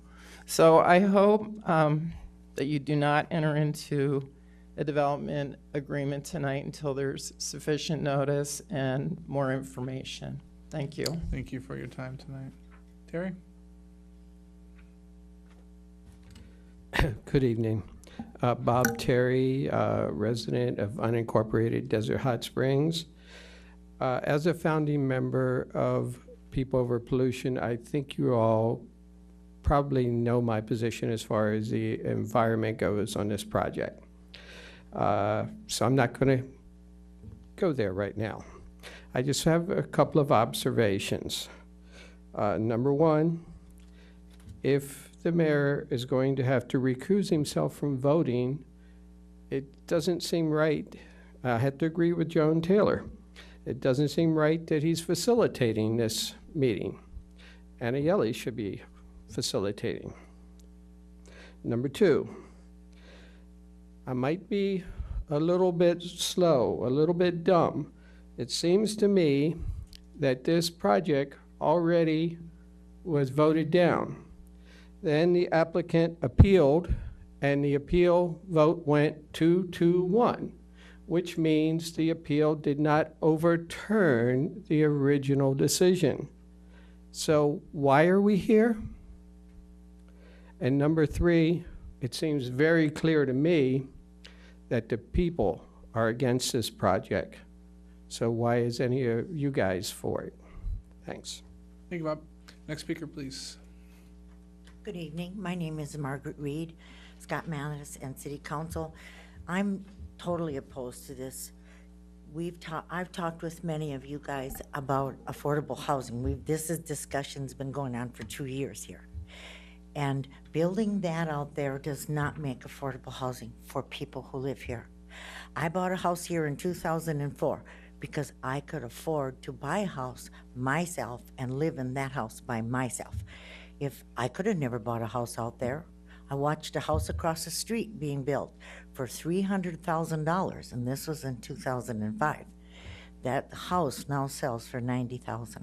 So I hope that you do not enter into a development agreement tonight until there's sufficient notice and more information. Thank you. Thank you for your time tonight. Terry? Good evening. Bob Terry, resident of unincorporated Desert Hot Springs. As a founding member of People Over Pollution, I think you all probably know my position as far as the environment goes on this project. So I'm not going to go there right now. I just have a couple of observations. Number one, if the mayor is going to have to recuse himself from voting, it doesn't seem right. I have to agree with Joan Taylor. It doesn't seem right that he's facilitating this meeting. Anna Yelly should be facilitating. Number two, I might be a little bit slow, a little bit dumb. It seems to me that this project already was voted down. Then the applicant appealed, and the appeal vote went 2-1, which means the appeal did not overturn the original decision. So why are we here? And number three, it seems very clear to me that the people are against this project. So why is any of you guys for it? Thanks. Thank you, Bob. Next speaker, please. Good evening. My name is Margaret Reed, Scott Manis, and City Council. I'm totally opposed to this. I've talked with many of you guys about affordable housing. This discussion's been going on for 2 years here. And building that out there does not make affordable housing for people who live here. I bought a house here in 2004 because I could afford to buy a house myself and live in that house by myself. If I could have never bought a house out there, I watched a house across the street being built for $300,000, and this was in 2005. That house now sells for $90,000.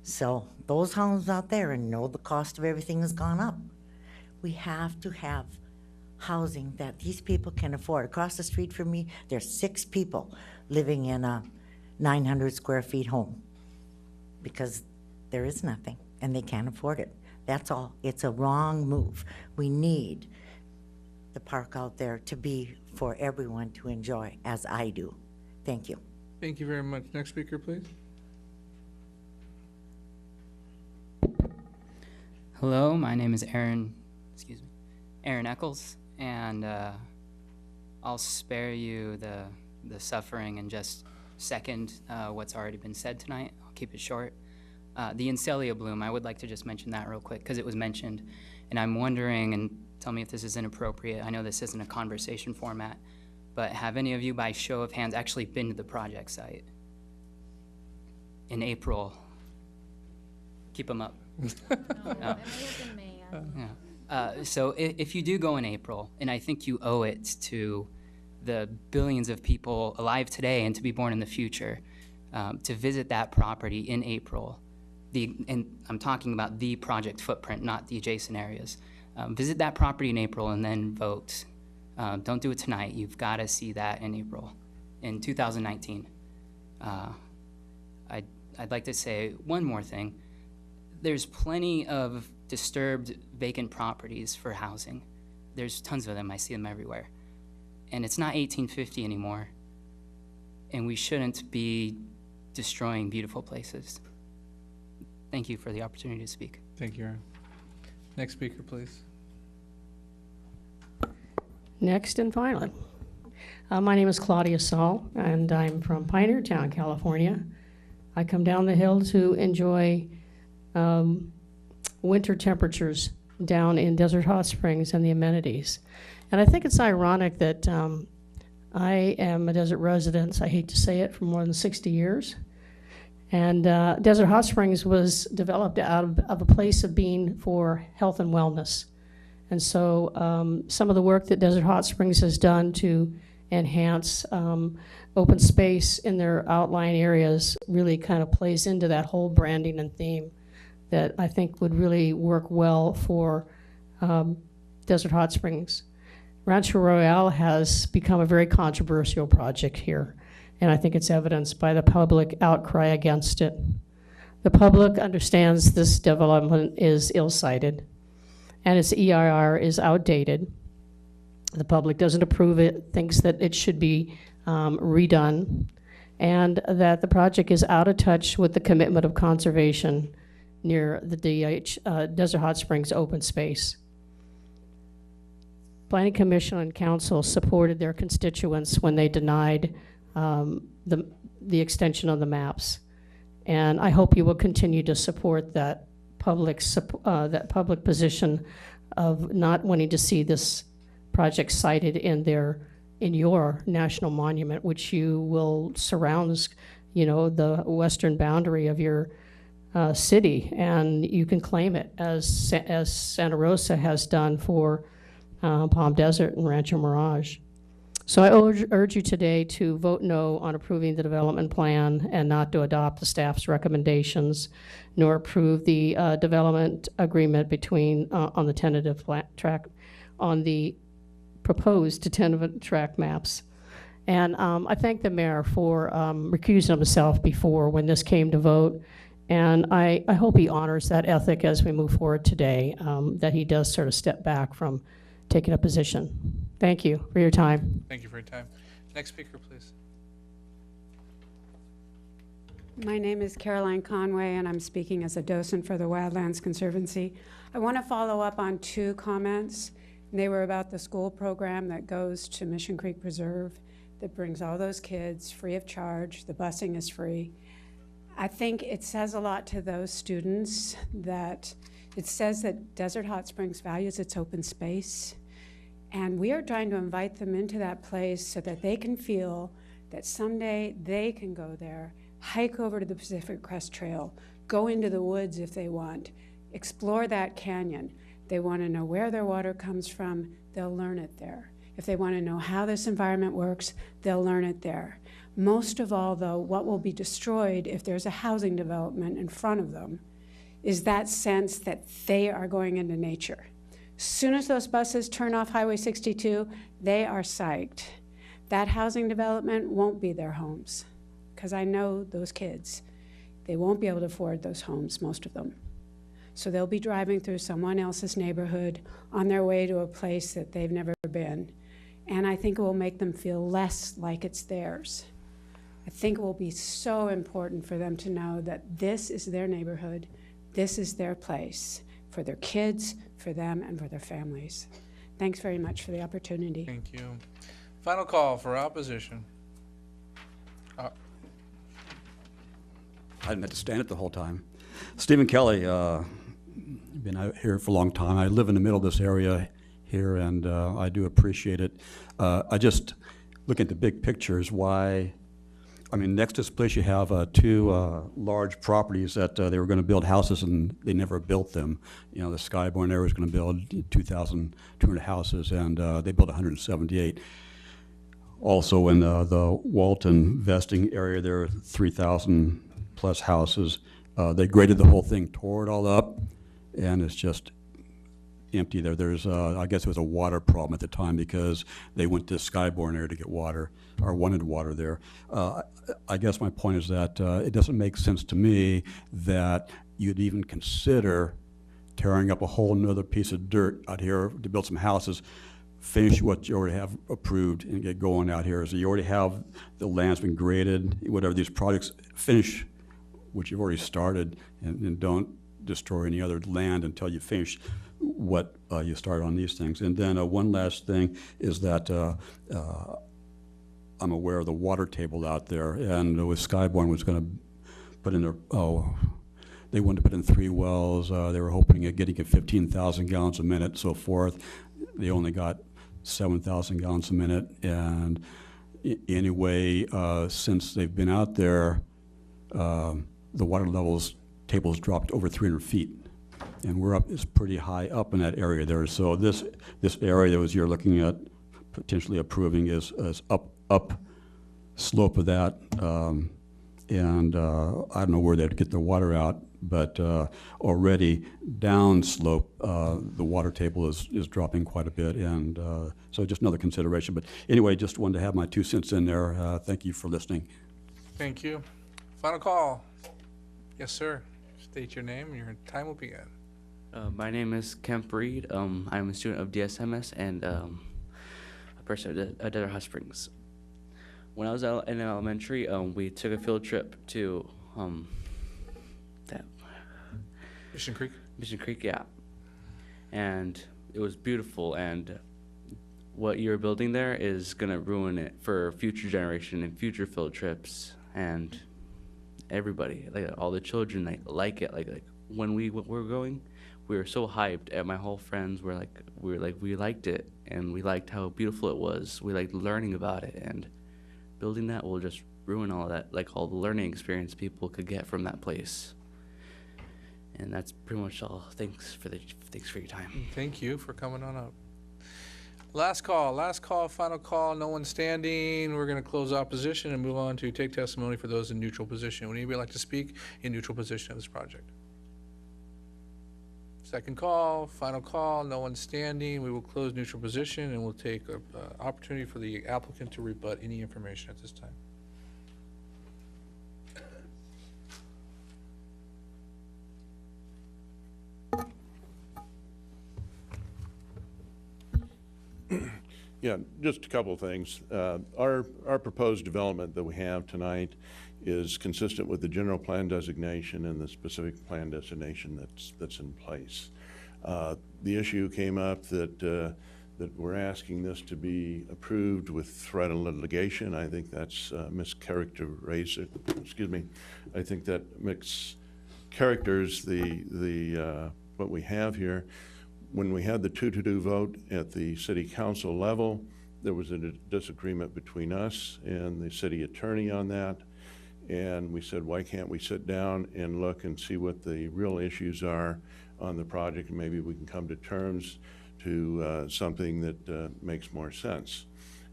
So those homes out there, and know the cost of everything has gone up. We have to have housing that these people can afford. Across the street from me, there's 6 people living in a 900 square feet home because there is nothing and they can't afford it. That's all. It's a wrong move. We need the park out there to be for everyone to enjoy, as I do. Thank you. Thank you very much. Next speaker, please. Hello, my name is Aaron Eccles, and I'll spare you the suffering and just second what's already been said tonight. I'll keep it short. The Incelia bloom, I would like to just mention that real quick because it was mentioned, and I'm wondering, and tell me if this is inappropriate, I know this isn't a conversation format, but have any of you by show of hands actually been to the project site in April? Keep them up. No. So if you do go in April, and I think you owe it to the billions of people alive today and to be born in the future, to visit that property in April, and I'm talking about the project footprint, not the adjacent areas. Visit that property in April and then vote. Don't do it tonight. You've got to see that in April, in 2019. I'd like to say one more thing. There's plenty of disturbed vacant properties for housing. There's tons of them. I see them everywhere. And it's not 1850 anymore. And we shouldn't be destroying beautiful places. Thank you for the opportunity to speak. Thank you, Aaron. Next speaker, please. Next and finally, my name is Claudia Saul, and I'm from Pioneer Town, California. I come down the hill to enjoy winter temperatures down in Desert Hot Springs and the amenities. And I think it's ironic that I am a desert resident, I hate to say it, for more than 60 years. And Desert Hot Springs was developed out of a place of being for health and wellness. And so some of the work that Desert Hot Springs has done to enhance open space in their outlying areas really kind of plays into that whole branding and theme that I think would really work well for Desert Hot Springs. Rancho Royale has become a very controversial project here, and I think it's evidenced by the public outcry against it. The public understands this development is ill-sited, and its EIR is outdated. The public doesn't approve it, thinks that it should be redone, and that the project is out of touch with the commitment of conservation near the Desert Hot Springs open space. Planning Commission and Council supported their constituents when they denied the extension of the maps. And I hope you will continue to support that public position of not wanting to see this project cited in your national monument, which you will surrounds, the western boundary of your city, and you can claim it as Santa Rosa has done for Palm Desert and Rancho Mirage. So I urge you today to vote no on approving the development plan and not to adopt the staff's recommendations, nor approve the development agreement between on the tentative track, on the proposed tentative track maps. And I thank the mayor for recusing himself before when this came to vote. And I hope he honors that ethic as we move forward today, that he does sort of step back from taking a position. Thank you for your time. Thank you for your time. Next speaker, please. My name is Caroline Conway, and I'm speaking as a docent for the Wildlands Conservancy. I want to follow up on two comments. They were about the school program that goes to Mission Creek Preserve that brings all those kids free of charge. The busing is free. I think it says a lot to those students that it says that Desert Hot Springs values its open space. And we are trying to invite them into that place so that they can feel that someday they can go there, hike over to the Pacific Crest Trail, go into the woods if they want, explore that canyon. They want to know where their water comes from, they'll learn it there. If they want to know how this environment works, they'll learn it there. Most of all, though, what will be destroyed if there's a housing development in front of them is that sense that they are going into nature. As soon as those buses turn off Highway 62, they are psyched. That housing development won't be their homes, because I know those kids. They won't be able to afford those homes, most of them. So they'll be driving through someone else's neighborhood on their way to a place that they've never been. And I think it will make them feel less like it's theirs. I think it will be so important for them to know that this is their neighborhood, this is their place, for their kids, for them, and for their families. Thanks very much for the opportunity. Thank you. Final call for opposition. I didn't have to stand it the whole time. Stephen Kelly, been out here for a long time. I live in the middle of this area here, and I do appreciate it. I just look at the big pictures. Why? I mean, next to this place you have two large properties that they were going to build houses and they never built them. You know, the Skyborn area was going to build 2,200 houses, and they built 178. Also in the Walton vesting area, there are 3,000 plus houses. They graded the whole thing, tore it all up, and it's just empty there. There's, I guess it was a water problem at the time because they went to Skyborn area to get water, or wanted water there. I guess my point is that it doesn't make sense to me that you'd even consider tearing up a whole nother piece of dirt out here to build some houses, finish what you already have approved and get going out here. So you already have, the land's been graded, whatever these projects, finish what you've already started, and don't destroy any other land until you finish what you started on these things. And then one last thing is that I'm aware of the water table out there, and with Skyborn was going to put in they wanted to put in 3 wells. They were hoping at getting 15,000 gallons a minute, so forth. They only got 7,000 gallons a minute, and anyway, since they've been out there, the water levels tables dropped over 300 feet, and we're up, it's pretty high up in that area there. So this area that you're looking at potentially approving is up slope of that, and I don't know where they'd get the water out, but already down slope, the water table is dropping quite a bit, and so just another consideration. But anyway, just wanted to have my 2 cents in there. Thank you for listening. Thank you. Final call. Yes, sir. State your name and your time will begin. My name is Kemp Reed. I'm a student of DSMS and a person at Desert Hot Springs. When I was in elementary, we took a field trip to Mission Creek? Mission Creek, yeah. And it was beautiful, and what you're building there is gonna ruin it for future generation and future field trips, and everybody, like all the children, like it. Like when we were going, we were so hyped, and my whole friends were like, we liked it, and we liked how beautiful it was. We liked learning about it, and building that will just ruin all that, like all the learning experience people could get from that place. And that's pretty much all. Thanks for your time. Thank you for coming on up. Last call, final call. No one standing. We're going to close opposition and move on to take testimony for those in neutral position. Would anybody like to speak in neutral position of this project? Second call, final call. No one standing. We will close neutral position and we'll take an opportunity for the applicant to rebut any information at this time. Yeah, just a couple of things. Our proposed development that we have tonight is consistent with the general plan designation and the specific plan designation that's in place. The issue came up that we're asking this to be approved with threat of litigation. I think that's mischaracterized. Excuse me. I think that mischaracters what we have here. When we had the 2-2 vote at the city council level, there was a disagreement between us and the city attorney on that. And we said, why can't we sit down and look and see what the real issues are on the project, and maybe we can come to terms to something that makes more sense.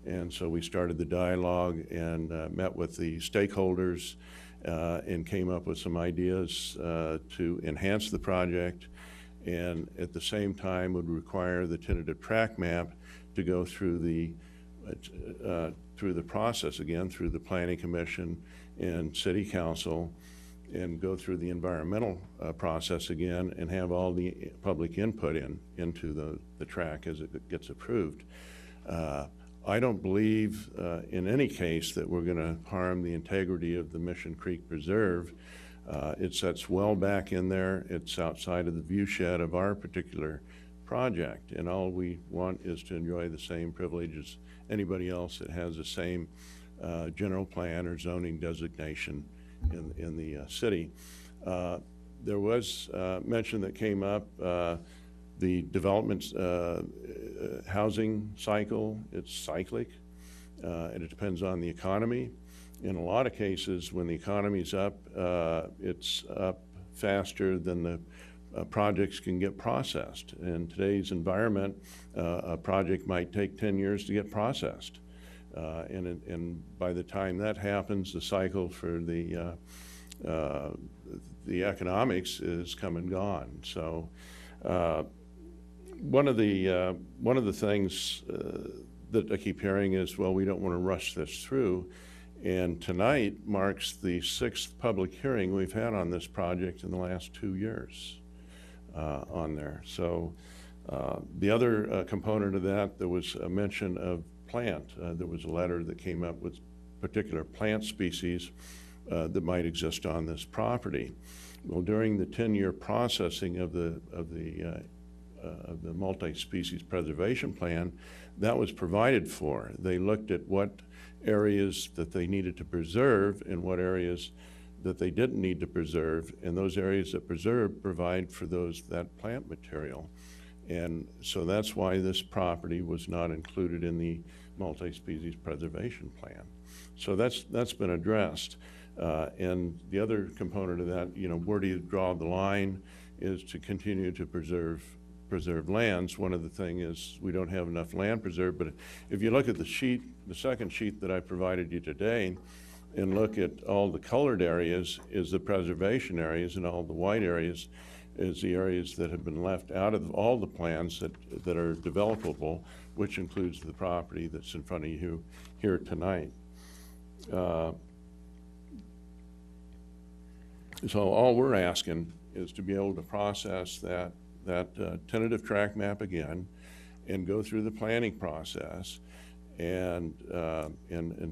And so we started the dialogue and met with the stakeholders and came up with some ideas to enhance the project, and at the same time would require the tentative track map to go through the process again, through the Planning Commission and City Council, and go through the environmental process again, and have all the public input into the track as it gets approved. I don't believe in any case that we're going to harm the integrity of the Mission Creek Preserve. It sets well back in there. It's outside of the viewshed of our particular project, and all we want is to enjoy the same privilege as anybody else that has the same general plan or zoning designation in the city. There was mention that came up, the development housing cycle. It's cyclic, and it depends on the economy. In a lot of cases, when the economy's up, it's up faster than the projects can get processed. In today's environment, a project might take 10 years to get processed. And by the time that happens, the cycle for the economics is come and gone. So one of the things that I keep hearing is, well, we don't want to rush this through. And tonight marks the 6th public hearing we've had on this project in the last 2 years on there. So the other component of that, there was a mention of plant. There was a letter that came up with particular plant species that might exist on this property. Well, during the 10-year processing of the multi-species preservation plan, that was provided for. They looked at what areas that they needed to preserve and what areas that they didn't need to preserve, and those areas that preserve provide for that plant material. And so that's why this property was not included in the multi-species preservation plan. So that's been addressed. And the other component of that, where do you draw the line, is to continue to preserve lands. One of the things is we don't have enough land preserved, but if you look at the sheet, the second sheet that I provided you today, and look at all the colored areas is the preservation areas, and all the white areas is the areas that have been left out of all the plans that are developable, which includes the property that's in front of you here tonight. So all we're asking is to be able to process that tentative track map again and go through the planning process and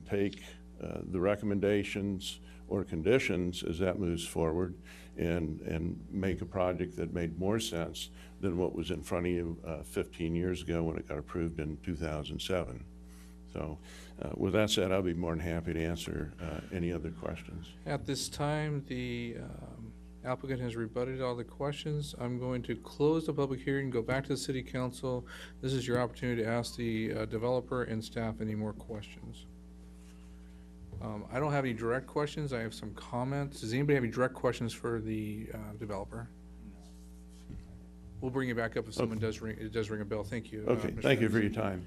take the recommendations or conditions as that moves forward and make a project that made more sense than what was in front of you 15 years ago when it got approved in 2007. So with that said, I'll be more than happy to answer any other questions. At this time, the applicant has rebutted all the questions. I'm going to close the public hearing, go back to the city council. This is your opportunity to ask the developer and staff any more questions. I don't have any direct questions. I have some comments. Does anybody have any direct questions for the developer? We'll bring you back up if someone does ring a bell. Thank you. Okay, thank you for your time.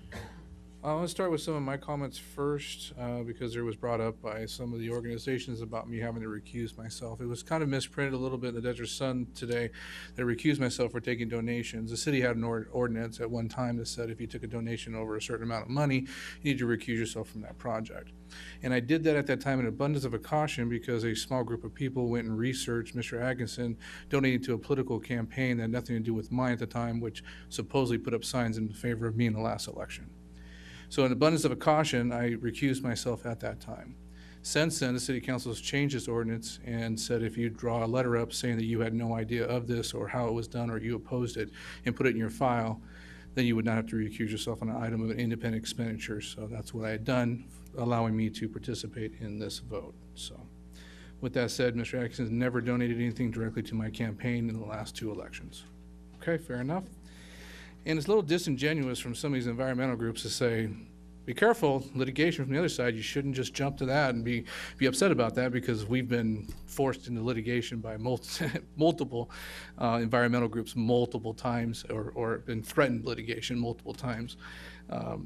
I want to start with some of my comments first because there was brought up by some of the organizations about me having to recuse myself. It was kind of misprinted a little bit in the Desert Sun today that I recused myself for taking donations. The city had an ordinance at one time that said if you took a donation over a certain amount of money, you need to recuse yourself from that project. And I did that at that time in abundance of a caution because a small group of people went and researched Mr. Atkinson donating to a political campaign that had nothing to do with mine at the time, which supposedly put up signs in favor of me in the last election. So in abundance of a caution, I recused myself at that time. Since then, the city council has changed its ordinance and said if you draw a letter up saying that you had no idea of this or how it was done or you opposed it and put it in your file, then you would not have to recuse yourself on an item of an independent expenditure. So that's what I had done, allowing me to participate in this vote. So with that said, Mr. Atkinson has never donated anything directly to my campaign in the last 2 elections. Okay, fair enough. And it's a little disingenuous from some of these environmental groups to say, be careful, litigation from the other side. You shouldn't just jump to that and be upset about that because we've been forced into litigation by multiple environmental groups multiple times or been threatened litigation multiple times. And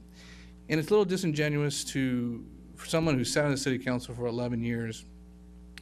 it's a little disingenuous for someone who sat on the city council for 11 years,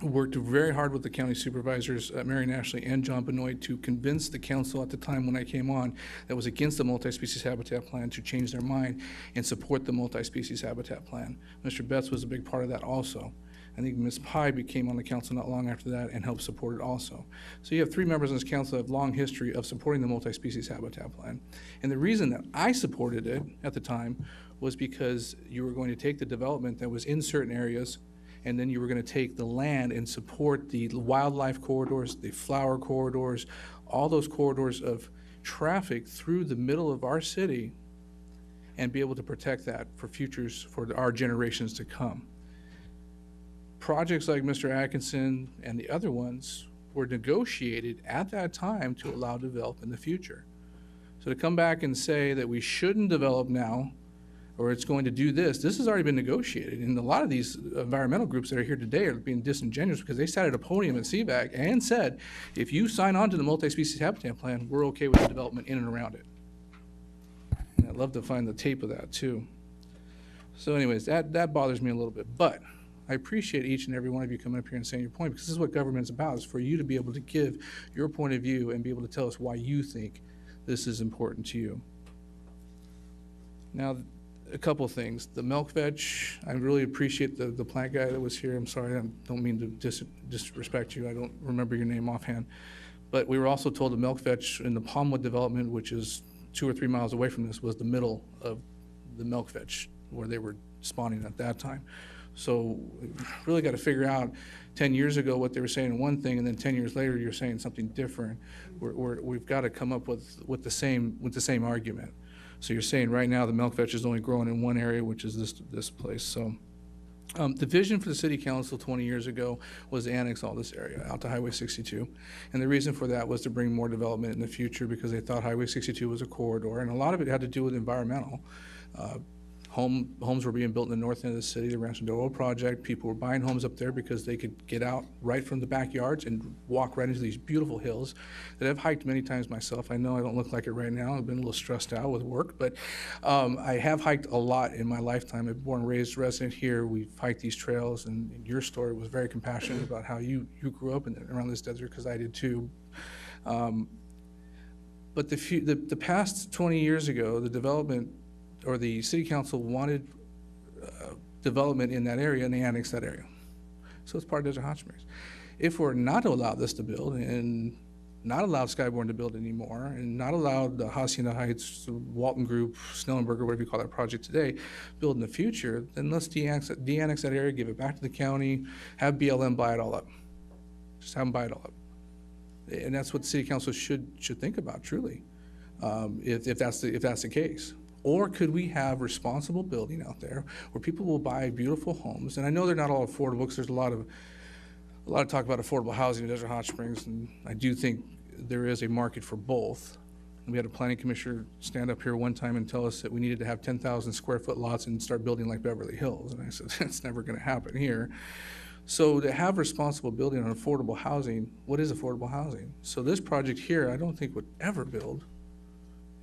worked very hard with the county supervisors, Marion Ashley and John Benoit, to convince the council at the time when I came on that was against the multi-species habitat plan to change their mind and support the multi-species habitat plan. Mr. Betts was a big part of that also. I think Ms. Pye came on the council not long after that and helped support it also. So you have 3 members on this council that have long history of supporting the multi-species habitat plan. And the reason that I supported it at the time was because you were going to take the development that was in certain areas and then you were going to take the land and support the wildlife corridors, the flower corridors, all those corridors of traffic through the middle of our city and be able to protect that for our generations to come. Projects like Mr. Atkinson and the other ones were negotiated at that time to allow develop in the future. So to come back and say that we shouldn't develop now or it's going to do this has already been negotiated. And a lot of these environmental groups that are here today are being disingenuous because they sat at a podium at CVAC and said, if you sign on to the multi-species habitat plan, we're okay with the development in and around it. And I'd love to find the tape of that too. So anyways, that bothers me a little bit. But I appreciate each and every one of you coming up here and saying your point, because this is what government's about, is for you to be able to give your point of view and be able to tell us why you think this is important to you. Now, a couple of things. The milk veg, I really appreciate the plant guy that was here. I'm sorry, I don't mean to disrespect you. I don't remember your name offhand. But we were also told the milk veg in the Palmwood development, which is 2 or 3 miles away from this, was the middle of the milk veg where they were spawning at that time. So really got to figure out 10 years ago what they were saying one thing, and then 10 years later you're saying something different. We've got to come up with the same argument. So you're saying right now the milk veg is only growing in one area, which is this place. So the vision for the city council 20 years ago was to annex all this area out to Highway 62. And the reason for that was to bring more development in the future because they thought Highway 62 was a corridor. And a lot of it had to do with environmental. Homes were being built in the north end of the city, the Rancho del Oro project. People were buying homes up there because they could get out right from the backyards and walk right into these beautiful hills that I've hiked many times myself. I know I don't look like it right now. I've been a little stressed out with work, but I have hiked a lot in my lifetime. I'm born and raised resident here. We've hiked these trails, and your story was very compassionate about how you grew up around this desert, because I did too. But the past 20 years ago, the development or the city council wanted development in that area, and they annexed that area. So it's part of Desert Hot Springs. If we're not to allow this to build, and not allow Skyborn to build anymore, and not allow the Hacienda Heights, Walton Group, Snellenberger, whatever you call that project today, build in the future, then let's de-annex that area, give it back to the county, have BLM buy it all up. Just have them buy it all up. And that's what the city council should think about, truly, if that's the case. Or could we have responsible building out there where people will buy beautiful homes? And I know they're not all affordable, because there's a lot of talk about affordable housing in Desert Hot Springs, and I do think there is a market for both. We had a planning commissioner stand up here one time and tell us that we needed to have 10,000 square foot lots and start building like Beverly Hills. And I said, that's never going to happen here. So to have responsible building on affordable housing, what is affordable housing? So this project here, I don't think would ever build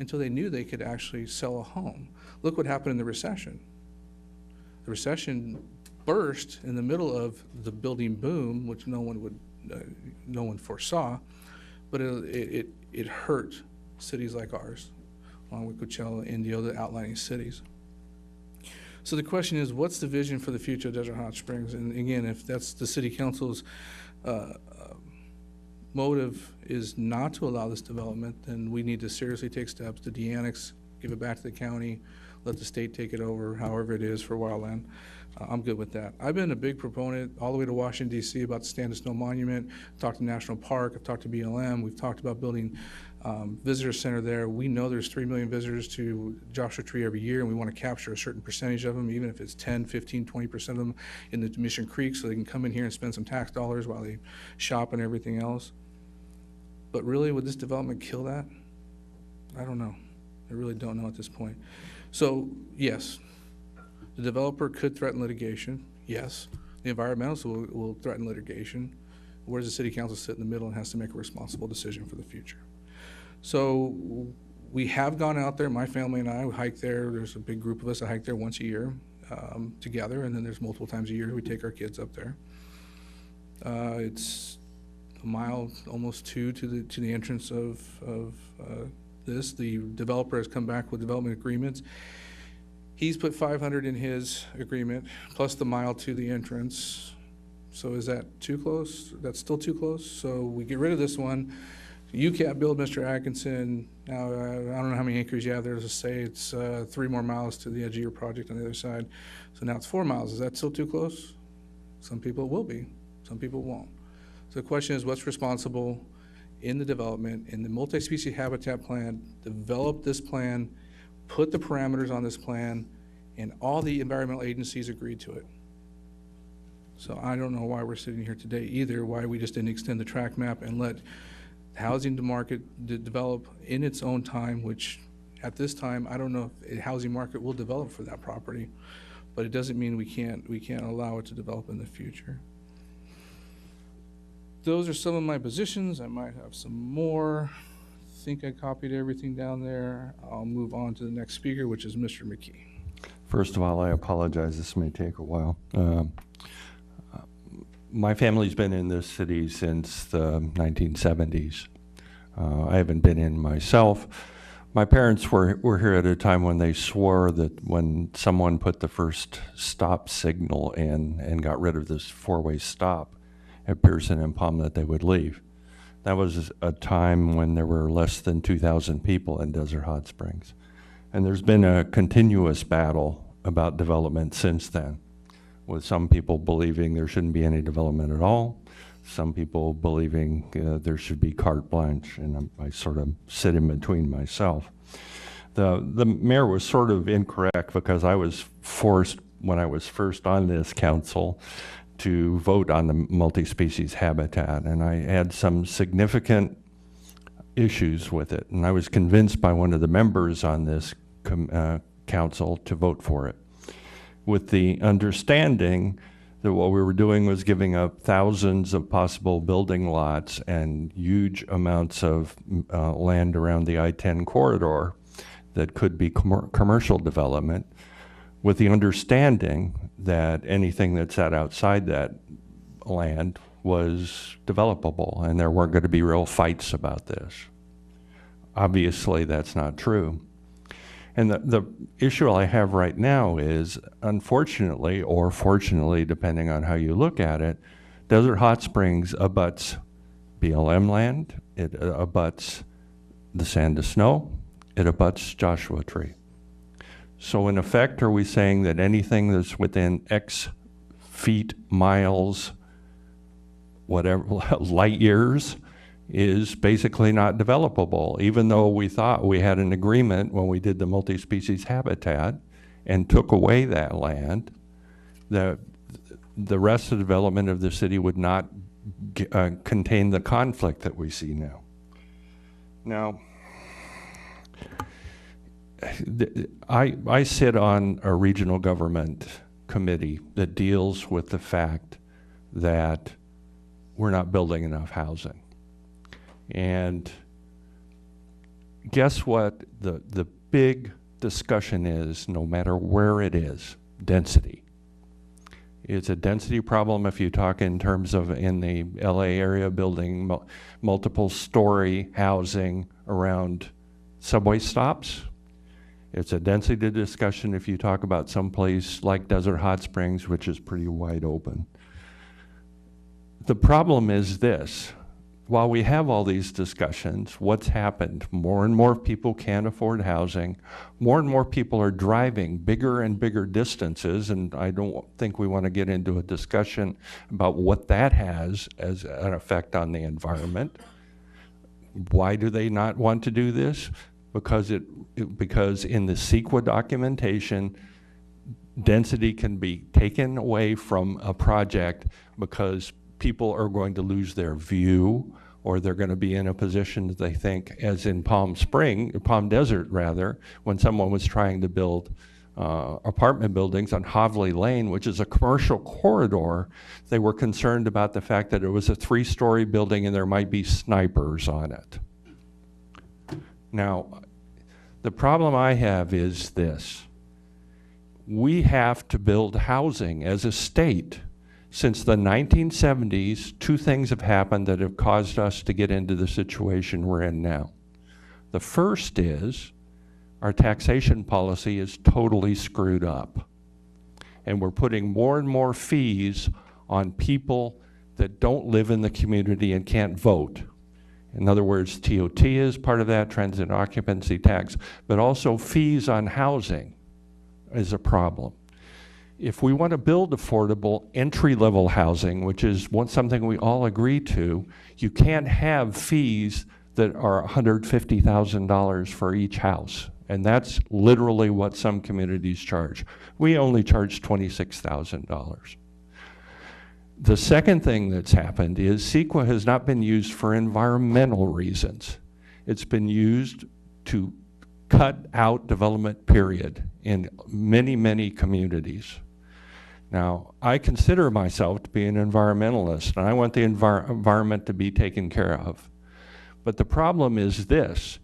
until they knew they could actually sell a home. Look what happened in the recession. The recession burst in the middle of the building boom, which no one foresaw, but it hurt cities like ours, along with Coachella, Indio, the outlying cities. So the question is, what's the vision for the future of Desert Hot Springs? And again, if that's the city council's motive is not to allow this development, then we need to seriously take steps to de-annex, give it back to the county, let the state take it over, however it is for wildland. I'm good with that. I've been a big proponent all the way to Washington, D.C. about the Stand and Snow Monument. I've talked to National Park. I've talked to BLM. We've talked about building visitor center there. We know there's 3 million visitors to Joshua Tree every year, and we want to capture a certain percentage of them, even if it's 10, 15, 20% of them in the Mission Creek, so they can come in here and spend some tax dollars while they shop and everything else. But really, would this development kill that? I don't know. I really don't know at this point. So, yes, the developer could threaten litigation. Yes. The environmentalists will threaten litigation. Where does the city council sit in the middle and has to make a responsible decision for the future? So we have gone out there, my family and I, we hike there. There's a big group of us that hike there once a year together, and then there's multiple times a year we take our kids up there. It's a mile, almost two, to the entrance of this. The developer has come back with development agreements. He's put 500 in his agreement, plus the mile to the entrance. So is that too close? That's still too close? So we get rid of this one. You can't build Mr. Atkinson. Now, I don't know how many acres you have there. Let's say it's 3 more miles to the edge of your project on the other side. So now it's 4 miles. Is that still too close? Some people it will be. Some people won't. So the question is, what's responsible in the development, in the multi-species habitat plan? Develop this plan, put the parameters on this plan, and all the environmental agencies agreed to it. So I don't know why we're sitting here today either, why we just didn't extend the track map and let housing market develop in its own time, which at this time, I don't know if a housing market will develop for that property, but it doesn't mean we can't allow it to develop in the future. Those are some of my positions. I might have some more. I think I copied everything down there. I'll move on to the next speaker, which is Mr. McKee. First of all, I apologize. This may take a while. My family's been in this city since the 1970s. I haven't been in myself. My parents were here at a time when they swore that when someone put the first stop signal in and got rid of this four-way stop at Pearson and Palm that they would leave. That was a time when there were less than 2,000 people in Desert Hot Springs. And there's been a continuous battle about development since then, with some people believing there shouldn't be any development at all, some people believing there should be carte blanche, and I sort of sit in between myself. The mayor was sort of incorrect because I was forced, when I was first on this council, to vote on the multi-species habitat, and I had some significant issues with it, and I was convinced by one of the members on this council to vote for it, with the understanding that what we were doing was giving up thousands of possible building lots and huge amounts of land around the I-10 corridor that could be commercial development, with the understanding that anything that sat outside that land was developable and there weren't going to be real fights about this. Obviously, that's not true. And the issue I have right now is, unfortunately, or fortunately, depending on how you look at it, Desert Hot Springs abuts BLM land, it abuts the Sand to Snow, it abuts Joshua Tree. So in effect, are we saying that anything that's within X feet, miles, whatever, light years, is basically not developable, even though we thought we had an agreement when we did the multi-species habitat and took away that land, that the rest of the development of the city would not contain the conflict that we see now. Now, I sit on a regional government committee that deals with the fact that we're not building enough housing. And guess what the big discussion is, no matter where it is? Density. It's a density problem if you talk in terms of in the LA area building multiple story housing around subway stops. It's a density discussion if you talk about some place like Desert Hot Springs, which is pretty wide open. The problem is this. While we have all these discussions, what's happened? More and more people can't afford housing. More and more people are driving bigger and bigger distances, and I don't think we want to get into a discussion about what that has as an effect on the environment. Why do they not want to do this? Because because in the CEQA documentation, density can be taken away from a project because people are going to lose their view, or they're going to be in a position that they think, as in Palm Desert rather, when someone was trying to build apartment buildings on Hovley Lane, which is a commercial corridor, they were concerned about the fact that it was a 3-story building and there might be snipers on it. Now, the problem I have is this. We have to build housing as a state. Since the 1970s, 2 things have happened that have caused us to get into the situation we're in now. The first is our taxation policy is totally screwed up. And we're putting more and more fees on people that don't live in the community and can't vote. In other words, TOT is part of that, transit occupancy tax, but also fees on housing is a problem. If we want to build affordable entry-level housing, which is something we all agree to, you can't have fees that are $150,000 for each house. And that's literally what some communities charge. We only charge $26,000. The second thing that's happened is CEQA has not been used for environmental reasons. It's been used to cut out development, period, in many, many communities. Now, I consider myself to be an environmentalist, and I want the environment to be taken care of. But the problem is this.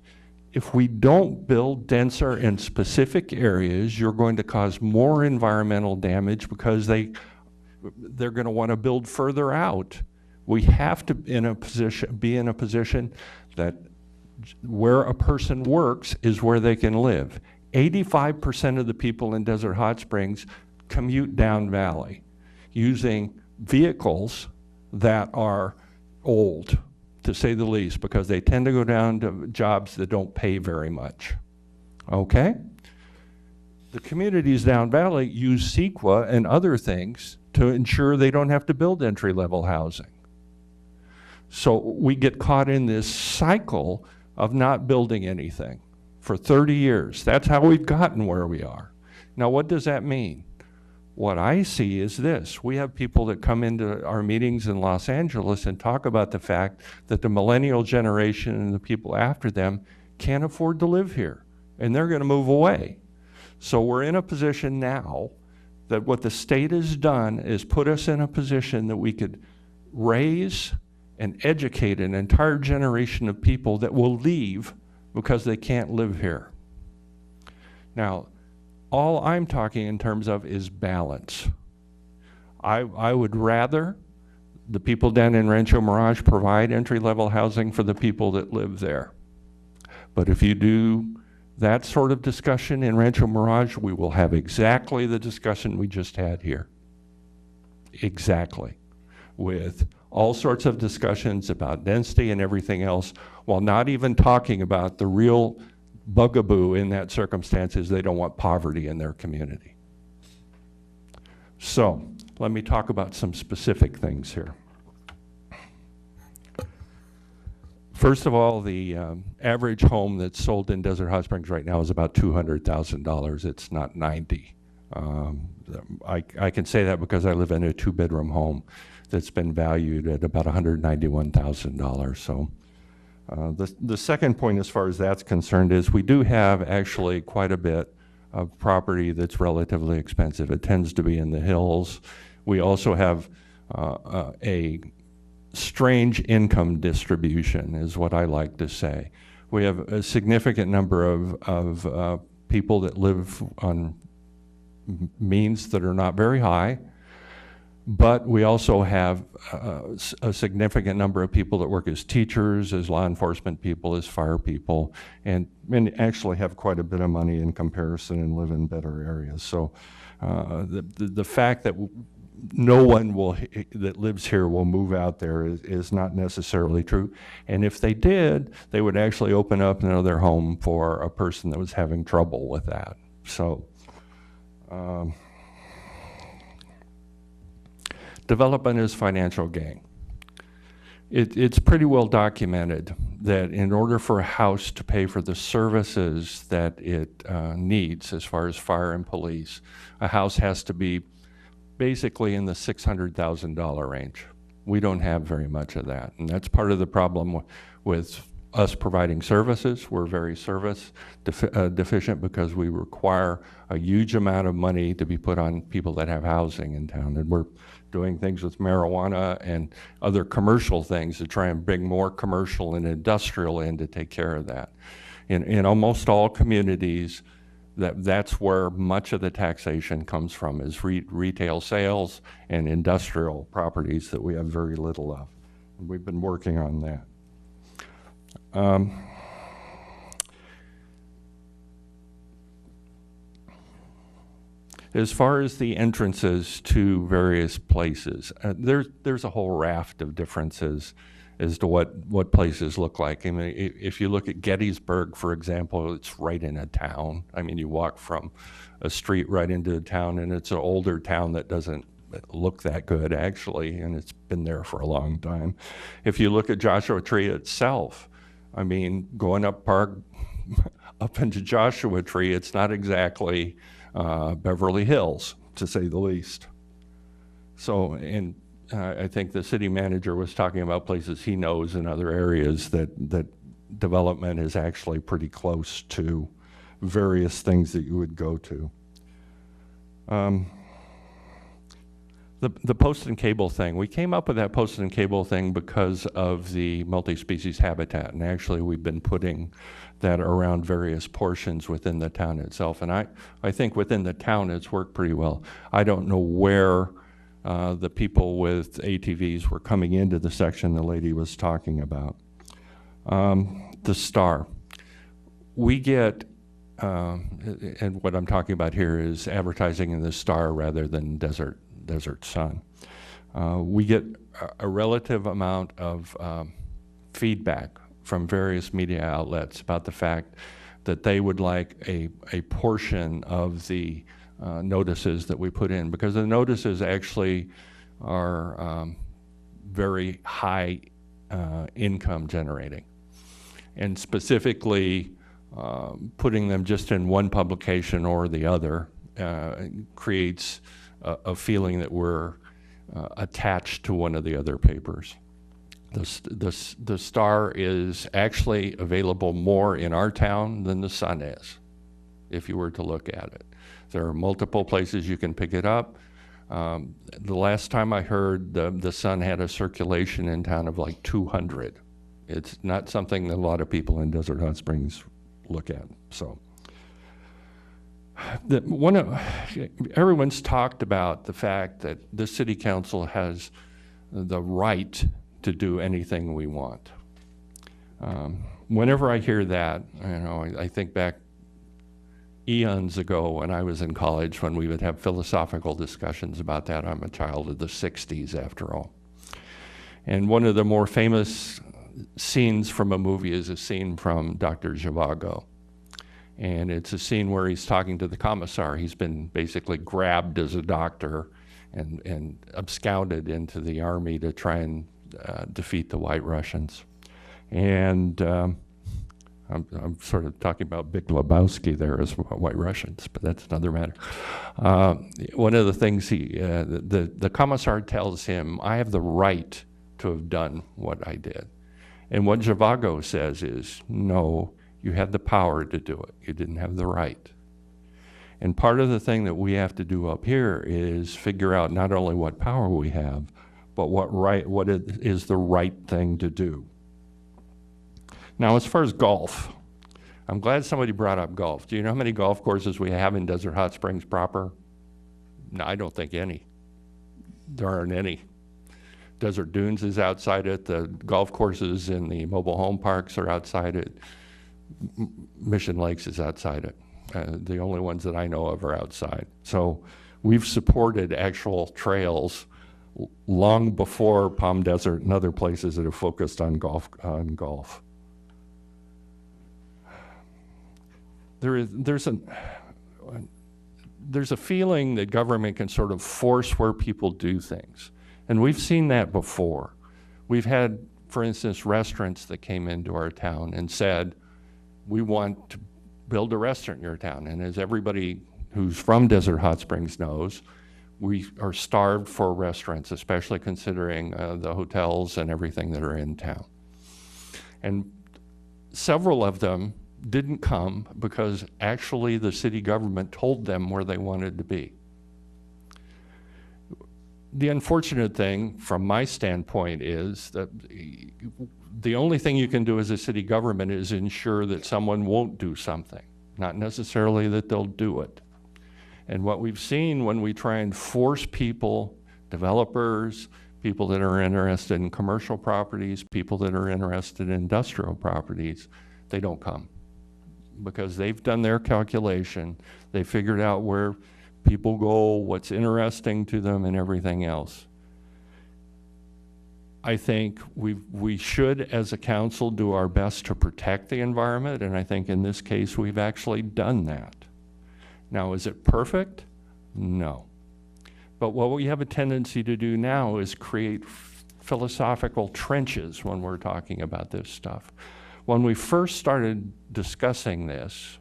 If we don't build denser in specific areas, you're going to cause more environmental damage because they're going to want to build further out. We have to be in a position that Where a person works is where they can live. 85% of the people in Desert Hot Springs commute down valley using vehicles that are old, to say the least, because they tend to go down to jobs that don't pay very much. Okay? The communities down valley use CEQA and other things to ensure they don't have to build entry-level housing. So we get caught in this cycle of not building anything for 30 years. That's how we've gotten where we are. Now, what does that mean? What I see is this. We have people that come into our meetings in Los Angeles and talk about the fact that the millennial generation and the people after them can't afford to live here, and they're going to move away. So we're in a position now that what the state has done is put us in a position that we could raise and educate an entire generation of people that will leave because they can't live here. Now, all I'm talking in terms of is balance. I would rather the people down in Rancho Mirage provide entry-level housing for the people that live there. But if you do that sort of discussion in Rancho Mirage, we will have exactly the discussion we just had here. Exactly. With all sorts of discussions about density and everything else, while not even talking about the real bugaboo in that circumstance is they don't want poverty in their community. So, let me talk about some specific things here. First of all, the average home that's sold in Desert Hot Springs right now is about $200,000. It's not 90. I can say that because I live in a 2-bedroom home that's been valued at about $191,000. So the second point as far as that's concerned is we do have actually quite a bit of property that's relatively expensive. It tends to be in the hills. We also have a strange income distribution is what I like to say. We have a significant number of people that live on means that are not very high, but we also have a significant number of people that work as teachers, as law enforcement people, as fire people, and actually have quite a bit of money in comparison and live in better areas. So the fact that no one that lives here will move out there is not necessarily true. And if they did, they would actually open up another home for a person that was having trouble with that. So development is financial gain. It's pretty well documented that in order for a house to pay for the services that it needs as far as fire and police, a house has to be basically in the $600,000 range. We don't have very much of that, and that's part of the problem with us providing services. We're very service deficient because we require a huge amount of money to be put on people that have housing in town, and we're doing things with marijuana and other commercial things to try and bring more commercial and industrial in to take care of that. In almost all communities, that's where much of the taxation comes from, is retail sales and industrial properties that we have very little of. And we've been working on that. As far as the entrances to various places, there's a whole raft of differences as to what places look like. I mean, if you look at Gettysburg, for example, it's right in a town. I mean, you walk from a street right into a town, and it's an older town that doesn't look that good, actually, and it's been there for a long time. If you look at Joshua Tree itself, I mean, going up into Joshua Tree, it's not exactly Beverly Hills, to say the least. So, and I think the city manager was talking about places he knows in other areas that development is actually pretty close to various things that you would go to. The post and cable thing, we came up with that post and cable thing because of the multi-species habitat, and actually we've been putting that around various portions within the town itself, and I think within the town it's worked pretty well. I don't know where the people with ATVs were coming into the section the lady was talking about. the Star. We get, and what I'm talking about here is advertising in the Star rather than Desert Sun. We get a relative amount of feedback from various media outlets about the fact that they would like a portion of the notices that we put in, because the notices actually are very high income generating. And specifically, putting them just in one publication or the other creates a feeling that we're attached to one of the other papers. The Star is actually available more in our town than the Sun is, if you were to look at it. There are multiple places you can pick it up. The last time I heard, the Sun had a circulation in town of like 200. It's not something that a lot of people in Desert Hot Springs look at. So, everyone's talked about the fact that the city council has the right to do anything we want. Whenever I hear that, I think back eons ago when I was in college, when we would have philosophical discussions about that. I'm a child of the 60s, after all. And one of the more famous scenes from a movie is a scene from Dr. Zhivago. And it's a scene where he's talking to the commissar. He's been basically grabbed as a doctor and absconded into the army to try and defeat the White Russians. And I'm sort of talking about Big Lebowski there as White Russians, but that's another matter. One of the things the commissar tells him, I have the right to have done what I did. And what Zhivago says is, no, you had the power to do it. You didn't have the right. And part of the thing that we have to do up here is figure out not only what power we have, but what is the right thing to do. Now, as far as golf, I'm glad somebody brought up golf. Do you know how many golf courses we have in Desert Hot Springs proper? No, I don't think any. There aren't any. Desert Dunes is outside it. The golf courses in the mobile home parks are outside it. Mission Lakes is outside it. The only ones that I know of are outside. So we've supported actual trails long before Palm Desert and other places that have focused on golf. There's a feeling that government can sort of force where people do things. And we've seen that before. We've had, for instance, restaurants that came into our town and said, we want to build a restaurant in your town. And as everybody who's from Desert Hot Springs knows, we are starved for restaurants, especially considering the hotels and everything that are in town. And several of them didn't come because actually the city government told them where they wanted to be. The unfortunate thing from my standpoint is that the only thing you can do as a city government is ensure that someone won't do something, not necessarily that they'll do it. And what we've seen when we try and force people, developers, people that are interested in commercial properties, people that are interested in industrial properties, they don't come because they've done their calculation. They figured out where people go, what's interesting to them, and everything else. I think we should, as a council, do our best to protect the environment, and I think in this case we've actually done that. Now, is it perfect? No. But what we have a tendency to do now is create philosophical trenches when we're talking about this stuff. When we first started discussing this,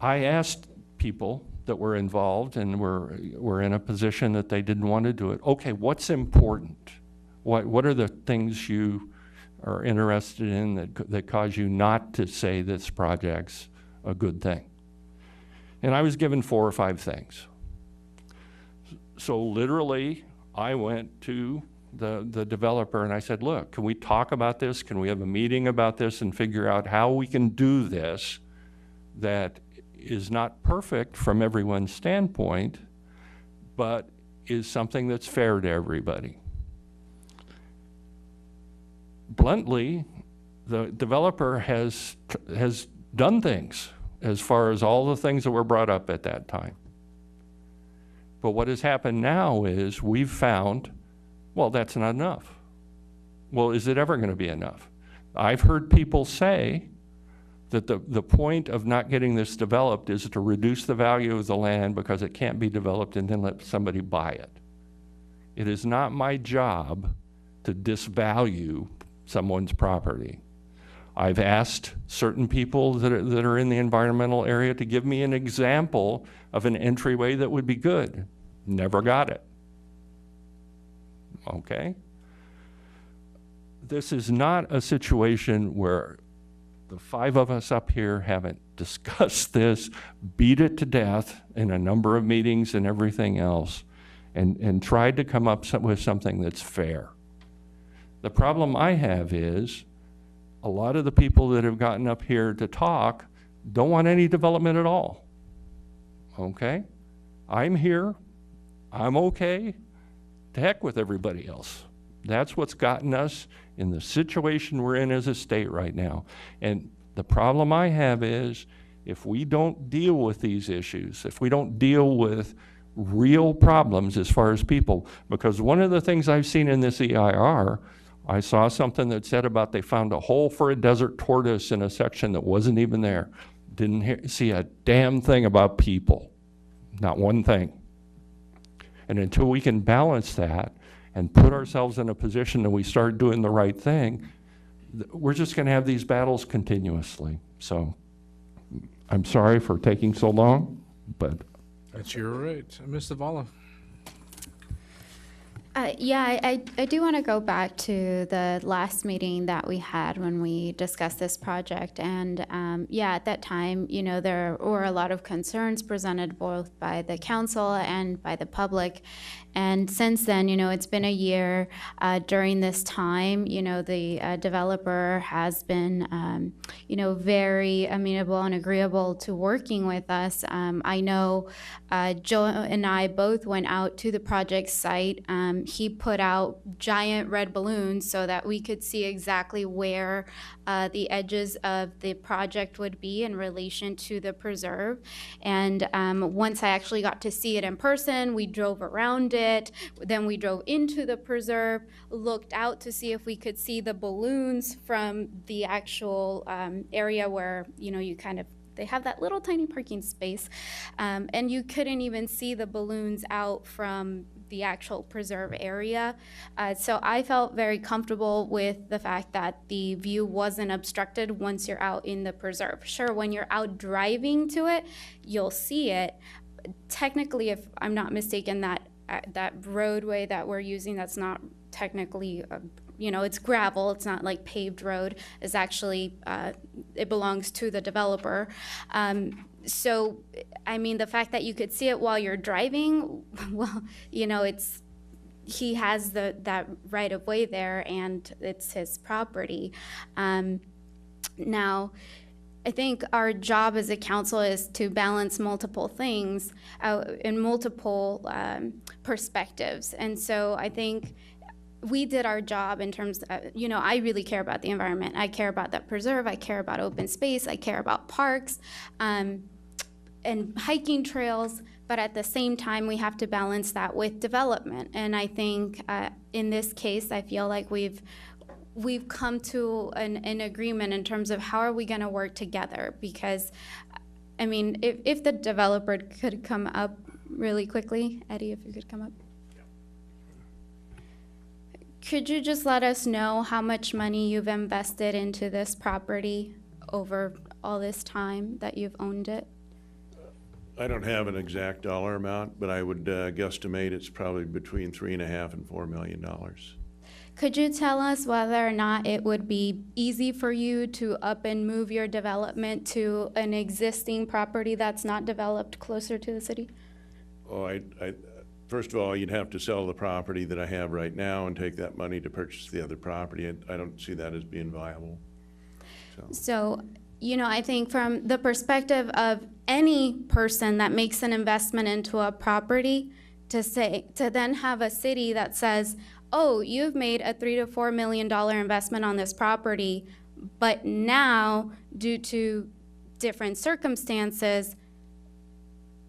I asked people that were involved and were in a position that they didn't want to do it. Okay, what's important? What are the things you are interested in that cause you not to say this project's a good thing? And I was given 4 or 5 things. So literally, I went to the developer and I said, look, can we talk about this? Can we have a meeting about this and figure out how we can do this that is not perfect from everyone's standpoint, but is something that's fair to everybody? Bluntly, The developer has done things as far as all the things that were brought up at that time. But what has happened now is we've found, well, that's not enough. Well, is it ever going to be enough? I've heard people say that the point of not getting this developed is to reduce the value of the land because it can't be developed and then let somebody buy it. It is not my job to disvalue someone's property. I've asked certain people that are in the environmental area to give me an example of an entryway that would be good. Never got it. Okay? This is not a situation where the five of us up here haven't discussed this, beat it to death in a number of meetings and everything else, and tried to come up with something that's fair. The problem I have is a lot of the people that have gotten up here to talk don't want any development at all. Okay? I'm here. I'm okay. To heck with everybody else. That's what's gotten us in the situation we're in as a state right now. And the problem I have is if we don't deal with these issues, if we don't deal with real problems as far as people, because one of the things I've seen in this EIR, I saw something that said about they found a hole for a desert tortoise in a section that wasn't even there. Didn't see a damn thing about people. Not one thing. And until we can balance that and put ourselves in a position that we start doing the right thing, we're just going to have these battles continuously. So I'm sorry for taking so long, but That's your right. Ms. Zavala. Yeah, I do want to go back to the last meeting that we had when we discussed this project. And yeah, at that time, you know, there were a lot of concerns presented both by the council and by the public. And since then, you know, it's been a year. During this time, you know, the developer has been, you know, very amenable and agreeable to working with us. I know Joe and I both went out to the project site. He put out giant red balloons so that we could see exactly where the edges of the project would be in relation to the preserve. And once I actually got to see it in person, we drove around it. Then we drove into the preserve, looked out to see if we could see the balloons from the actual area where, you know, you kind of, they have that little tiny parking space. And you couldn't even see the balloons out from the actual preserve area. So I felt very comfortable with the fact that the view wasn't obstructed once you're out in the preserve. Sure, when you're out driving to it, you'll see it. Technically, if I'm not mistaken, that roadway that we're using, that's not technically, you know, it's gravel, it's not like paved road, is actually, it belongs to the developer. So, I mean, the fact that you could see it while you're driving, well, you know, he has that right of way there and it's his property. Now, I think our job as a council is to balance multiple things in multiple perspectives. And so I think we did our job in terms of, you know, I really care about the environment. I care about that preserve. I care about open space. I care about parks and hiking trails. But at the same time, we have to balance that with development. And I think in this case, I feel like we've come to an agreement in terms of how are we going to work together, because I mean, if the developer could come up really quickly, Eddie, if you could come up. Could you just let us know how much money you've invested into this property over all this time that you've owned it? I don't have an exact dollar amount, but I would guesstimate it's probably between $3.5 and $4 million. Could you tell us whether or not it would be easy for you to up and move your development to an existing property that's not developed closer to the city? Oh, first of all, you'd have to sell the property that I have right now and take that money to purchase the other property. I don't see that as being viable. So, you know, I think from the perspective of any person that makes an investment into a property, to then have a city that says, oh, you've made a $3 to $4 million investment on this property, But now, due to different circumstances,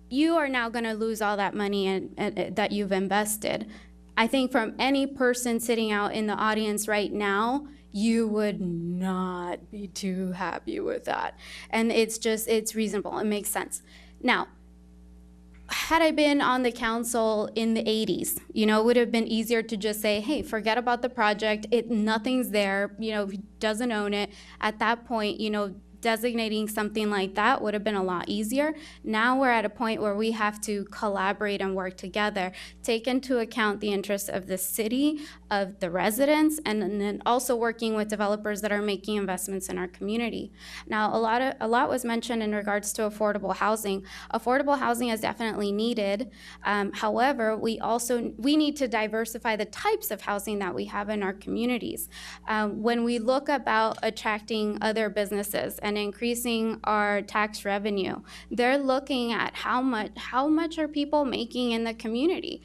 you are now going to lose all that money and that you've invested. I think from any person sitting out in the audience right now, you would not be too happy with that. And it's reasonable. It makes sense. Now, had I been on the council in the 80s, it would have been easier to just say, hey, forget about the project. Nothing's there. He doesn't own it. At that point, designating something like that would have been a lot easier. Now we're at a point where we have to collaborate and work together, take into account the interests of the city, of the residents, and then also working with developers that are making investments in our community. Now, a lot was mentioned in regards to affordable housing. Affordable housing is definitely needed. However, we need to diversify the types of housing that we have in our communities. When we look about attracting other businesses and increasing our tax revenue, they're looking at how much are people making in the community.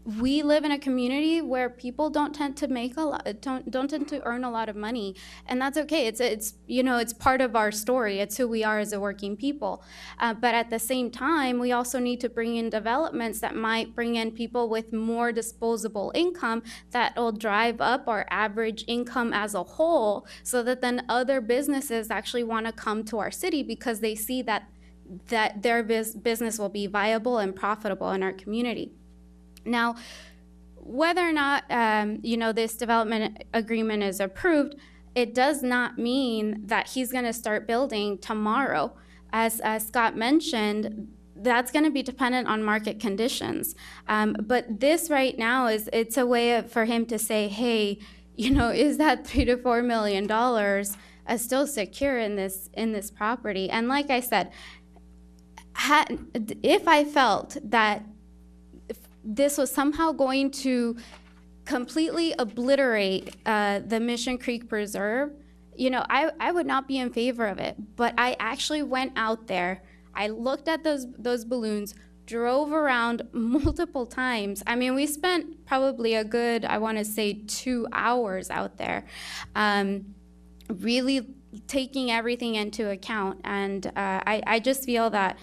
We live in a community where people don't tend to make don't tend to earn a lot of money, and that's okay. It's part of our story. It's who we are as a working people. But at the same time, we also need to bring in developments that might bring in people with more disposable income that will drive up our average income as a whole, so that then other businesses actually want to come to our city because they see that their business will be viable and profitable in our community. Now, whether or not this development agreement is approved, it does not mean that he's going to start building tomorrow. As Scott mentioned, that's going to be dependent on market conditions. But this right now it's a way for him to say, hey, is that $3 to $4 million still secure in this property? And like I said, if I felt that this was somehow going to completely obliterate the Mission Creek Preserve, I would not be in favor of it. But I actually went out there, I looked at those balloons, drove around multiple times. I mean, we spent probably a good, I want to say, 2 hours out there, really taking everything into account. And I just feel that,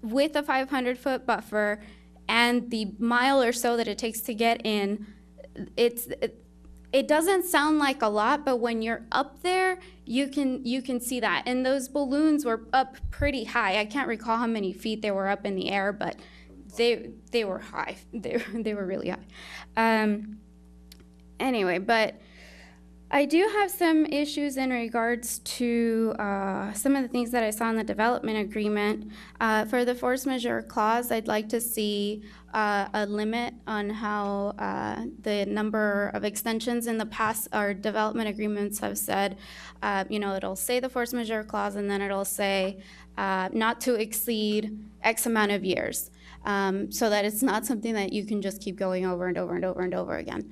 with a 500-foot buffer and the mile or so that it takes to get in, it doesn't sound like a lot, but when you're up there, you can see that. And those balloons were up pretty high. I can't recall how many feet they were up in the air, but they were high. They were really high. Anyway, but I do have some issues in regards to some of the things that I saw in the development agreement. For the force majeure clause, I'd like to see a limit on how the number of extensions in the past our development agreements have said. It'll say the force majeure clause, and then it'll say not to exceed X amount of years. So that it's not something that you can just keep going over and over and over and over again.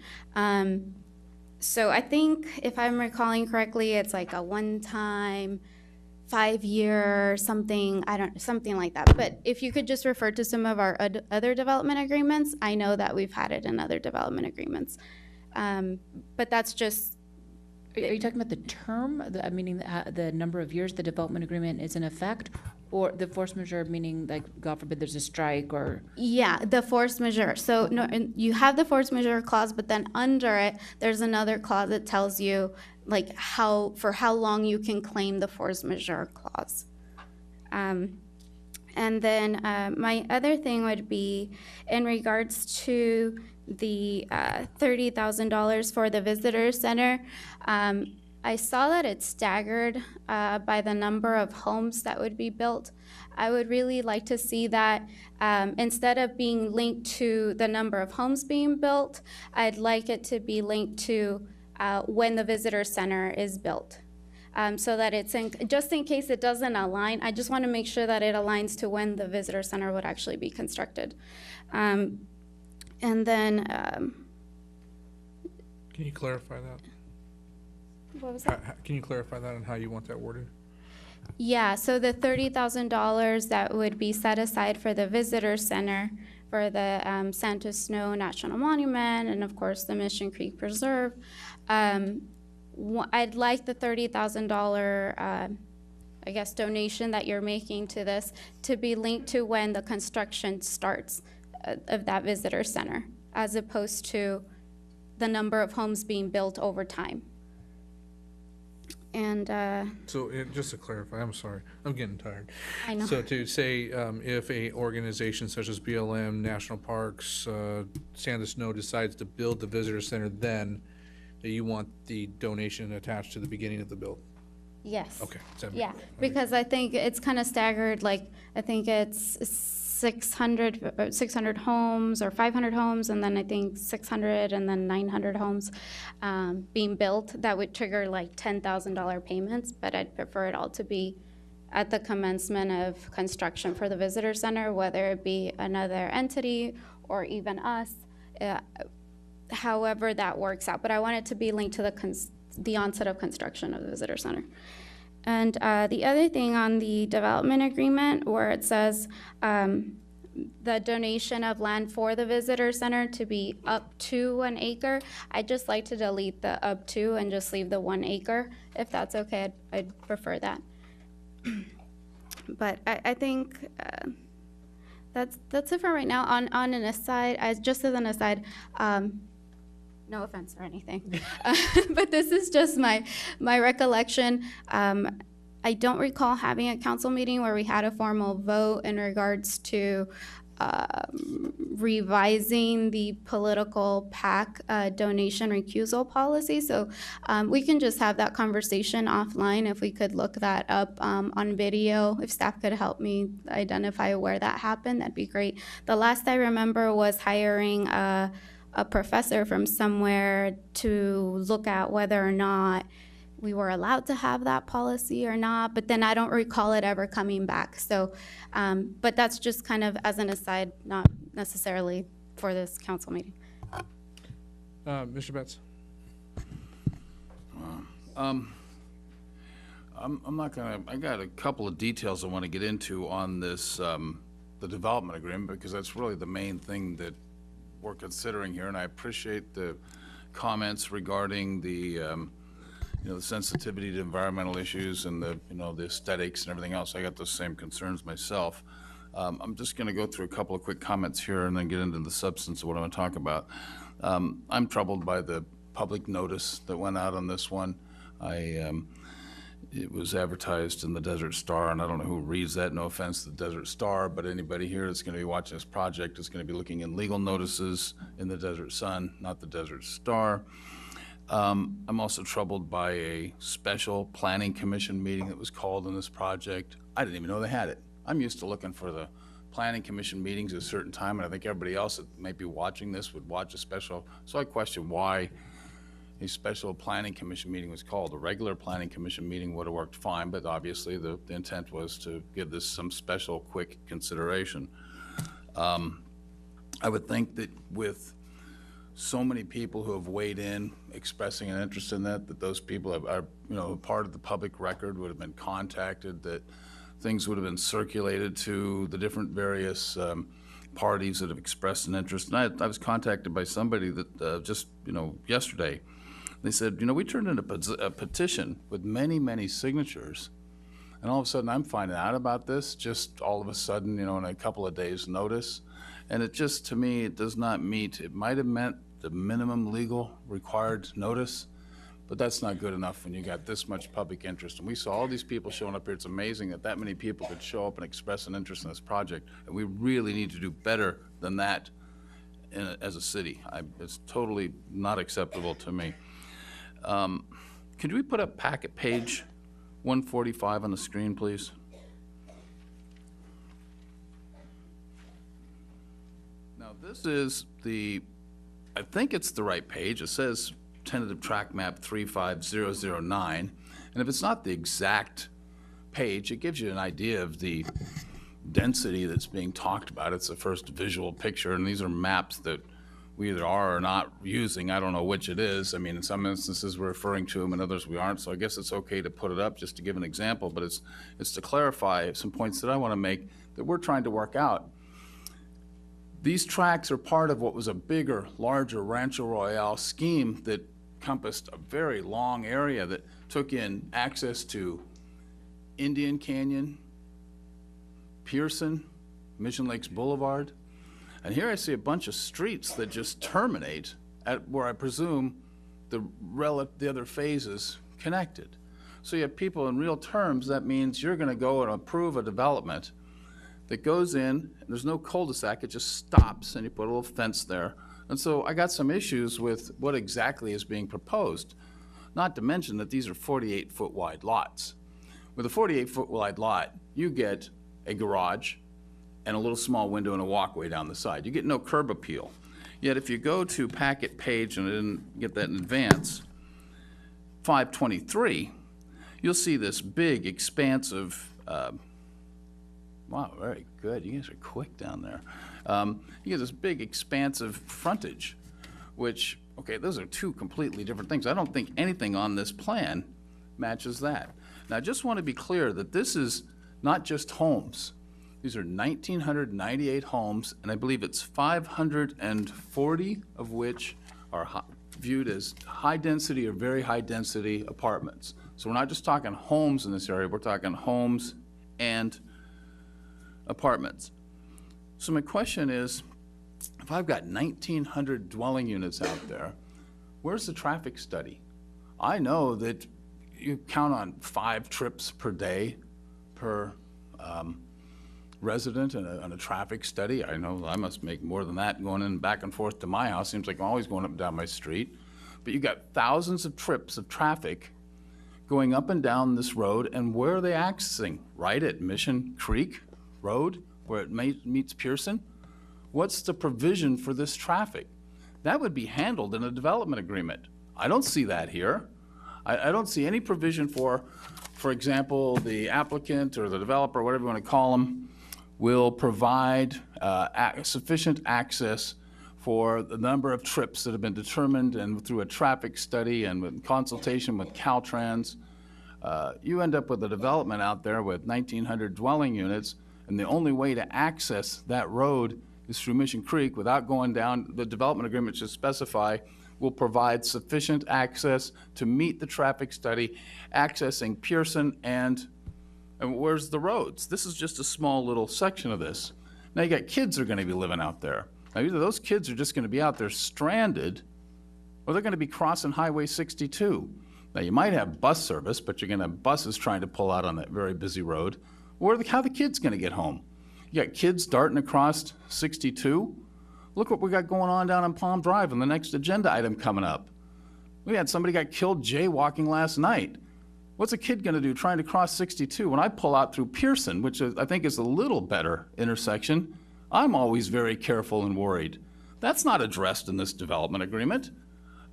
So I think, if I'm recalling correctly, it's like a one-time 5-year something, something like that. But if you could just refer to some of our other development agreements, I know that we've had it in other development agreements. But that's just. Are you talking about the term, meaning the number of years the development agreement is in effect, or the force majeure, meaning, like, God forbid there's a strike or? Yeah, the force majeure. So no, you have the force majeure clause, but then under it, there's another clause that tells you, like, for how long you can claim the force majeure clause. And then my other thing would be in regards to the $30,000 for the visitor center. I saw that it's staggered by the number of homes that would be built. I would really like to see that instead of being linked to the number of homes being built, I'd like it to be linked to when the visitor center is built. So that it's just in case it doesn't align, I just want to make sure that it aligns to when the visitor center would actually be constructed. And then, Can you clarify that? What was that? Can you clarify that and how you want that worded? Yeah, so the $30,000 that would be set aside for the visitor center, for the Santa Snow National Monument, and of course the Mission Creek Preserve, I'd like the $30,000, I guess, donation that you're making to this to be linked to when the construction starts of that visitor center, as opposed to the number of homes being built over time. And So just to clarify, I'm sorry, I'm getting tired. I know. So to say, if a organization such as BLM, National Parks, Stand the Snow decides to build the visitor center, then that you want the donation attached to the beginning of the build? yes. Okay. Yeah, because I think it's kind of staggered, like, I think it's 600 homes or 500 homes, and then I think 600 and then 900 homes being built. That would trigger like $10,000 payments, but I'd prefer it all to be at the commencement of construction for the visitor center, whether it be another entity or even us, however that works out. But I want it to be linked to the onset of construction of the visitor center. And the other thing on the development agreement, where it says the donation of land for the visitor center to be up to 1 acre, I'd just like to delete the up to and just leave the 1 acre. If that's okay, I'd prefer that. But I think that's it for right now. On an aside, just as an aside, no offense or anything, but this is just my recollection. I don't recall having a council meeting where we had a formal vote in regards to revising the political PAC donation recusal policy. So we can just have that conversation offline. If we could look that up on video, if staff could help me identify where that happened, that'd be great. The last I remember was hiring a professor from somewhere to look at whether or not we were allowed to have that policy or not, but then I don't recall it ever coming back. So, but that's just kind of as an aside, not necessarily for this council meeting. Mr. Betts? I'm not gonna, I got a couple of details I want to get into on this, the development agreement, because that's really the main thing that we're considering here, and I appreciate the comments regarding the, the sensitivity to environmental issues and the, the aesthetics and everything else. I got those same concerns myself. I'm just going to go through a couple of quick comments here and then get into the substance of what I'm going to talk about. I'm troubled by the public notice that went out on this one. It was advertised in the Desert Star, and I don't know who reads that, no offense to the Desert Star, but anybody here that's going to be watching this project is going to be looking in legal notices in the Desert Sun, not the Desert Star. I'm also troubled by a special planning commission meeting that was called on this project. I didn't even know they had it. I'm used to looking for the planning commission meetings at a certain time, and I think everybody else that may be watching this would watch a special. So I question why a special planning commission meeting was called. A regular planning commission meeting would have worked fine, but obviously the intent was to give this some special quick consideration. I would think that with so many people who have weighed in expressing an interest in that those people are part of the public record, would have been contacted, that things would have been circulated to the different various parties that have expressed an interest. And I was contacted by somebody that just yesterday. They said, we turned in a petition with many, many signatures, and all of a sudden I'm finding out about this just all of a sudden, in a couple of days' notice. And it just, to me, it does not meet, it might have meant the minimum legal required notice, but that's not good enough when you got this much public interest. And we saw all these people showing up here. It's amazing that many people could show up and express an interest in this project, and we really need to do better than that as a city. It's totally not acceptable to me. Could we put up packet page 145 on the screen, please? Now, this is I think it's the right page. It says tentative track map 35009. And if it's not the exact page, it gives you an idea of the density that's being talked about. It's the first visual picture, and these are maps that we either are or not using. I don't know which it is. I mean, in some instances we're referring to them, and others we aren't. So I guess it's okay to put it up just to give an example, but it's to clarify some points that I want to make that we're trying to work out. These tracks are part of what was a bigger, larger Rancho Royale scheme that encompassed a very long area that took in access to Indian Canyon, Pearson, Mission Lakes Boulevard. And here I see a bunch of streets that just terminate at where I presume the other phases connected. So you have people in real terms, that means you're gonna go and approve a development that goes in, and there's no cul-de-sac, it just stops, and you put a little fence there. And so I got some issues with what exactly is being proposed, not to mention that these are 48-foot wide lots. With a 48-foot wide lot, you get a garage and a little small window and a walkway down the side. You get no curb appeal. Yet if you go to packet page, and I didn't get that in advance, 523, you'll see this big expansive, wow, very good. You guys are quick down there. You get this big expansive frontage, which, okay, those are two completely different things. I don't think anything on this plan matches that. Now, I just want to be clear that this is not just homes. These are 1,998 homes, and I believe it's 540 of which are viewed as high-density or very high-density apartments. So we're not just talking homes in this area, we're talking homes and apartments. So my question is, if I've got 1,900 dwelling units out there, where's the traffic study? I know that you count on 5 trips per day per resident on a traffic study. I know I must make more than that going in back and forth to my house. Seems like I'm always going up and down my street. But you got thousands of trips of traffic going up and down this road, and where are they accessing? Right at Mission Creek Road, where it meets Pearson? What's the provision for this traffic? That would be handled in a development agreement. I don't see that here. I don't see any provision for example, the applicant or the developer, whatever you want to call them, will provide sufficient access for the number of trips that have been determined, and through a traffic study and with consultation with Caltrans, you end up with a development out there with 1,900 dwelling units, and the only way to access that road is through Mission Creek without going down. The development agreement should specify will provide sufficient access to meet the traffic study, accessing Pearson and where's the roads? This is just a small little section of this. Now you got kids that are gonna be living out there. Now either those kids are just gonna be out there stranded, or they're gonna be crossing Highway 62. Now you might have bus service, but you're gonna have buses trying to pull out on that very busy road. How are the kids gonna get home? You got kids darting across 62? Look what we got going on down on Palm Drive and the next agenda item coming up. We had somebody got killed jaywalking last night. What's a kid gonna do trying to cross 62? When I pull out through Pearson, which I think is a little better intersection, I'm always very careful and worried. That's not addressed in this development agreement.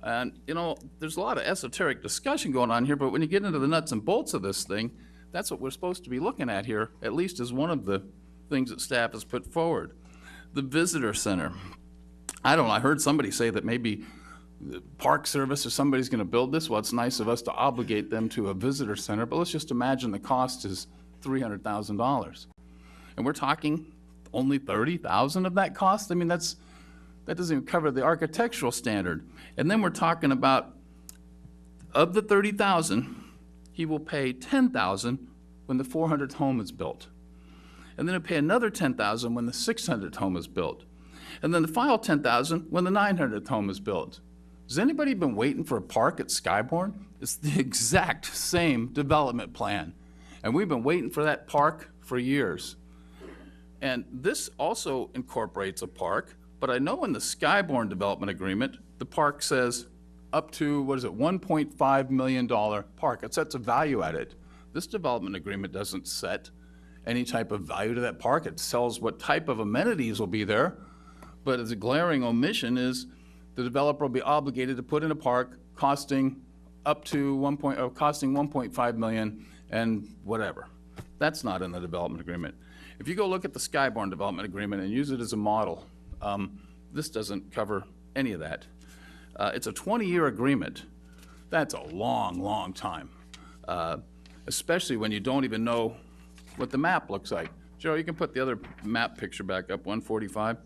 And, you know, there's a lot of esoteric discussion going on here, but when you get into the nuts and bolts of this thing, that's what we're supposed to be looking at here, at least as one of the things that staff has put forward. The visitor center. I don't know, I heard somebody say that maybe the Park Service or somebody's gonna build this. Well, it's nice of us to obligate them to a visitor center, but let's just imagine the cost is $300,000. And we're talking only 30,000 of that cost? I mean, that doesn't even cover the architectural standard. And then we're talking about, of the 30,000, he will pay 10,000 when the 400th home is built. And then he'll pay another 10,000 when the 600th home is built. And then the final 10,000 when the 900th home is built. Has anybody been waiting for a park at Skyborn? It's the exact same development plan. And we've been waiting for that park for years. And this also incorporates a park, but I know in the Skyborn development agreement, the park says up to, $1.5 million park. It sets a value at it. This development agreement doesn't set any type of value to that park. It tells what type of amenities will be there, but as a glaring omission is the developer will be obligated to put in a park costing up to costing 1.5 million and whatever. That's not in the development agreement. If you go look at the Skyborn development agreement and use it as a model, this doesn't cover any of that. It's a 20-year agreement. That's a long, long time, especially when you don't even know what the map looks like. Joe, you can put the other map picture back up, 145.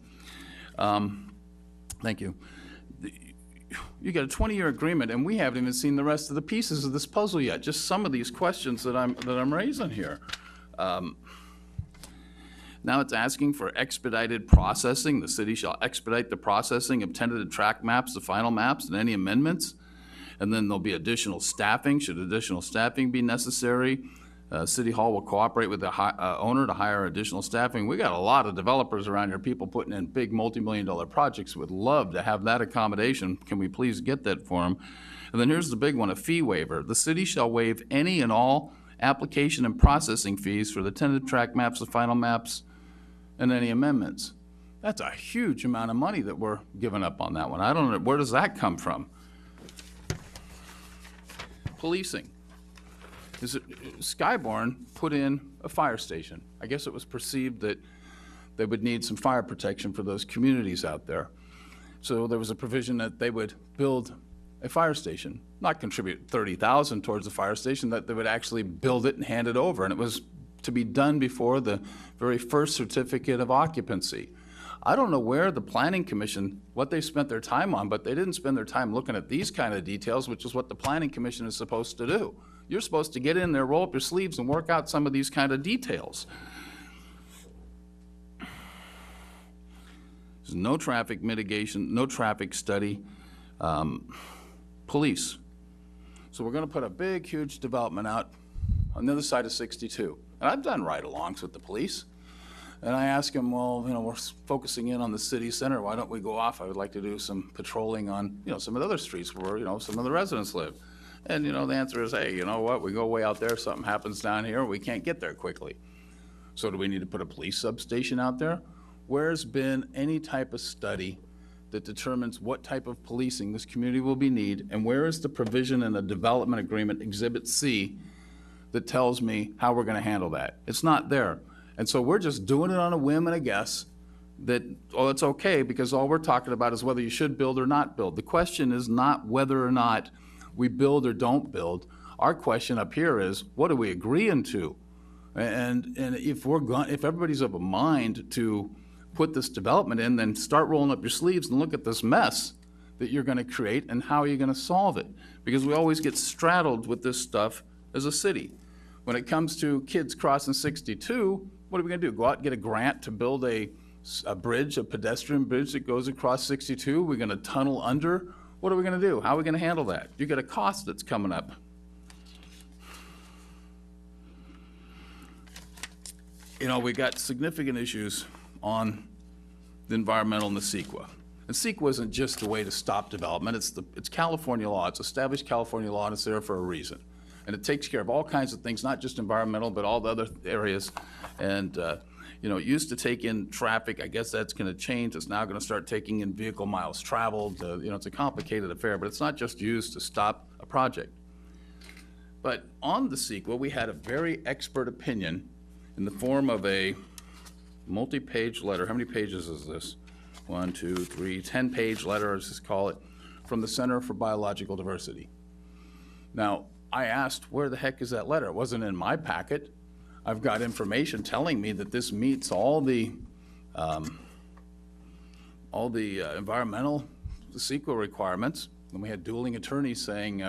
Thank you. You got a 20-year agreement, and we haven't even seen the rest of the pieces of this puzzle yet. Just some of these questions that I'm raising here. Now it's asking for expedited processing. The city shall expedite the processing of tentative track maps, the final maps, and any amendments. And then there'll be additional staffing, should additional staffing be necessary. City Hall will cooperate with the owner to hire additional staffing. We got a lot of developers around here, people putting in big multi-million-dollar projects, would love to have that accommodation. Can we please get that for them? And then here's the big one, a fee waiver. The city shall waive any and all application and processing fees for the tentative track maps, the final maps, and any amendments. That's a huge amount of money that we're giving up on that one. I don't know, where does that come from? Policing. Skyborn put in a fire station. I guess it was perceived that they would need some fire protection for those communities out there. So there was a provision that they would build a fire station, not contribute $30,000 towards the fire station, that they would actually build it and hand it over. And it was to be done before the very first certificate of occupancy. I don't know where the Planning Commission, what they spent their time on, but they didn't spend their time looking at these kind of details, which is what the Planning Commission is supposed to do. You're supposed to get in there, roll up your sleeves, and work out some of these kind of details. There's no traffic mitigation, no traffic study. Police. So we're going to put a big, huge development out on the other side of 62. And I've done ride-alongs with the police. And I ask them, well, you know, we're focusing in on the city center. Why don't we go off? I would like to do some patrolling on, you know, some of the other streets where, you know, some of the residents live. And, you know, the answer is, hey, you know what? We go way out there, something happens down here, we can't get there quickly. So do we need to put a police substation out there? Where's been any type of study that determines what type of policing this community will be need, and where is the provision in the development agreement, Exhibit C, that tells me how we're gonna handle that? It's not there. And so we're just doing it on a whim and a guess that, oh, it's okay, because all we're talking about is whether you should build or not build. The question is not whether or not we build or don't build. Our question up here is, what are we agreeing to? And if everybody's of a mind to put this development in, then start rolling up your sleeves and look at this mess that you're gonna create and how are you gonna solve it? Because we always get straddled with this stuff as a city. When it comes to kids crossing 62, what are we gonna do? Go out and get a grant to build a bridge, a pedestrian bridge that goes across 62? We're gonna tunnel under? What are we gonna do? How are we gonna handle that? You got a cost that's coming up. You know, we got significant issues on the environmental and the CEQA. And CEQA isn't just a way to stop development. It's California law. It's established California law, and it's there for a reason. And it takes care of all kinds of things, not just environmental, but all the other areas. And you know, it used to take in traffic. I guess that's going to change. It's now going to start taking in vehicle miles traveled. You know, it's a complicated affair, but it's not just used to stop a project. But on the CEQA, we had a very expert opinion in the form of a multi-page letter. How many pages is this? 1, 2, 3, 10-page letter, let's just call it, from the Center for Biological Diversity. Now, I asked, where the heck is that letter? It wasn't in my packet. I've got information telling me that this meets all the environmental, the CEQA requirements. And we had dueling attorneys saying,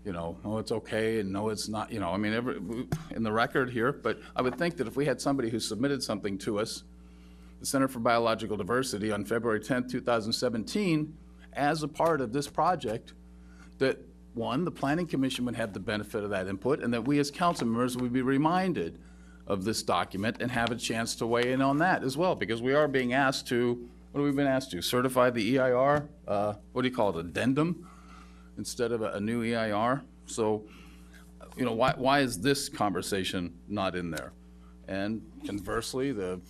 you know, no, it's okay, and no, it's not, you know, I mean, in the record here, but I would think that if we had somebody who submitted something to us, the Center for Biological Diversity on February 10th, 2017, as a part of this project, that one, the Planning Commission would have the benefit of that input, and that we as council members would be reminded of this document and have a chance to weigh in on that as well, because we are being asked to, what have we been asked to? Certify the EIR, what do you call it, addendum, instead of a new EIR. So, you know, why is this conversation not in there? And conversely, the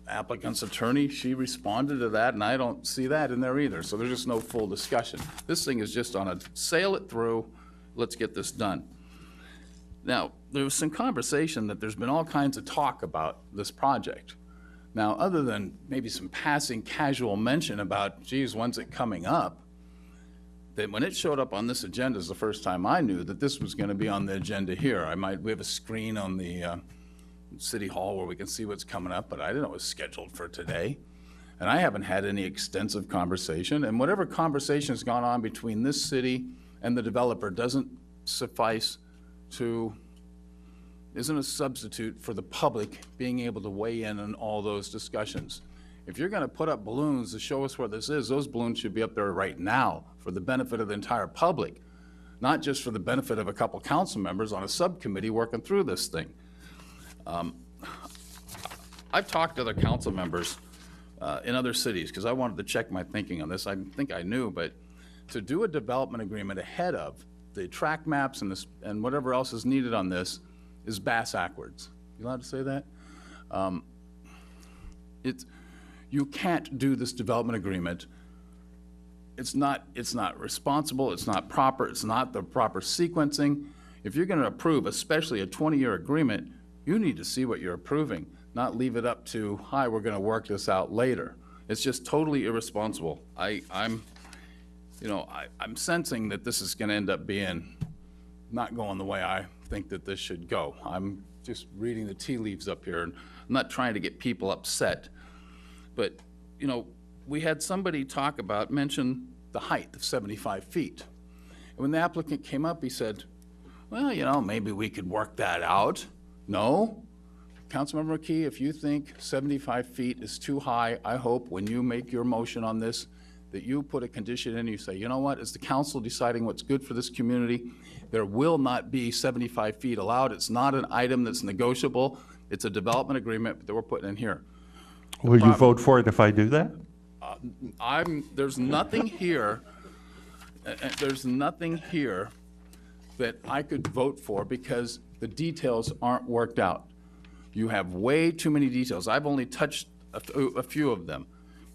applicant's attorney, she responded to that, and I don't see that in there either. So there's just no full discussion. This thing is just on a sail it through, let's get this done. Now, there was some conversation that there's been all kinds of talk about this project. Now, other than maybe some passing casual mention about, geez, when's it coming up, that when it showed up on this agenda is the first time I knew that this was going to be on the agenda here. We have a screen on the City Hall where we can see what's coming up, but I didn't know it was scheduled for today. And I haven't had any extensive conversation, and whatever conversation has gone on between this city and the developer doesn't suffice to, isn't a substitute for the public being able to weigh in on all those discussions. If you're gonna put up balloons to show us where this is, those balloons should be up there right now for the benefit of the entire public, not just for the benefit of a couple council members on a subcommittee working through this thing. I've talked to other council members in other cities, because I wanted to check my thinking on this. I think I knew, but to do a development agreement ahead of the track maps and this, and whatever else is needed on this is bass-ackwards. You allowed to say that? You can't do this development agreement. It's not responsible, it's not proper, it's not the proper sequencing. If you're gonna approve, especially a 20-year agreement, you need to see what you're approving, not leave it up to, hi, we're gonna work this out later. It's just totally irresponsible. I'm sensing that this is gonna end up being not going the way I think that this should go. I'm just reading the tea leaves up here, and I'm not trying to get people upset. But, you know, we had somebody mention the height of 75 feet. And when the applicant came up, he said, well, you know, maybe we could work that out. No. Councilmember McKee, if you think 75 feet is too high, I hope when you make your motion on this, that you put a condition in and you say, you know what, as the council deciding what's good for this community, there will not be 75 feet allowed. It's not an item that's negotiable. It's a development agreement that we're putting in here. Will you vote for it if I do that? There's nothing here, that I could vote for because the details aren't worked out. You have way too many details. I've only touched a few of them,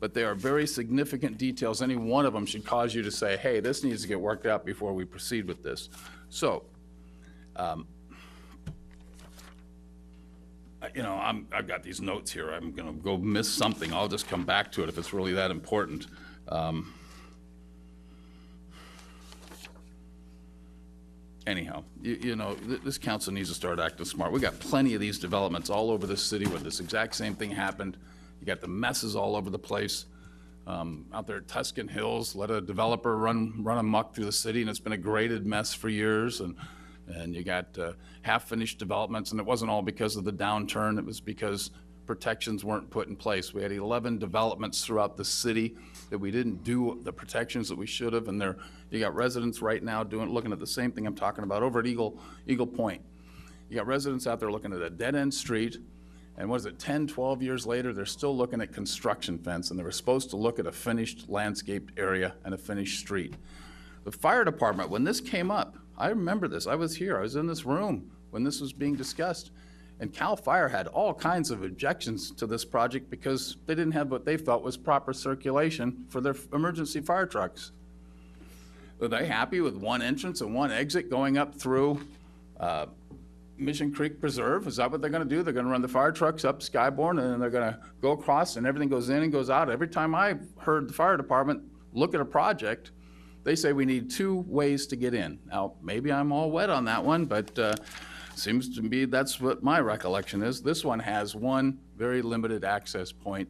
but they are very significant details. Any one of them should cause you to say, hey, this needs to get worked out before we proceed with this. So, you know, I've got these notes here. I'm gonna go miss something. I'll just come back to it if it's really that important. Anyhow, you know, this council needs to start acting smart. We got plenty of these developments all over this city where this exact same thing happened. You got the messes all over the place. Out there at Tuscan Hills, let a developer run amok through the city, and it's been a graded mess for years. And you got half-finished developments, and it wasn't all because of the downturn. It was because protections weren't put in place. We had 11 developments throughout the city that we didn't do the protections that we should have, and you got residents right now looking at the same thing I'm talking about over at Eagle Point. You got residents out there looking at a dead-end street, and what is it, 10, 12 years later, they're still looking at construction fence, and they were supposed to look at a finished landscaped area and a finished street. The fire department, when this came up, I remember this, I was here, I was in this room when this was being discussed, and CAL FIRE had all kinds of objections to this project because they didn't have what they thought was proper circulation for their emergency fire trucks. Were they happy with one entrance and one exit going up through Mission Creek Preserve? Is that what they're gonna do? They're gonna run the fire trucks up Skyborn and then they're gonna go across and everything goes in and goes out? Every time I heard the fire department look at a project, they say we need 2 ways to get in. Now, maybe I'm all wet on that one, but seems to me that's what my recollection is. This one has one very limited access point,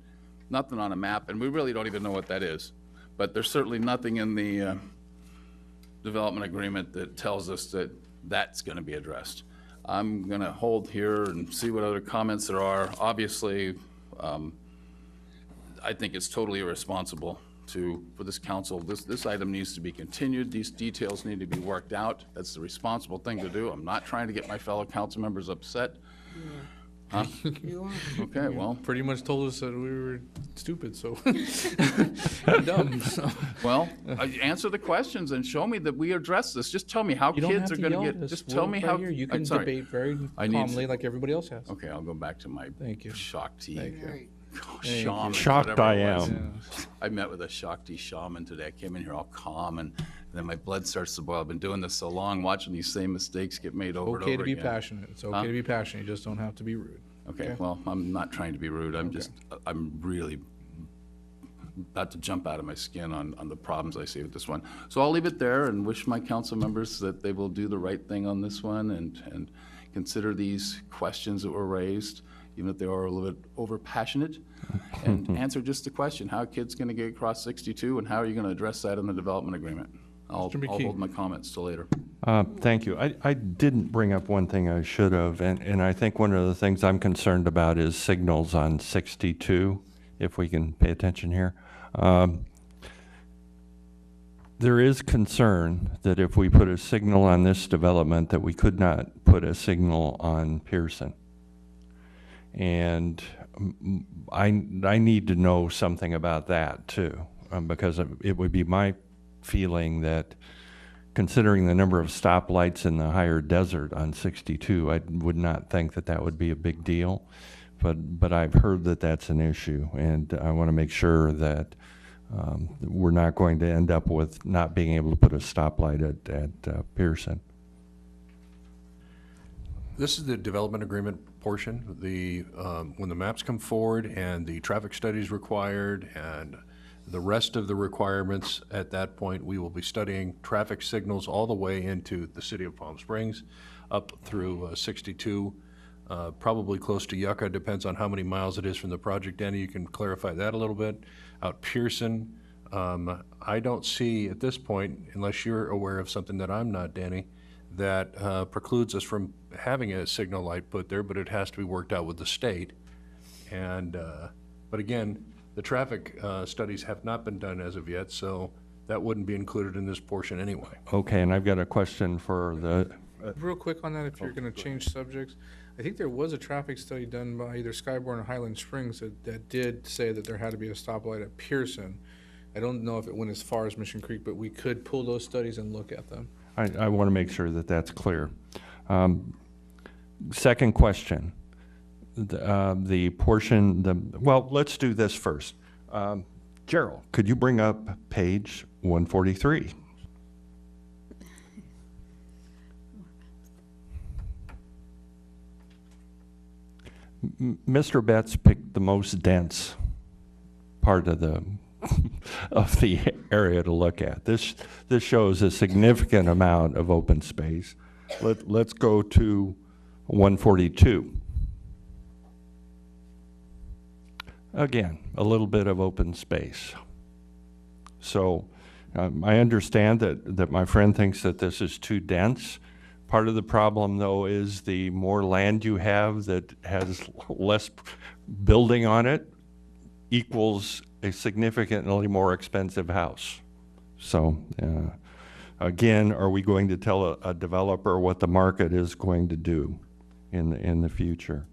nothing on a map, and we really don't even know what that is. But there's certainly nothing in the development agreement that tells us that that's gonna be addressed. I'm gonna hold here and see what other comments there are. Obviously, I think it's totally irresponsible for this council. This item needs to be continued. These details need to be worked out. That's the responsible thing to do. I'm not trying to get my fellow council members upset. Huh? You are. Okay, well. Pretty much told us that we were stupid, so. Dumb, so. Well, answer the questions and show me that we address this. Just tell me how You don't kids have are to gonna yell get, at us. just We're tell me right how. here. You I'm can sorry. debate very I need calmly to- like everybody else has. Okay, I'll go back to my Thank you. Shakti. Thank you. Shaman, Shocked whatever I it was. am. I met with a Shakti shaman today. I came in here all calm and then my blood starts to boil. I've been doing this so long, watching these same mistakes get made over and over Okay again. to be passionate. It's okay to be passionate. You just don't have to be rude. Okay, well, I'm not trying to be rude. I'm really about to jump out of my skin on the problems I see with this one. So I'll leave it there and wish my council members that they will do the right thing on this one and consider these questions that were raised. even if they are a little bit over passionate, and answer just the question, how are kids going to get across 62, and how are you going to address that in the development agreement? I'll hold my comments till later. Thank you. I didn't bring up one thing I should have, and I think one of the things I'm concerned about is signals on 62, if we can pay attention here. There is concern that if we put a signal on this development, that we could not put a signal on Pearson. And I need to know something about that too, because it would be my feeling that, considering the number of stoplights in the higher desert on 62, I would not think that that would be a big deal. But I've heard that that's an issue, and I want to make sure that we're not going to end up with not being able to put a stoplight at Pearson. This is the development agreement portion. When the maps come forward and the traffic studies required and the rest of the requirements, at that point we will be studying traffic signals all the way into the city of Palm Springs up through 62, probably close to Yucca, depends on how many miles it is from the project. Danny, you can clarify that a little bit. Out Pearson, I don't see at this point, unless you're aware of something that I'm not, Danny, that precludes us from having a signal light put there, but it has to be worked out with the state. And but again, the traffic studies have not been done as of yet, so that wouldn't be included in this portion anyway. Okay, and I've got a question for the... Real quick on that, if you're going to change subjects, I think there was a traffic study done by either Skyborn or Highland Springs that did say that there had to be a stoplight at Pearson. I don't know if it went as far as Mission Creek, but we could pull those studies and look at them. I want to make sure that that's clear. Second question, the portion, well, let's do this first. Gerald, could you bring up page 143? Mr. Betts picked the most dense part of the of the area to look at. This shows a significant amount of open space. Let's go to 142. Again, a little bit of open space. So I understand that my friend thinks that this is too dense. Part of the problem, though, is the more land you have that has less building on it equals a significantly more expensive house. So again, are we going to tell a developer what the market is going to do in the future?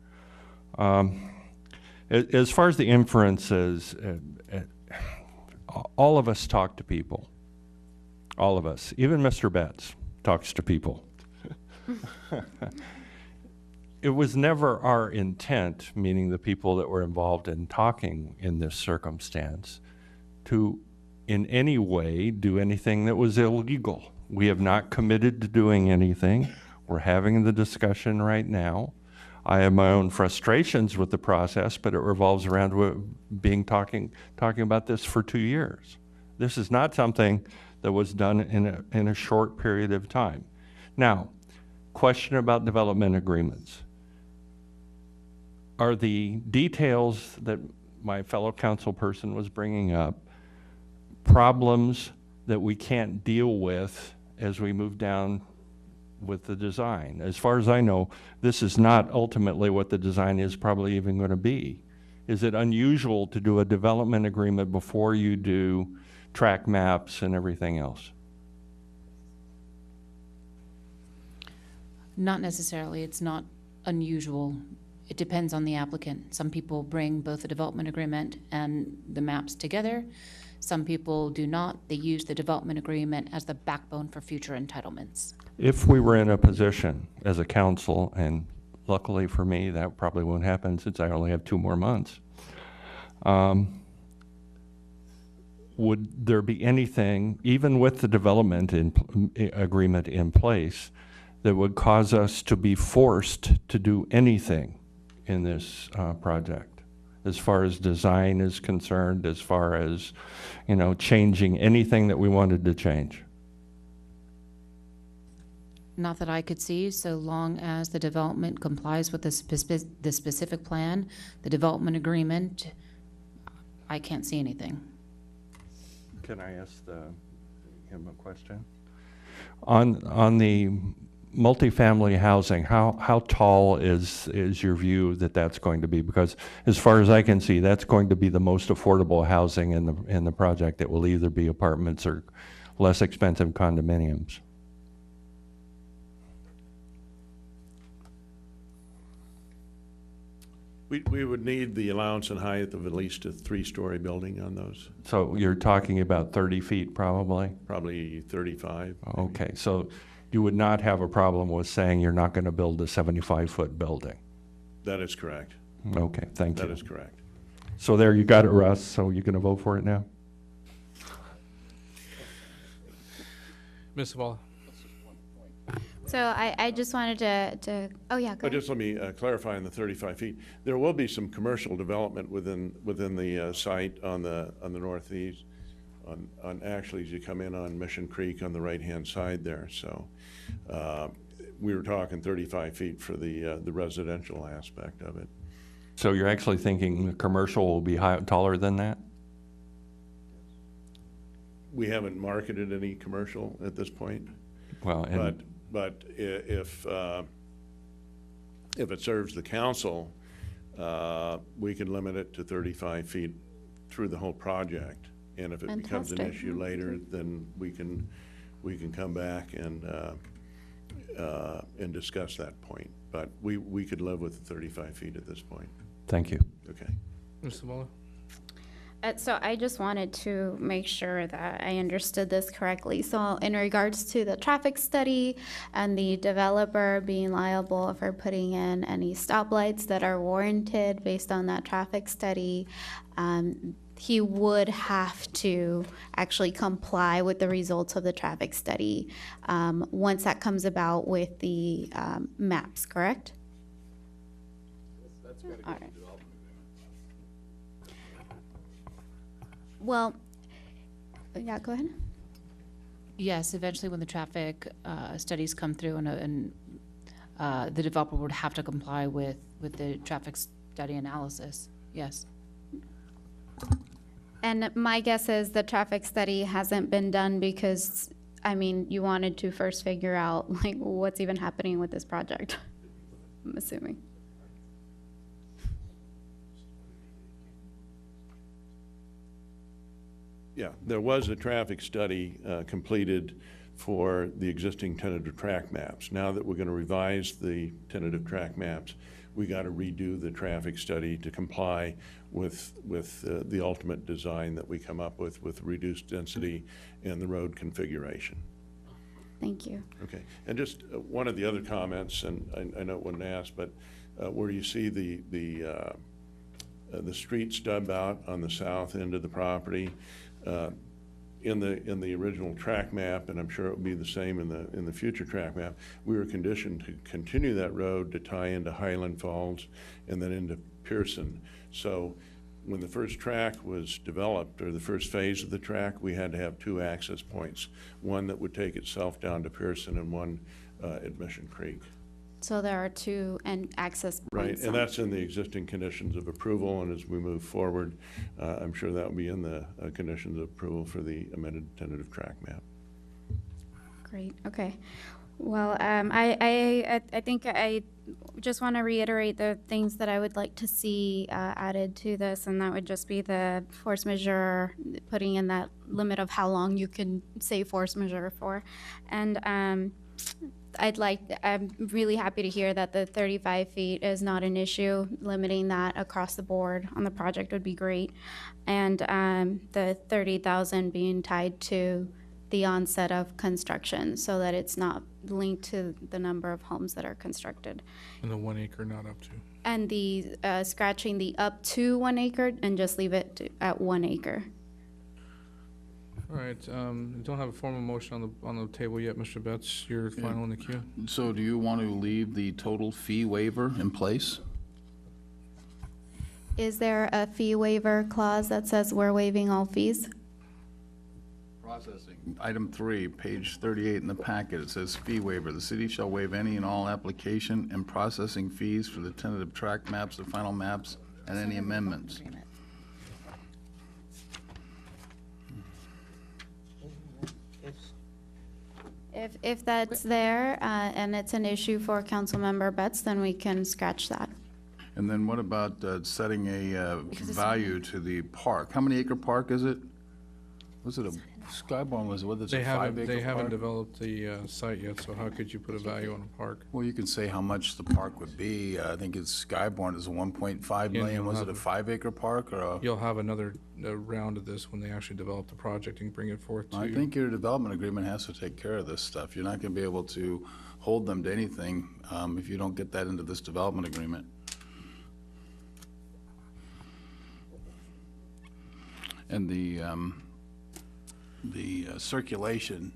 As far as the inferences, all of us talk to people. All of us. Even Mr. Betts talks to people. It was never our intent, meaning the people that were involved in talking in this circumstance, to in any way do anything that was illegal. We have not committed to doing anything. We're having the discussion right now. I have my own frustrations with the process, but it revolves around talking about this for 2 years. This is not something that was done in a short period of time. Now, question about development agreements. Are the details that my fellow council person was bringing up problems that we can't deal with as we move down with the design? As far as I know, this is not ultimately what the design is probably even going to be. Is it unusual to do a development agreement before you do track maps and everything else? Not necessarily. It's not unusual. It depends on the applicant. Some people bring both the development agreement and the maps together. Some people do not. They use the development agreement as the backbone for future entitlements. If we were in a position as a council, and luckily for me, that probably won't happen since I only have 2 more months, would there be anything, even with the development agreement in place, that would cause us to be forced to do anything in this project, as far as design is concerned, as far as, changing anything that we wanted to change? Not that I could see, so long as the development complies with the specific plan, the development agreement, I can't see anything. Can I ask him a question? On the multifamily housing, how tall is your view that that's going to be? Because as far as I can see, that's going to be the most affordable housing in the project. It will either be apartments or less expensive condominiums. We would need the allowance in height of at least a 3-story building on those. So you're talking about 30 feet probably? Probably 35. Okay, so you would not have a problem with saying you're not going to build a 75-foot building? That is correct. Okay, thank you. That is correct. So there, you got it, Russ. So you're going to vote for it now? Ms. Zavala. So I just wanted to oh yeah, go ahead. Just let me clarify on the 35 feet. There will be some commercial development within the site on the northeast, on actually as you come in on Mission Creek on the right-hand side there. So we were talking 35 feet for the residential aspect of it. So you're actually thinking the commercial will be taller than that? We haven't marketed any commercial at this point. Well, but if it serves the council, we can limit it to 35 feet through the whole project. And if it becomes an issue later, then we can come back and discuss that point. But we could live with 35 feet at this point. Thank you. Okay. Ms. Zavala. So I just wanted to make sure that I understood this correctly. So in regards to the traffic study and the developer being liable for putting in any stoplights that are warranted based on that traffic study, he would have to actually comply with the results of the traffic study once that comes about with the maps, correct? All right. Well, yeah, go ahead. Yes, eventually when the traffic studies come through and the developer would have to comply with the traffic study analysis, yes. And my guess is the traffic study hasn't been done because, I mean, you wanted to first figure out like what's even happening with this project, I'm assuming. Yeah, there was a traffic study completed for the existing tentative track maps. Now that we're going to revise the tentative track maps, we got to redo the traffic study to comply with the ultimate design that we come up with reduced density and the road configuration. Thank you. Okay, and just one of the other comments, and I know it wasn't asked, but where you see the street stub out on the south end of the property, in the original track map, and I'm sure it will be the same in the future track map, we were conditioned to continue that road to tie into Highland Falls and then into Pearson. So when the first track was developed, or the first phase of the track, we had to have 2 access points, one that would take itself down to Pearson and one at Mission Creek. So there are 2 access points. Right, and that's in the existing conditions of approval, and as we move forward, I'm sure that will be in the conditions of approval for the amended tentative track map. Great, okay. Well, I think I just want to reiterate the things that I would like to see added to this, and that would just be the force majeure, putting in that limit of how long you can say force majeure for. And I'm really happy to hear that the 35 feet is not an issue. Limiting that across the board on the project would be great. And the 30,000 being tied to the onset of construction so that it's not linked to the number of homes that are constructed. And the 1 acre, not up to. And the scratching the up to 1 acre and just leave it at 1 acre. All right, don't have a formal motion on the table yet, Mr. Betts. You're final in the queue. So do you want to leave the total fee waiver in place? Is there a fee waiver clause that says we're waiving all fees? Processing. Item 3, page 38 in the packet, it says fee waiver. The city shall waive any and all application and processing fees for the tentative track maps, the final maps, and any amendments. If that's there, and it's an issue for Councilmember Betts, then we can scratch that. And then what about setting a value to the park? How many acre park is it? Was it a Skyborn, was it, whether it's a 5 acre park? They haven't developed the site yet, so how could you put a value on a park? Well, you can say how much the park would be. I think it's Skyborn is 1.5 million. you'll Was have it a a- 5 acre park or a? You'll have another round of this when they actually develop the project and bring it forth to I you. think your development agreement has to take care of this stuff. You're not gonna be able to hold them to anything if you don't get that into this development agreement. And the circulation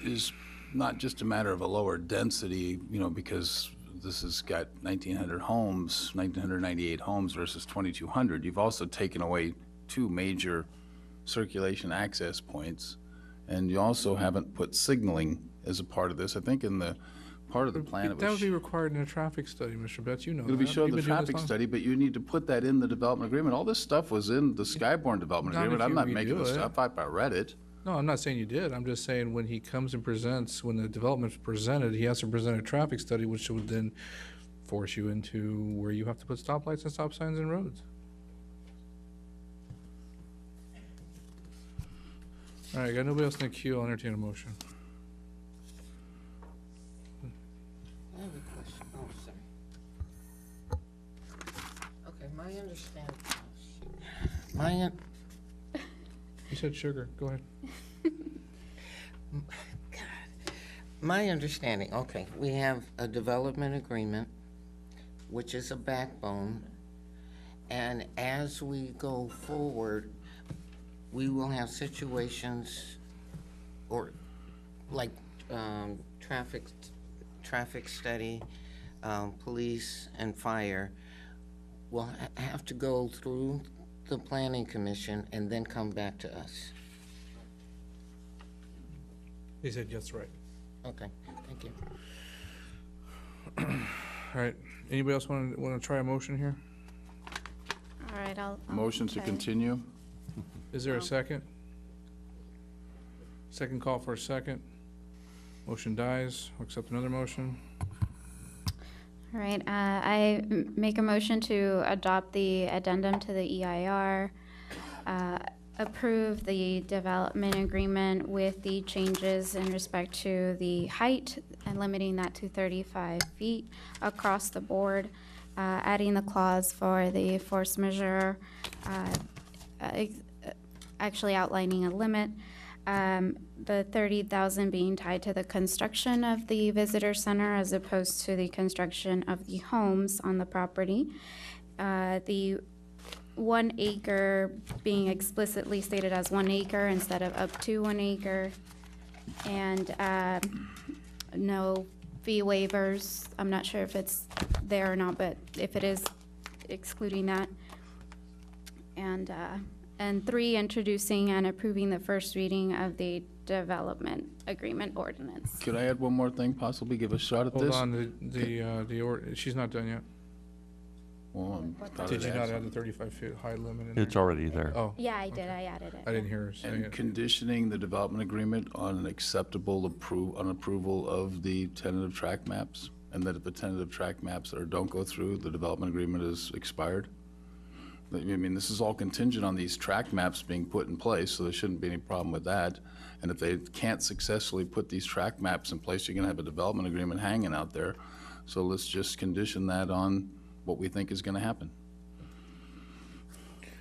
is not just a matter of a lower density, you know, because this has got 1,900 homes, 1,998 homes versus 2,200. You've also taken away 2 major circulation access points, and you also haven't put signaling as a part of this. I think in the part of the plan, it That would was, be required in a traffic study, Mr. Betts, you know that. it'll be showing You've the been doing this traffic long. study, but you need to put that in the development agreement. All this stuff was in the Skyborn development Not if agreement. I'm you not making redo this it. stuff up. I read it. No, I'm not saying you did. I'm just saying when he comes and presents, when the development's presented, he has to present a traffic study, which would then force you into where you have to put stoplights and stop signs in roads. All right, got nobody else in the queue. I'll entertain a motion. I have a question. Oh, sorry. Okay, my understanding. You said sugar. Go ahead. My understanding, okay, we have a development agreement, which is a backbone, and as we go forward, we will have situations or like traffic study, police and fire will have to go through the planning commission and then come back to us. He said, yes, right. Okay, thank you. All right, anybody else want to try a motion here? All right, I'll Motion to try. continue? Is there a second? Second call for a second. Motion dies. We'll accept another motion. All right, I make a motion to adopt the addendum to the EIR, approve the development agreement with the changes in respect to the height and limiting that to 35 feet across the board, adding the clause for the force majeure, actually outlining a limit, the 30,000 being tied to the construction of the visitor center as opposed to the construction of the homes on the property. The 1 acre being explicitly stated as 1 acre instead of up to 1 acre. And no fee waivers. I'm not sure if it's there or not, but if it is, excluding that. And 3, introducing and approving the first reading of the development agreement ordinance. Could I add one more thing, possibly give a shot at Hold this? on, she's not done yet. Well, Did you not add the 35 feet high limit in there? It's already there. Oh, Yeah, I did, I added it. I didn't hear her say And it. conditioning the development agreement on an acceptable approval of the tentative track maps, and that if the tentative track maps don't go through, the development agreement is expired? I mean, this is all contingent on these track maps being put in place, so there shouldn't be any problem with that. And if they can't successfully put these track maps in place, you're gonna have a development agreement hanging out there. So let's just condition that on what we think is gonna happen.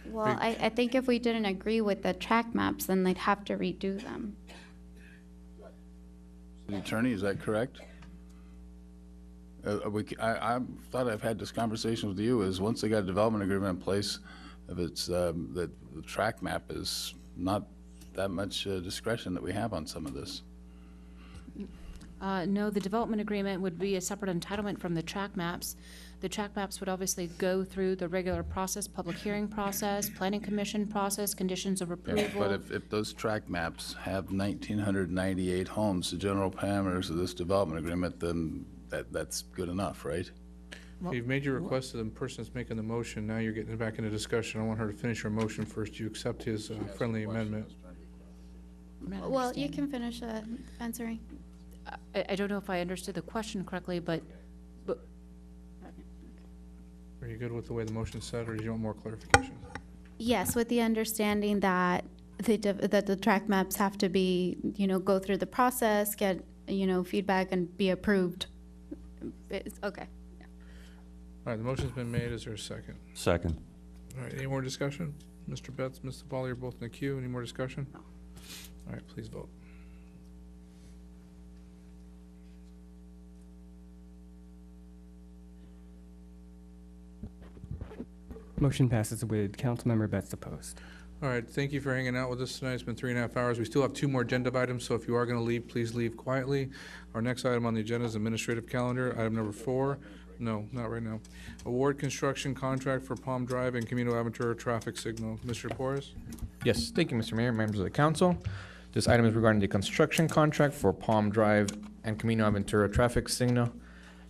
Well, I think if we didn't agree with the track maps, then they'd have to redo them. City Attorney, is that correct? I thought I've had this conversation with you, is once they got a development agreement in place, if it's, the track map is not that much discretion that we have on some of this. No, the development agreement would be a separate entitlement from the track maps. The track maps would obviously go through the regular process, public hearing process, planning commission process, conditions of Yeah, approval. but if those track maps have 1,998 homes, the general parameters of this development agreement, then that's good enough, right? You've made your request to the person that's making the motion. Now you're getting back into discussion. I want her to finish her motion first. Do you accept his friendly amendment? Well, you can finish answering. I don't know if I understood the question correctly, but Are you good with the way the motion's set, or do you want more clarification? Yes, with the understanding that the track maps have to be, go through the process, get, feedback and be approved. Okay. All right, the motion's been made. Is there a second? Second. All right, any more discussion? Mr. Betts, Mr. Foley are both in the queue. Any more discussion? All right, please vote. Motion passes with Councilmember Betts opposed. All right, thank you for hanging out with us tonight. It's been 3.5 hours. We still have 2 more agenda items, so if you are going to leave, please leave quietly. Our next item on the agenda is administrative calendar. Item number 4. No, not right now. Award construction contract for Palm Drive and Camino Aventura traffic signal. Mr. Porras? Yes, thank you, Mr. Mayor, members of the council. This item is regarding the construction contract for Palm Drive and Camino Aventura traffic signal.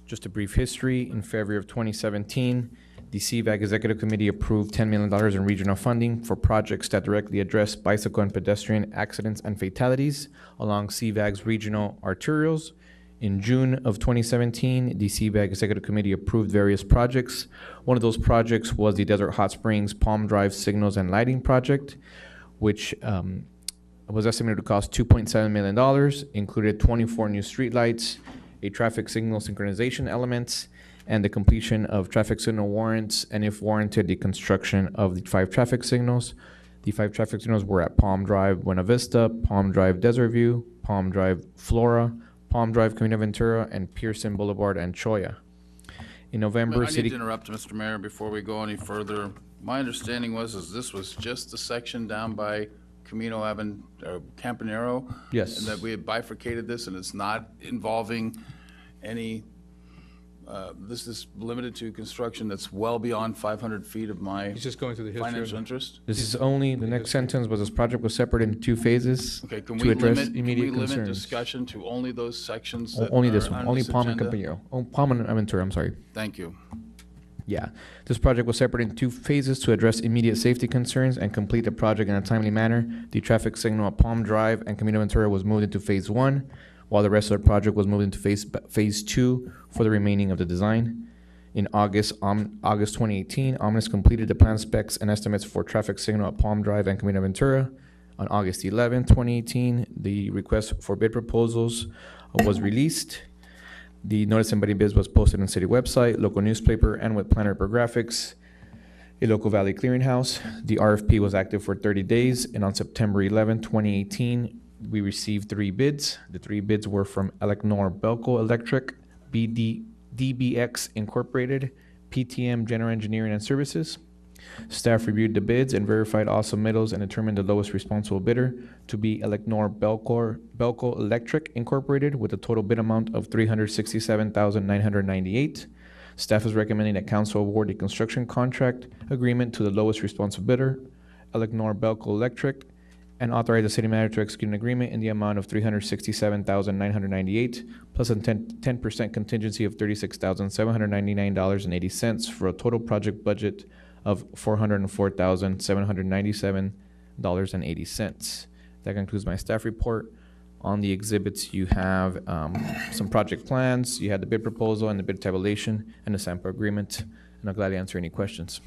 Just a brief history. In February of 2017, the CVAG Executive Committee approved $10 million in regional funding for projects that directly address bicycle and pedestrian accidents and fatalities along CVAG's regional arterials. In June of 2017, the CVAG Executive Committee approved various projects. One of those projects was the Desert Hot Springs Palm Drive Signals and Lighting Project, which was estimated to cost $2.7 million, included 24 new streetlights, a traffic signal synchronization element, and the completion of traffic signal warrants, and if warranted, the construction of the 5 traffic signals. The 5 traffic signals were at Palm Drive, Buena Vista, Palm Drive, Desert View, Palm Drive, Flora, Palm Drive, Camino Ventura, and Pearson Boulevard and Choya. In November, I need to interrupt, Mr. Mayor, before we go any further. My understanding was this was just the section down by Camino Campanero? Yes. And that we had bifurcated this, and it's not involving any, this is limited to construction that's well beyond 500 feet of my He's just going through the history. financial interest? This is only, the next sentence was this project was separated into 2 phases Okay, can to we address limit, immediate can we limit concerns. discussion to only those sections that Only are this one, on only this Palm and agenda? Campanero. Oh, Palm and Aventura, I'm sorry. Thank you. Yeah, this project was separated into 2 phases to address immediate safety concerns and complete the project in a timely manner. The traffic signal at Palm Drive and Camino Ventura was moved into phase 1, while the rest of the project was moved into phase 2 for the remaining of the design. In August 2018, Omnis completed the plan specs and estimates for traffic signal at Palm Drive and Camino Ventura. On August 11, 2018, the request for bid proposals was released. The notice and bidding bids was posted on city website, local newspaper, and with Planner Graphics, a local valley clearinghouse. The RFP was active for 30 days, and on September 11, 2018, we received 3 bids. The 3 bids were from Elecnor Belco Electric, DBX Incorporated, PTM General Engineering and Services. Staff reviewed the bids and verified all submittals and determined the lowest responsible bidder to be Elecnor Belco Electric Incorporated with a total bid amount of $367,998. Staff is recommending that council award the construction contract agreement to the lowest responsible bidder, Elecnor Belco Electric, and authorize the city manager to execute an agreement in the amount of $367,998 plus a 10% contingency of $36,799.80 for a total project budget of $404,797.80. That concludes my staff report. On the exhibits, you have some project plans, you had the bid proposal and the bid tabulation and the sample agreement, and I'll gladly answer any questions.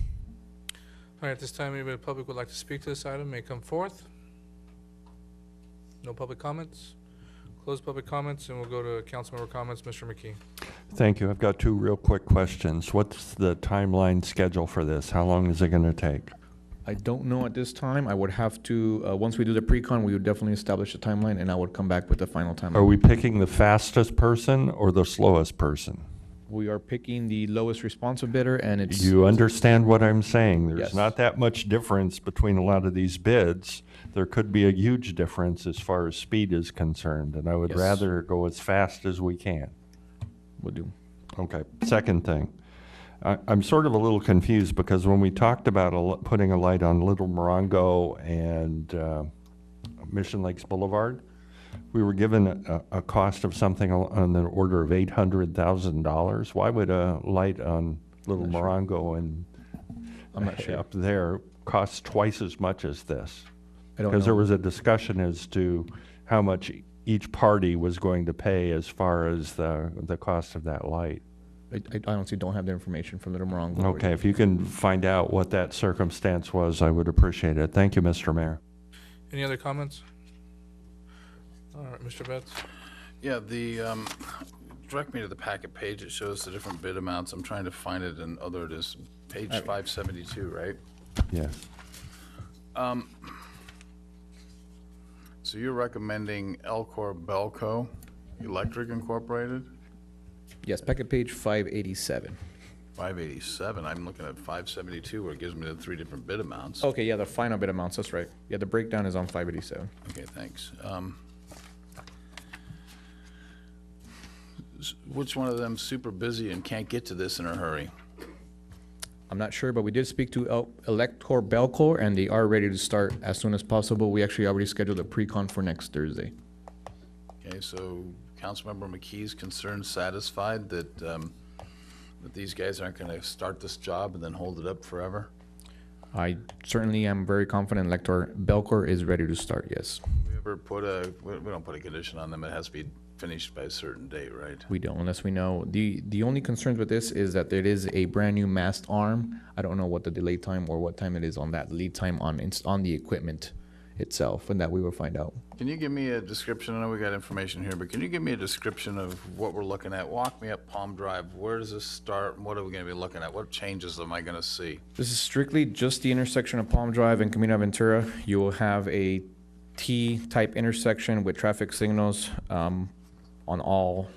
All right, at this time, anybody in the public would like to speak to this item may come forth. No public comments? Close public comments, and we'll go to council member comments. Mr. McKee. Thank you. I've got 2 real quick questions. What's the timeline schedule for this? How long is it going to take? I don't know at this time. I would have to, once we do the pre-con, we would definitely establish a timeline, and I would come back with the final timeline. Are we picking the fastest person or the slowest person? We are picking the lowest responsive bidder, and it's... You understand what I'm saying? There's Yes. not that much difference between a lot of these bids. There could be a huge difference as far as speed is concerned, and I would Yes. rather go as fast as we can. Will do. Okay. Second thing, I'm sort of a little confused because when we talked about putting a light on Little Morongo and Mission Lakes Boulevard, we were given a cost of something on the order of $800,000. Why would a light on Little Morongo and I'm not sure. up there cost twice as much as this? I don't Because there know. was a discussion as to how much each party was going to pay as far as the cost of that light. I honestly don't have the information from Little Morongo. Okay, if you can find out what that circumstance was, I would appreciate it. Thank you, Mr. Mayor. Any other comments? All right, Mr. Betts? Yeah, direct me to the packet page. It shows the different bid amounts. I'm trying to find it, and other it is page 572, right? Yes. So you're recommending Elcor Belco Electric Incorporated? Yes, packet page 587. 587. I'm looking at 572, where it gives me the three different bid amounts. Okay, yeah, the final bid amounts, that's right. Yeah, the breakdown is on 587. Okay, thanks. Which one of them super busy and can't get to this in a hurry? I'm not sure, but we did speak to Elector Belcor, and they are ready to start as soon as possible. We actually already scheduled a pre-con for next Thursday. Okay, so Councilmember McKee's concerned satisfied that that these guys aren't going to start this job and then hold it up forever? I certainly am very confident Elector Belcor is ready to start, yes. We ever put we don't put a condition on them. It has to be finished by a certain date, right? We don't, unless we know. The only concerns with this is that it is a brand new mast arm. I don't know what the delay time or what time it is on that lead time on the equipment itself, and that we will find out. Can you give me a description? I know we got information here, but can you give me a description of what we're looking at? Walk me up Palm Drive. Where does this start, and what are we going to be looking at? What changes am I going to see? This is strictly just the intersection of Palm Drive and Camino Ventura. You will have a T-type intersection with traffic signals on all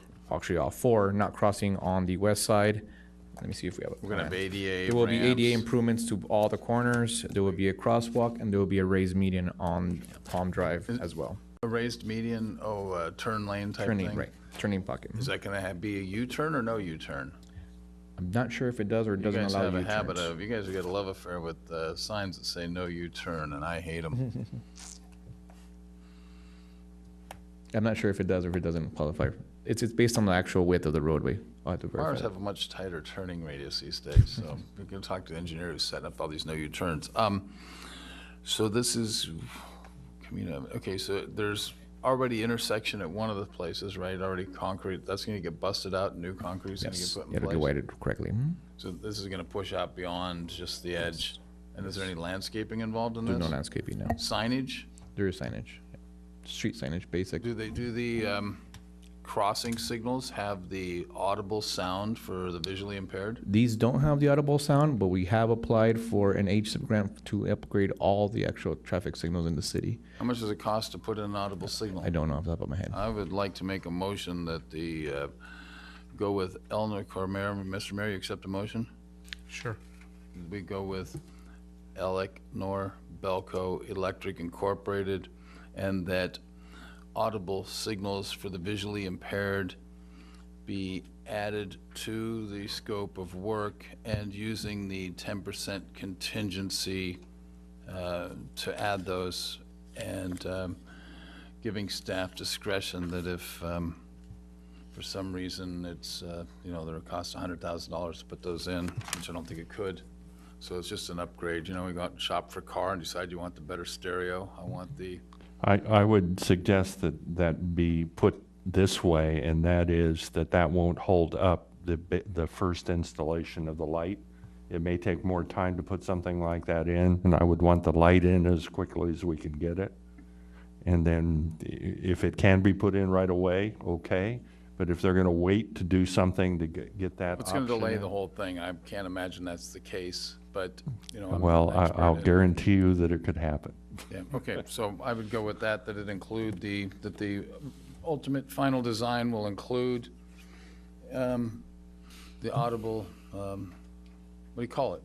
four, not crossing on the west side. Let me see if we have a We're going to have plan. ADA There will be ramps. ADA improvements to all the corners. There will be a crosswalk, and there will be a raised median on Palm Drive as well. A raised median, turn lane type Turning, thing? right, turning pocket. Is that going to be a U-turn or no U-turn? I'm not sure if it does or it You doesn't guys allow have a U-turns. habit of, you guys have got a love affair with signs that say no U-turn, and I hate them. I'm not sure if it does or if it doesn't qualify. It's based on the actual width of the roadway. I'll have to verify Cars that. have a much tighter turning radius these days, so we can talk to the engineer who's setting up all these no U-turns. So this is, okay, so there's already intersection at one of the places, right? Already concrete, that's gonna get busted out and new concrete's gonna get Yes, put in it'll place? get weighted correctly. Mhm. So this is gonna push out beyond just the edge. And is there any landscaping involved in this? There's no landscaping, no. Signage? There is signage. Street signage, basic. Do the crossing signals have the audible sound for the visually impaired? These don't have the audible sound, but we have applied for an HSIP grant to upgrade all the actual traffic signals in the city. How much does it cost to put in an audible signal? I don't know off the top of my head. I would like to make a motion that go with Elnor Mayor. Mr. Mayor, you accept a motion? Sure. We go with Elnor Belco Electric Incorporated, and that audible signals for the visually impaired be added to the scope of work, and using the 10% contingency to add those, and giving staff discretion that if for some reason it's, there costs $100,000 to put those in, which I don't think it could. So it's just an upgrade. We go out and shop for a car and decide you want the better stereo. I want the I would suggest that be put this way, and that is that won't hold up the first installation of the light. It may take more time to put something like that in, and I would want the light in as quickly as we can get it. And then if it can be put in right away, okay. But if they're going to wait to do something to get that It's going to option delay in- the whole thing. I can't imagine that's the case, but, I'm Well, not an expert I'll in it. guarantee you that it could happen. Yeah, okay, so I would go with that it include that the ultimate final design will include the audible, what do you call it?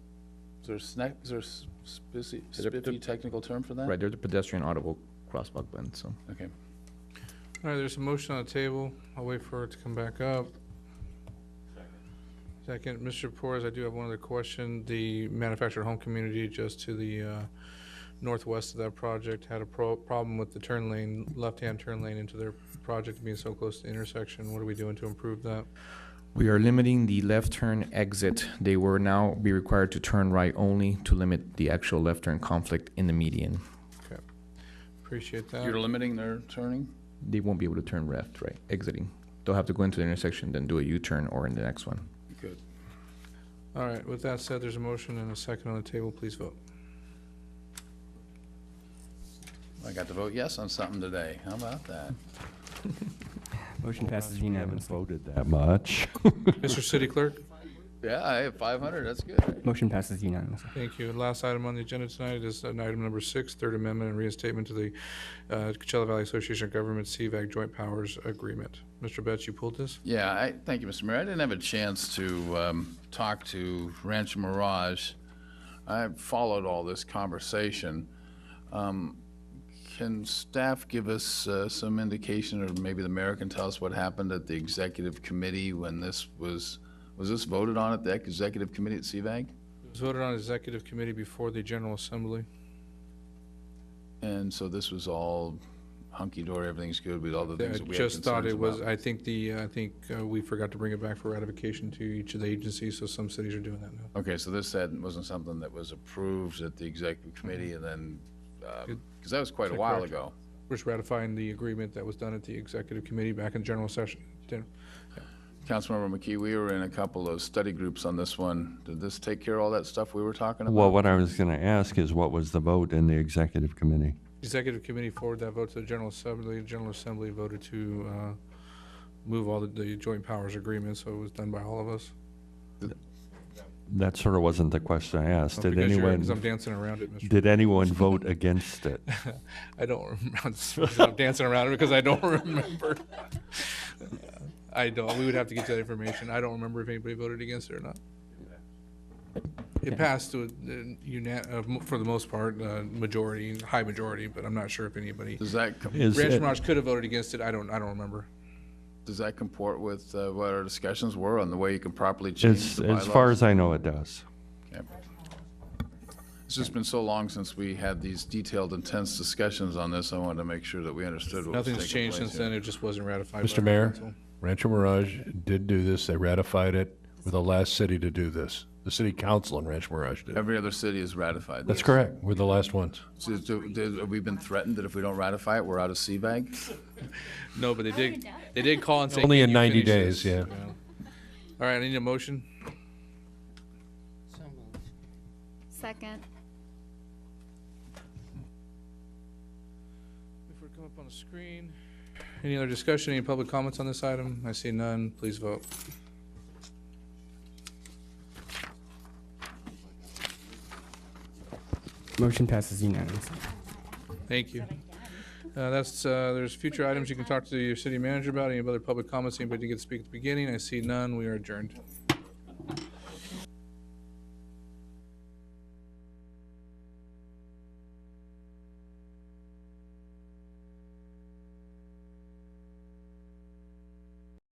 Is there a spiffy technical term for that? Right, there's a pedestrian audible crosswalk bend, so. Okay. All right, there's a motion on the table. I'll wait for it to come back up. Second, Mr. Porras, I do have one other question. The manufactured home community just to the northwest of that project had a problem with the turn lane, left-hand turn lane into their project being so close to the intersection. What are we doing to improve that? We are limiting the left turn exit. They will now be required to turn right only to limit the actual left turn conflict in the median. Okay, appreciate that. You're limiting their turning? They won't be able to turn left, right, exiting. They'll have to go into the intersection, then do a U-turn or in the next one. Good. All right, with that said, there's a motion and a second on the table. Please vote. I got to vote yes on something today. How about that? Motion passes Haven't unanimously. voted that much. Mr. City Clerk? Yeah, I have 500, that's good. Motion passes unanimously. Thank you. Last item on the agenda tonight is item number 6, Third Amendment and reinstatement to the Coachella Valley Association of Government CVAG Joint Powers Agreement. Mr. Betts, you pulled this? Yeah, thank you, Mr. Mayor. I didn't have a chance to talk to Rancho Mirage. I followed all this conversation. Can staff give us some indication, or maybe the mayor can tell us what happened at the executive committee when this was this voted on at the executive committee at CVAG? It was voted on executive committee before the General Assembly. And so this was all hunky-dory, everything's good with all the things I that we had just thought concerns it was, about? I think we forgot to bring it back for ratification to each of the agencies, so some cities are doing that now. Okay, so this wasn't something that was approved at the executive committee and then, because that was quite Is a that while correct? ago. We're just ratifying the agreement that was done at the executive committee back in general session. Councilmember McKee, we were in a couple of study groups on this one. Did this take care of all that stuff we were talking about? Well, what I was going to ask is what was the vote in the executive committee? Executive committee forwarded that vote to the General Assembly. The General Assembly voted to move all the joint powers agreements, so it was done by all of us. That sort of wasn't the question I asked. Oh, Did because anyone? because I'm dancing around it, Mr. Did anyone vote against it? I don't remember. I'm dancing around it because I don't remember. I don't. We would have to get that information. I don't remember if anybody voted against it or not. It passed to for the most part, majority, high majority, but I'm not sure if anybody. Does that Rancho Mirage could have voted against it. I don't remember. Does that comport with what our discussions were on the way you can properly change the bylaws? As far as I know, it does. Okay. It's just been so long since we had these detailed, intense discussions on this. I wanted to make sure that we understood what was taking Nothing's place changed since here. then. It just wasn't ratified. Mr. by the Mayor, council. Rancho Mirage did do this. They ratified it. We're the last city to do this. The city council in Rancho Mirage did. Every other city has ratified That's this. correct. We're the last ones. So, have we been threatened that if we don't ratify it, we're out of CVAG? No, but they did call and say. Only "Can in you 90 finish days, this?" yeah. All right, I need a motion. Second. If we come up on the screen. Any other discussion, any public comments on this item? I see none. Please vote. Motion passes unanimously. Thank you. There's future items you can talk to your city manager about. Any other public comments? Anybody get to speak at the beginning? I see none. We are adjourned.